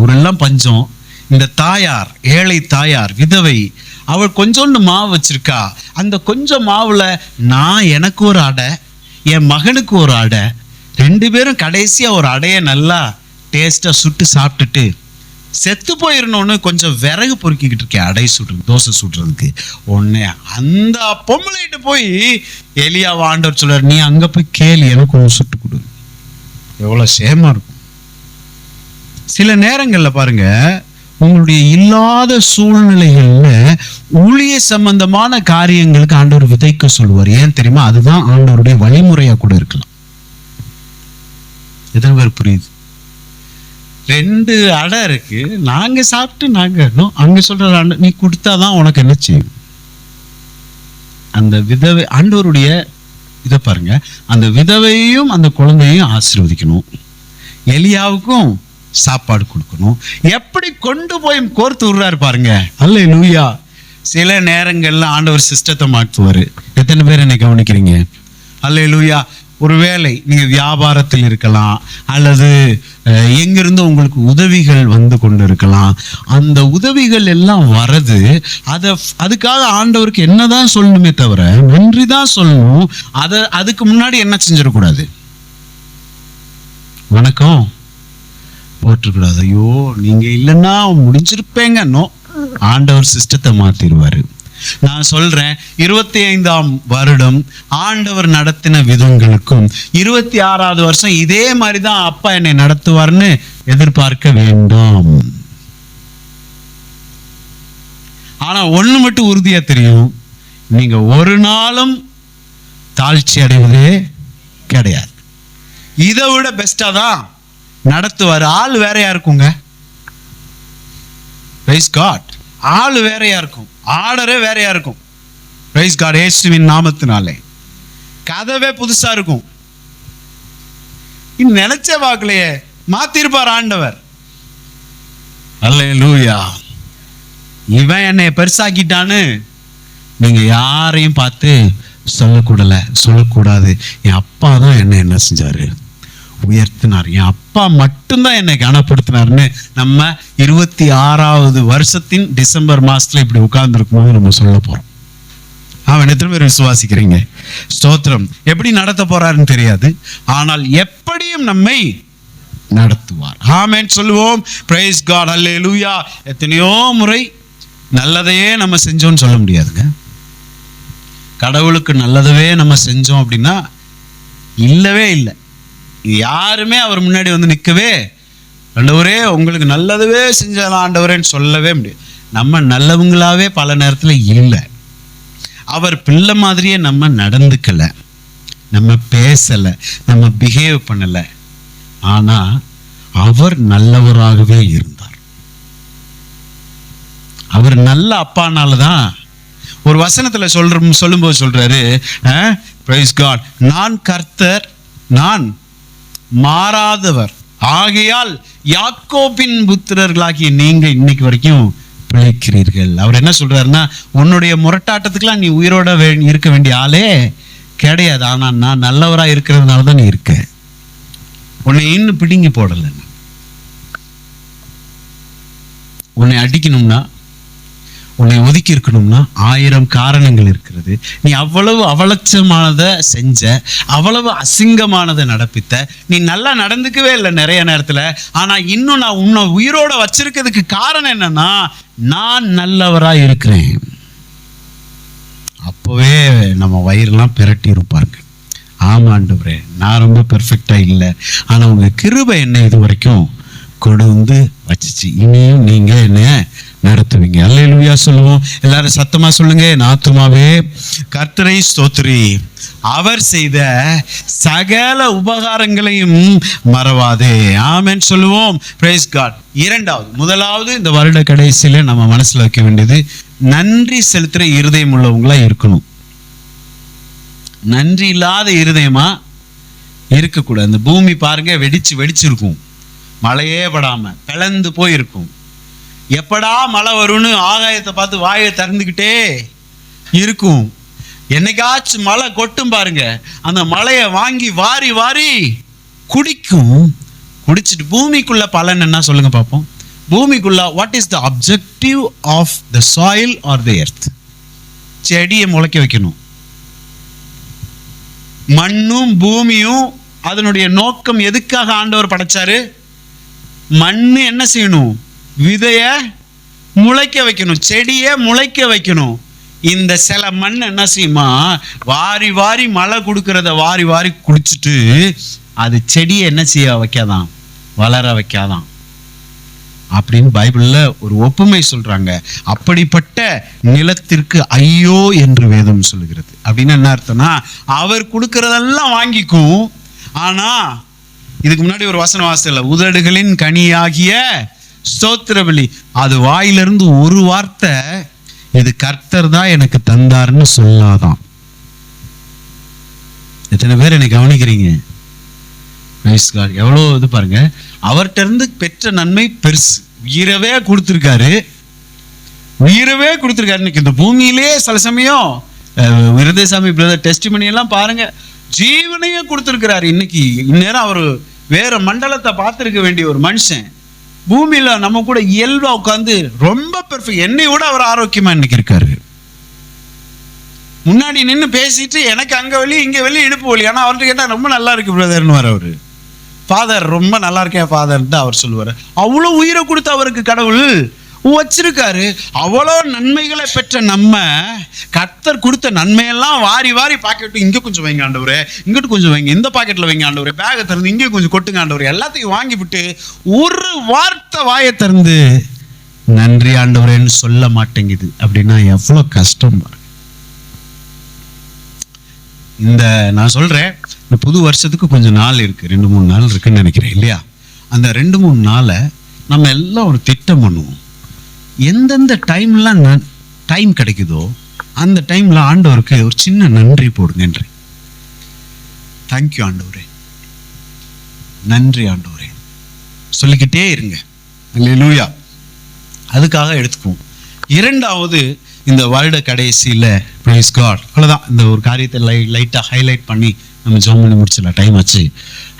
S3: ஊரெல்லாம் பஞ்சம். இந்த தாயார், ஏழை தாயார், விதவை, அவள் கொஞ்சோண்டு மாவு வச்சிருக்கா. அந்த கொஞ்சம் மாவுல நான் எனக்கு ஒரு அடை, என் மகனுக்கு ஒரு அடை, 2 பேரும் கடைசியா ஒரு அடையை நல்லா டேஸ்டா சுட்டு சாப்பிட்டுட்டு செத்து போயிடணும்னு கொஞ்சம் விறகு பொறுக்கிக்கிட்டு இருக்கேன் அடை சுடுறது, தோசை சுடுறதுக்கு. உடனே அந்த பொம்பளைட்டு போய் எலியா ஆண்டவர் சொல்றாரு, நீ அங்க போய் கேளு, எனக்கு ஒன்று சுட்டு கொடு. எவ்வளோ சேமா இருக்கும். சில நேரங்களில் பாருங்க, உங்களுடைய இல்லாத சூழ்நிலைகள்ல ஊழிய சம்பந்தமான காரியங்களுக்கு ஆண்டவர் விதைக்க சொல்லுவார். ஏன் தெரியுமா? அதுதான் ஆண்டவருடைய வழிமுறையா கூட இருக்கலாம். எத்தனை பேர் புரியுது? 2 அடை இருக்கு, நாங்க சாப்பிட்டு நாங்க அங்க சொல்ற ஆண்டு நீ கொடுத்தாதான் உனக்கு என்ன செய்யும். அந்த விதவை ஆண்டவருடைய இதை பாருங்க, அந்த விதவையும் அந்த குழந்தையும் ஆசீர்வதிக்கணும், எலியாவுக்கும் சாப்பாடு கொடுக்கணும். எப்படி கொண்டு போய் கோர்த்து விடுறாரு பாருங்க. அல்லேலூயா. சில நேரங்கள்ல ஆண்டவர் சிஸ்டத்தை மாற்றுவாரு. எத்தனை பேர் என்னை கவனிக்கிறீங்க? அல்லேலூயா. ஒருவேளை நீங்க வியாபாரத்தில் இருக்கலாம், அல்லது எங்கிருந்து உங்களுக்கு உதவிகள் வந்து கொண்டு இருக்கலாம். அந்த உதவிகள் எல்லாம் வரது, அதுக்காக ஆண்டவருக்கு என்னதான் சொல்லணுமே தவிர நன்றி தான் சொல்லணும். அதுக்கு முன்னாடி என்ன செஞ்சிடக்கூடாது? வணக்கம் போட்டுக்கூடாது. ஐயோ நீங்க இல்லைன்னா முடிஞ்சிருப்பேங்க. ஆண்டவர் சிஸ்டத்தை மாத்திடுவாரு. நான் சொல்றேன், 25ஆம் வருடம் ஆண்டவர் நடத்தின விதங்களுக்கும் 26வது வருஷம் இதே மாதிரிதான் அப்பா என்னை நடத்துவார்னு எதிர்பார்க்க வேண்டாம். ஆனா ஒண்ணு மட்டும் உறுதியா தெரியும், நீங்க ஒரு நாளும் தாழ்ச்சி அடைவதே கிடையாது. இதை விட பெஸ்டா தான் நடத்துவார். ஆள் வேறையா இருக்குங்க. Praise God. ஆள் வேறையா இருக்கும், ஆர்டரே வேறையா இருக்கும். Praise God. இயேசுவின் நாமத்தினாலே கதவே புதுசா இருக்கும். நினைச்சே பார்க்கலையே, மாத்திருப்பார் ஆண்டவர். அல்லேலூயா. இவன் என்னை பெருசாக்கிட்டான்னு நீங்க யாரையும் பார்த்து சொல்லக்கூடாது. என் அப்பா தான் என்ன செஞ்சாரு, உயர்த்தினார். என் அப்பா மட்டும்தான் என்னை கனப்படுத்தினார்னு நம்ம 26வது வருஷத்தின் டிசம்பர் மாசத்துல இப்படி உட்கார்ந்து இருக்கும்போது நம்ம சொல்ல போறோம். அவன் எத்தனை பேர் விசுவாசிக்கிறீங்க? ஸ்தோத்திரம். எப்படி நடத்த போறாருன்னு தெரியாது, ஆனால் எப்படியும் நம்மை நடத்துவார். ஆமென் சொல்லுவோம். Praise God. அல்லேலூயா. எத்தனையோ முறை நல்லதையே நம்ம செஞ்சோம்னு சொல்ல முடியாதுங்க. கடவுளுக்கு நல்லதவே நம்ம செஞ்சோம் அப்படின்னா இல்லவே இல்லை. யாருமே அவர் முன்னாடி வந்து நிற்கவே, ஆண்டவரே உங்களுக்கு நல்லதவே செஞ்சலாம் ஆண்டவரேன்னு சொல்லவே முடியாது. நம்ம நல்லவங்களாவே பல நேரத்தில் இல்லை. அவர் பிள்ளை மாதிரியே நம்ம நடந்துக்கல, நம்ம பேசலை, நம்ம பிஹேவ் பண்ணலை. ஆனா அவர் நல்லவராகவே இருந்தார். அவர் நல்ல அப்பானாலதான் ஒரு வசனத்துல சொல்லும்போது சொல்றாரு, பிரைஸ் காட், நான் கர்த்தர், நான் மாறாதவர் ஆகையால் யாக்கோபின் புத்திரர்களாகிய நீங்க இன்னைக்கு வரைக்கும் பிழைக்கிறீர்கள். அவர் என்ன சொல்றாருன்னா, உன்னுடைய முரட்டாட்டத்துக்குலாம் நீ உயிரோட இருக்க வேண்டிய ஆளே கிடையாது. ஆனா நான் நல்லவரா இருக்கிறதுனால தான் நீ இருக்க. உன்னை இன்னும் பிடுங்கி போடல. உன்னை அடிக்கணும்னா, உன்னை ஒதுக்கி இருக்கணும்னா 1000 காரணங்கள் இருக்கிறது. நீ அவ்வளவு அவலட்சமானதை செஞ்ச, அவ்வளவு அசிங்கமானதை நடப்பித்த, நீ நல்லா நடந்துக்கவே இல்லை நிறைய நேரத்துல. ஆனா இன்னும் நான் உன்னை உயிரோட வச்சிருக்கிறதுக்கு காரணம் என்னன்னா, நான் நல்லவரா இருக்கிறேன். அப்பவே நம்ம வயிறெல்லாம் பிரட்டி இருப்பாங்க. ஆமாண்டவரே, நான் ரொம்ப பெர்ஃபெக்டா இல்லை, ஆனா உங்க கிருபை என்ன இது வரைக்கும் கொண்டு வந்து வச்சிச்சு, இனியும் நீங்க என்ன நடத்துவீங்க. அல்லேலூயா சொல்லுவோம். எல்லாரும் சத்தமா சொல்லுங்க. என் ஆத்துமாவே கர்த்தரை ஸ்தோத்திரி, அவர் செய்த சகல உபகாரங்களையும் மறவாதே. ஆமென் சொல்லுவோம். Praise God. முதலாவது இந்த வருட கடைசியில நம்ம மனசுல வைக்க வேண்டியது, நன்றி செலுத்துற இருதயம் உள்ளவங்களா இருக்கணும். நன்றி இல்லாத இருதயமா இருக்கக்கூடாது. இந்த பூமி பாருங்க, வெடிச்சிருக்கும், மழையே படாம பிளந்து போயிருக்கும். எப்படா மழை வரும்னு ஆகாயத்தை பார்த்து வாயை திறந்துக்கிட்டே இருக்கும். என்னைக்காச்சும் மழை கொட்டும் பாருங்க, அந்த மழையை வாங்கி வாரி வாரி குடிக்கும். குடிச்சிட்டு பூமிக்குள்ள பலன் என்ன சொல்லுங்க பார்ப்போம். பூமிக்குள்ள what is the objective of the soil or the earth? செடியை முளைக்க வைக்கணும். மண்ணும் பூமியும் அதனுடைய நோக்கம் எதுக்காக ஆண்டவர் படைச்சாரு? மண்ணு என்ன செய்யணும்? விதைய முளைக்க வைக்கணும், செடியை முளைக்க வைக்கணும். இந்த சில மண் என்ன செய்யுமா, வாரி வாரி மழை கொடுக்கறத வாரி வாரி குடிச்சிட்டு அது செடியை என்ன செய்ய வைக்காதான், வளர வைக்காதான் அப்படின்னு பைபிள்ல ஒரு ஒப்புமை சொல்றாங்க. அப்படிப்பட்ட நிலத்திற்கு ஐயோ என்று வேதம் சொல்லுகிறது. அப்படின்னு என்ன அர்த்தம்னா, அவர் கொடுக்கறதெல்லாம் வாங்கிக்கும், ஆனா இதுக்கு முன்னாடி ஒரு வசன வாசல, உதடுகளின் கனியாகிய ஸ்தோத்திர பலி, அது வாயிலிருந்து ஒரு வார்த்தை இது கர்த்தர் தான் எனக்கு தந்தாருன்னு சொல்லாதான். எத்தனை பேர் என்னை கவனிக்கிறீங்க? எவ்வளோ இது பாருங்க, அவர்கிட்ட இருந்து பெற்ற நன்மை பெருசு. உயிரவே கொடுத்துருக்காரு, உயிரவே கொடுத்துருக்காரு. இன்னைக்கு இந்த பூமியிலே சில சமயம் விருதசாமி பிரதர் டெஸ்டிமனி எல்லாம் பாருங்க, ஜீவனையே கொடுத்துருக்கிறாரு. இன்னைக்கு இந்நேரம் அவர் வேற மண்டலத்தை பார்த்துருக்க வேண்டிய ஒரு மனுஷன் பூமியில நம்ம கூட இயல்பா உட்காந்து ரொம்ப பெர்ஃபெக்ட், என்னை விட அவர் ஆரோக்கியமா இன்னைக்கு இருக்காரு. முன்னாடி நின்று பேசிட்டு எனக்கு அங்க வலி இங்க வலி இடுப்பு வலி, ஆனா அவர்கிட்ட கேட்டா ரொம்ப நல்லா இருக்கு பிரதர்னு வர அவரு. ஃபாதர் ரொம்ப நல்லா இருக்கேன் ஃபாதர் தான் அவர் சொல்லுவார். அவ்வளோ உயிரை கொடுத்து அவருக்கு கடவுள் வச்சிருக்காரு. அவ்வளோ நன்மைகளை பெற்ற நம்ம கர்த்தர் கொடுத்த நன்மையெல்லாம் வாரி வாரி பாக்கெட்டு, இங்கே கொஞ்சம் வைங்க ஆண்டவரே, இங்கிட்டு கொஞ்சம் வைங்க, இந்த பாக்கெட்டில் வைங்க ஆண்டவரே, பேகை திறந்து இங்கே கொஞ்சம் கொட்டுங்க ஆண்டவரே, எல்லாத்தையும் வாங்கி விட்டு ஒரு வார்த்தை வாயை திறந்து நன்றி ஆண்டவரேன்னு சொல்ல மாட்டேங்குது. அப்படின்னா எவ்வளோ கஷ்டம். இந்த நான் சொல்றேன், இந்த புது வருஷத்துக்கு கொஞ்சம் நாள் இருக்கு, 2-3 நாள் இருக்குன்னு நினைக்கிறேன் இல்லையா? அந்த 2-3 நாளை நம்ம எல்லாம் ஒரு திட்டம் பண்ணுவோம். எந்தெந்த டைம்லாம் டைம் கிடைக்குதோ அந்த டைம்ல ஆண்டவருக்கு ஒரு சின்ன நன்றி போடுங்க. தேங்க்யூ ஆண்டவரே, நன்றி ஆண்டவரே சொல்லிக்கிட்டே இருங்க. அல்லேலூயா. அதுக்காக எடுத்துக்குவோம். இரண்டாவது, இந்த வருட கடைசியில் பிரைஸ் காட், அவ்வளோதான். இந்த ஒரு காரியத்தை லைட்டாக ஹைலைட் பண்ணி நம்ம ஜெபம் பண்ணி முடிச்சிடலாம், டைம் ஆச்சு.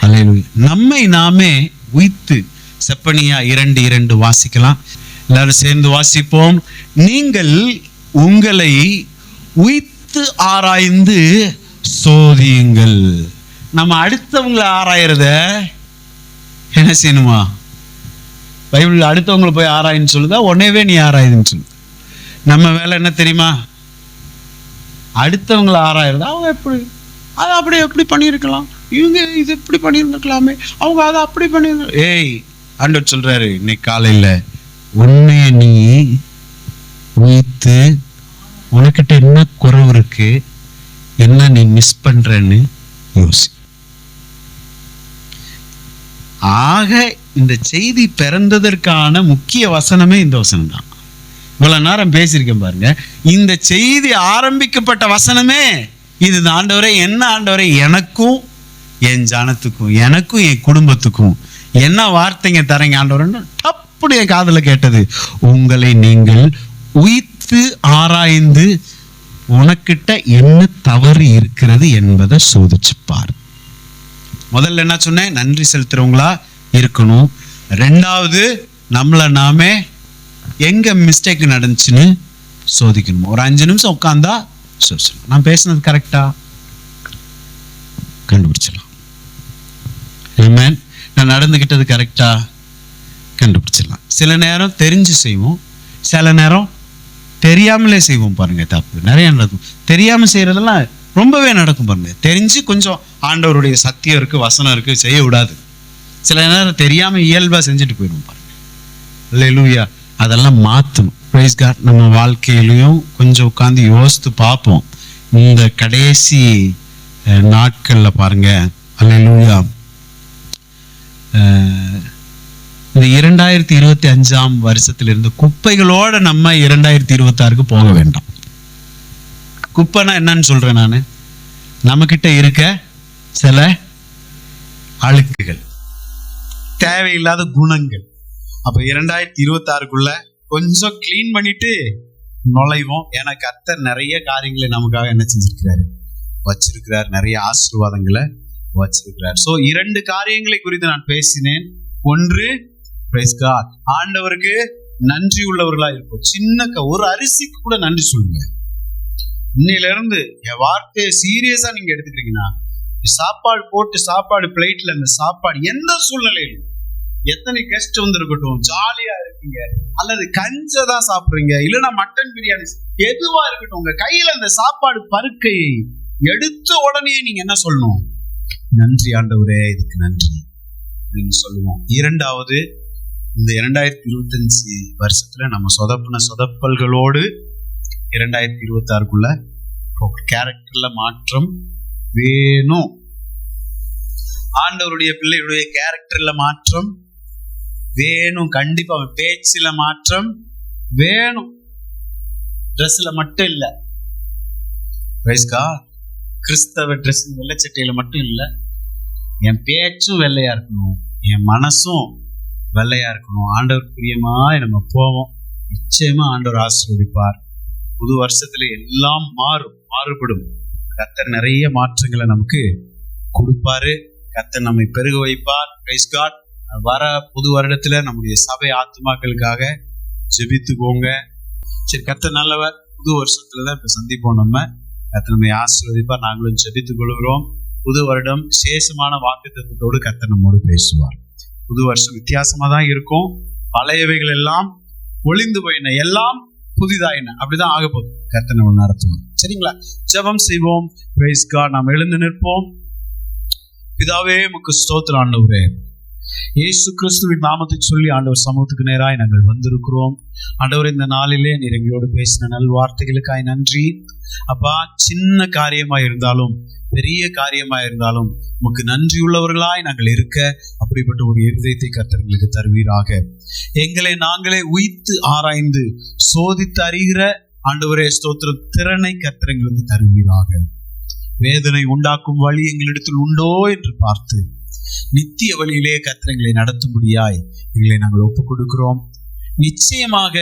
S3: அல்லேலூயா. நம்மை நாமே உய்த்து, செப்பனியா 2:2 வாசிக்கலாம். எல்லாரும் சேர்ந்து வாசிப்போம். நீங்கள் உங்களை உய்த்து ஆராய்ந்து சோதியுங்கள். நம்ம அடுத்தவங்களை ஆராயறத என்ன செய்யணுமா? பைபிள் அடுத்தவங்களை போய் ஆராயின்னு சொல்லுதா, உடனேவே நீ ஆராயுதுன்னு சொல்லு. நம்ம வேலை என்ன தெரியுமா? அடுத்தவங்களை ஆராயறது. அவங்க எப்படி அதை அப்படி எப்படி பண்ணியிருக்கலாம், இவங்க இது இப்படி பண்ணியிருந்துருக்கலாமே, அவங்க அதை அப்படி பண்ணியிருக்க. ஏய், ஆண்டவர் சொல்றாரு இன்னைக்கு காலையில, உன்னைய நீ உய்த்து, உனக்கிட்ட என்ன குறைவு இருக்கு, என்ன நீ மிஸ் பண்றன்னு யோசி. ஆக இந்த செய்தி பிறந்ததற்கான முக்கிய வசனமே இந்த வசனம் தான். இவ்வளவு நேரம் பேசியிருக்கேன் பாருங்க. இந்த செய்தி ஆரம்பிக்கப்பட்ட வசனமே இது. ஆண்டவரே, என்ன ஆண்டவரே, எனக்கும் என் ஜனத்துக்கும் எனக்கும் என் குடும்பத்துக்கும் என்ன வார்த்தைங்க தரீங்க ஆண்டவரேன்னு அப்படி என் காதுல கேட்டது. உங்களை நீங்கள் உய்த்து ஆராய்ந்து உனக்கிட்ட என்ன தவறு இருக்கிறது என்பதை சோதிச்சுப்பார். முதல்ல என்ன சொன்னேன்? நன்றி செலுத்துறவங்களா இருக்கணும். ரெண்டாவது, நம்மளை நாமே எங்க மிஸ்டேக் நடந்துச்சுன்னு சோதிக்கணும். ஒரு 5 நிமிஷம் உட்கார்ந்தா சொல்லணும், நான் பேசுனது கரெக்டா கண்டுபிடிச்சிடலாம். நான் நடந்துகிட்டது கரெக்டா கண்டுபிடிச்சிடலாம். சில நேரம் தெரிஞ்சு செய்வோம், சில நேரம் தெரியாமலே செய்வோம். பாருங்க, தப்பு நிறைய நடக்கும். தெரியாம செய்யறதெல்லாம் ரொம்பவே நடக்கும் பாருங்க. தெரிஞ்சு கொஞ்சம் ஆண்டவருடைய சத்தியம் இருக்கு, வசனம் இருக்கு, செய்ய விடாது. சில நேரம் தெரியாம இயல்பா செஞ்சுட்டு போயிடும் பாருங்க. அல்லேலூயா. அதெல்லாம் மாற்றணும். Praise God. நம்ம வாழ்க்கையிலையும் கொஞ்சம் உட்காந்து யோசித்து பார்ப்போம். இந்த கடைசி நாட்கள்ல பாருங்க, அல்லேலூயா, இந்த 2025ஆம் வருஷத்திலிருந்து குப்பைகளோட நம்ம 2026க்கு போக வேண்டாம். குப்பைனா என்னன்னு சொல்றேன் நான், நம்ம கிட்ட இருக்க சில அழுக்குகள், தேவையில்லாத குணங்கள். அப்ப 2026க்குள்ள கொஞ்சம் கிளீன் பண்ணிட்டு நுழைவோம். ஏன்னா கர்த்தர் நிறைய காரியங்களை நமக்காக என்ன செஞ்சிருக்கிறாரு, வச்சிருக்கிறார். நிறைய ஆசீர்வாதங்களை வச்சிருக்கிறார். சோ 2 காரியங்களை குறித்து நான் பேசினேன். ஒன்று, பிரைஸ் காட், ஆண்டவருக்கு நன்றி உள்ளவர்களா இருப்போம். சின்ன ஒரு அரிசிக்கு கூட நன்றி சொல்லுங்க. இன்னையில இருந்து என் வார்த்தையை சீரியஸா நீங்க எடுத்துக்கிறீங்கன்னா, சாப்பாடு போட்டு சாப்பாடு பிளேட்ல, அந்த சாப்பாடு எந்த சூழ்நிலையிலும், எத்தனை கெஸ்ட் வந்திருக்கட்டும், ஜாலியா இருக்கீங்க, அல்லது கஞ்சதான் சாப்பிடுறீங்க, இல்லைன்னா மட்டன் பிரியாணி, எதுவா இருக்கட்டும், உங்க கையில அந்த சாப்பாடு பருக்கையை எடுத்த உடனே நீங்க என்ன சொல்லணும்? நன்றி ஆண்டவரே, இதுக்கு நன்றி அப்படின்னு சொல்லுவோம். இரண்டாவது, இந்த 2025 வருஷத்துல நம்ம சொதப்பின சொதப்பல்களோடு 2026க்குள்ள கேரக்டர்ல மாற்றம் வேணும். ஆண்டவருடைய பிள்ளையுடைய கேரக்டர்ல மாற்றம் வேணும். கண்டிப்பா பேச்சில மாற்றம் வேணும். ட்ரெஸ்ல மட்டும் இல்ல, கிறிஸ்தவ ட்ரெஸ் வெள்ளைச்சட்டையில மட்டும் இல்ல, என் பேச்சும் வெள்ளையா இருக்கணும், என் மனசும் வெள்ளையா இருக்கணும். ஆண்டவர் பிரியமாய் நம்ம போவோம். நிச்சயமா ஆண்டவர் ஆசீர்வதிப்பார். புது வருஷத்துல எல்லாம் மாறுபடும். கர்த்தர் நிறைய மாற்றங்களை நமக்கு கொடுப்பாரு. கர்த்தர் நம்மை பெருக வைப்பார். Praise God. வர புது வருடத்துல நம்முடைய சபை ஆத்துமாக்களுக்காக ஜெபித்துக்கோங்க. சரி, கர்த்தர் நல்லவர். புது வருஷத்துலதான் இப்ப சந்திப்போம். நம்ம கர்த்தர் நம்மை ஆசீர்வதிப்பார். நாங்களும் ஜெபித்துக் கொள்கிறோம். புது வருடம் விசேஷமான வாக்குத்தத்தத்தோடு கர்த்தர் நம்மோடு பேசுவார். புது வருஷம் வித்தியாசமா தான் இருக்கும். பழையவைகள் எல்லாம் ஒளிந்து போயின, எல்லாம் புதிதாயின. அப்படிதான் ஆக போகுது. கர்த்தர் நம்ம நடத்துவோம். சரிங்களா? ஜெபம் செய்வோம். Praise God. நாம் எழுந்து நிற்போம். பிதாவே, உமக்கு ஸ்தோத்திரம் ஆண்டவரே. இயேசு கிறிஸ்துவின் நாமத்தை சொல்லி ஆண்டவர் சமூகத்துக்கு நேராய் நாங்கள் வந்திருக்கிறோம். ஆண்டவர், இந்த நாளிலே நீர் எங்களோடு பேசின நல் வார்த்தைகளுக்காய் நன்றி அப்பா. சின்ன காரியமா இருந்தாலும் பெரிய காரியமா இருந்தாலும் உமக்கு நன்றியுள்ளவர்களாய் நாங்கள் இருக்க அப்படிப்பட்ட ஒரு இருதயத்தை கர்த்தர் எங்களுக்கு தருவீராக. எங்களை நாங்களே உய்த்து ஆராய்ந்து சோதித்து அறிகிற ஆண்டவரே ஸ்தோத்திரம் திறனை கர்த்தர் எங்களுக்கு தருவீராக. வேதனை உண்டாக்கும் வழி எங்களிடத்தில் உண்டோ என்று பார்த்து நித்திய வழியிலே கர்த்தர் எங்களை நடத்தும்படியாய் எங்களை நாங்கள் ஒப்புக் கொடுக்கிறோம். நிச்சயமாக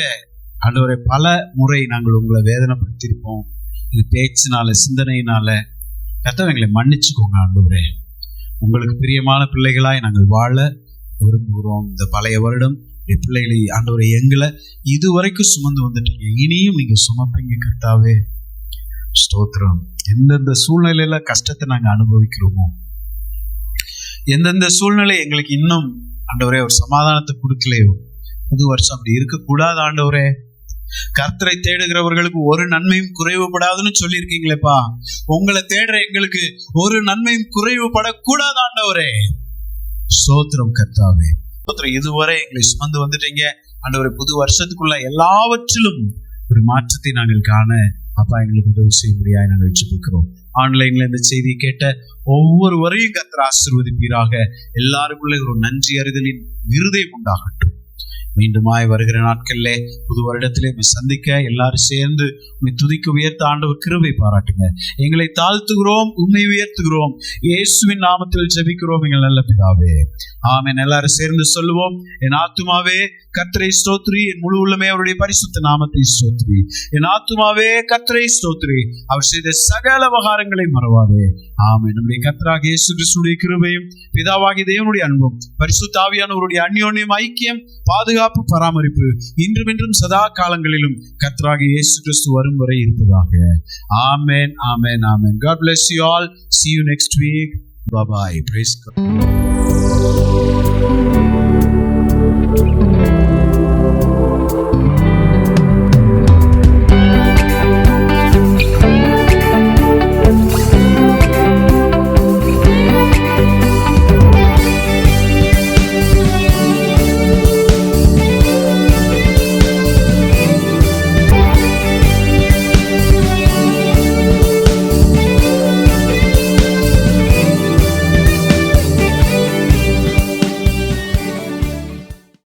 S3: ஆண்டவரை பல முறை நாங்கள் உங்களை வேதனைப்படுத்தியிருப்போம். இது பேச்சினால, சிந்தனையினால. கர்த்தர் எங்களை மன்னிச்சுக்கோங்க ஆண்டவரே. உங்களுக்கு பிரியமான பிள்ளைகளாய் நாங்கள் வாழ விரும்புகிறோம். இந்த பழைய வருடம் பிள்ளைகளை ஆண்டவரை எங்களை இதுவரைக்கும் சுமந்து வந்துட்டீங்க, இனியும் நீங்க சுமப்பீங்க கர்த்தாவே. ஸ்தோத்திரம். எந்தெந்த சூழ்நிலையில கஷ்டத்தை நாங்க அனுபவிக்கிறோமோ, எந்தெந்த சூழ்நிலை எங்களுக்கு இன்னும் ஆண்டவரே ஒரு சமாதானத்தை கொடுக்கலையோ, புது வருஷம் அப்படி இருக்கக்கூடாது ஆண்டவரே. கர்த்தரை தேடுகிறவர்களுக்கு ஒரு நன்மையும் குறைவுபடாதுன்னு சொல்லியிருக்கீங்களேப்பா. உங்களை தேடுற எங்களுக்கு ஒரு நன்மையும் குறைவுபடக்கூடாது ஆண்டவரே. ஸ்தோத்திரம் கர்த்தாவே. இதுவரை எங்களை சுமந்து வந்துட்டீங்க ஆண்டவரே. புது வருஷத்துக்குள்ள எல்லாவற்றிலும் ஒரு மாற்றத்தை நாங்கள் காண அப்பா எங்களுக்கு உதவி செய்யும்படியாக நாங்கள் வச்சுக்கிறோம். ஆன்லைன்ல இந்த செய்தியை கேட்ட ஒவ்வொருவரையும் கர்த்தர் ஆசீர்வதிப்பீராக. எல்லாருக்குள்ளே ஒரு நன்றி அறிதலின் இருதயம் உண்டாகட்டும். மீண்டுமாய் வருகிற நாட்கள்ல புது வருடத்திலே சந்திக்க எல்லாரும் சேர்ந்து உண்மை துதிக்க உயர்த்த ஆண்டவர் கிருபை பாராட்டுங்க. எங்களை தாழ்த்துகிறோம், உண்மை உயர்த்துகிறோம். இயேசுவின் நாமத்தில் ஜெபிக்கிறோம் எங்கள் நல்ல பிதாவே, ஆமென். எல்லாரும் சேர்ந்து சொல்லுவோம். என் ஆத்துமாவே கர்த்தரை ஸ்தோத்திரி, என் முழு உள்ளமே அவருடைய பரிசுத்த நாமத்தை ஸ்தோத்திரி. என் ஆத்துமாவே கர்த்தரை ஸ்தோத்திரி, அவர் செய்த சகல உபகாரங்களை மறவாதே. ஆமென். நம்முடைய கர்த்தராகிய இயேசு கிறிஸ்துவின் கிருபையும் பிதாவாகிய தேவனுடைய அன்பும் பரிசுத்த ஆவியானவருடைய அந்யோன்யம், ஐக்கியம், பாதுகாப்பு, பராமரிப்பு இன்றும் என்றும் சதா காலங்களிலும் கர்த்தராகிய இயேசு கிறிஸ்து வரும் வரை இருப்பதாக. ஆமென், ஆமென், ஆமென். God bless you all. See you next week. Bye bye. Praise God.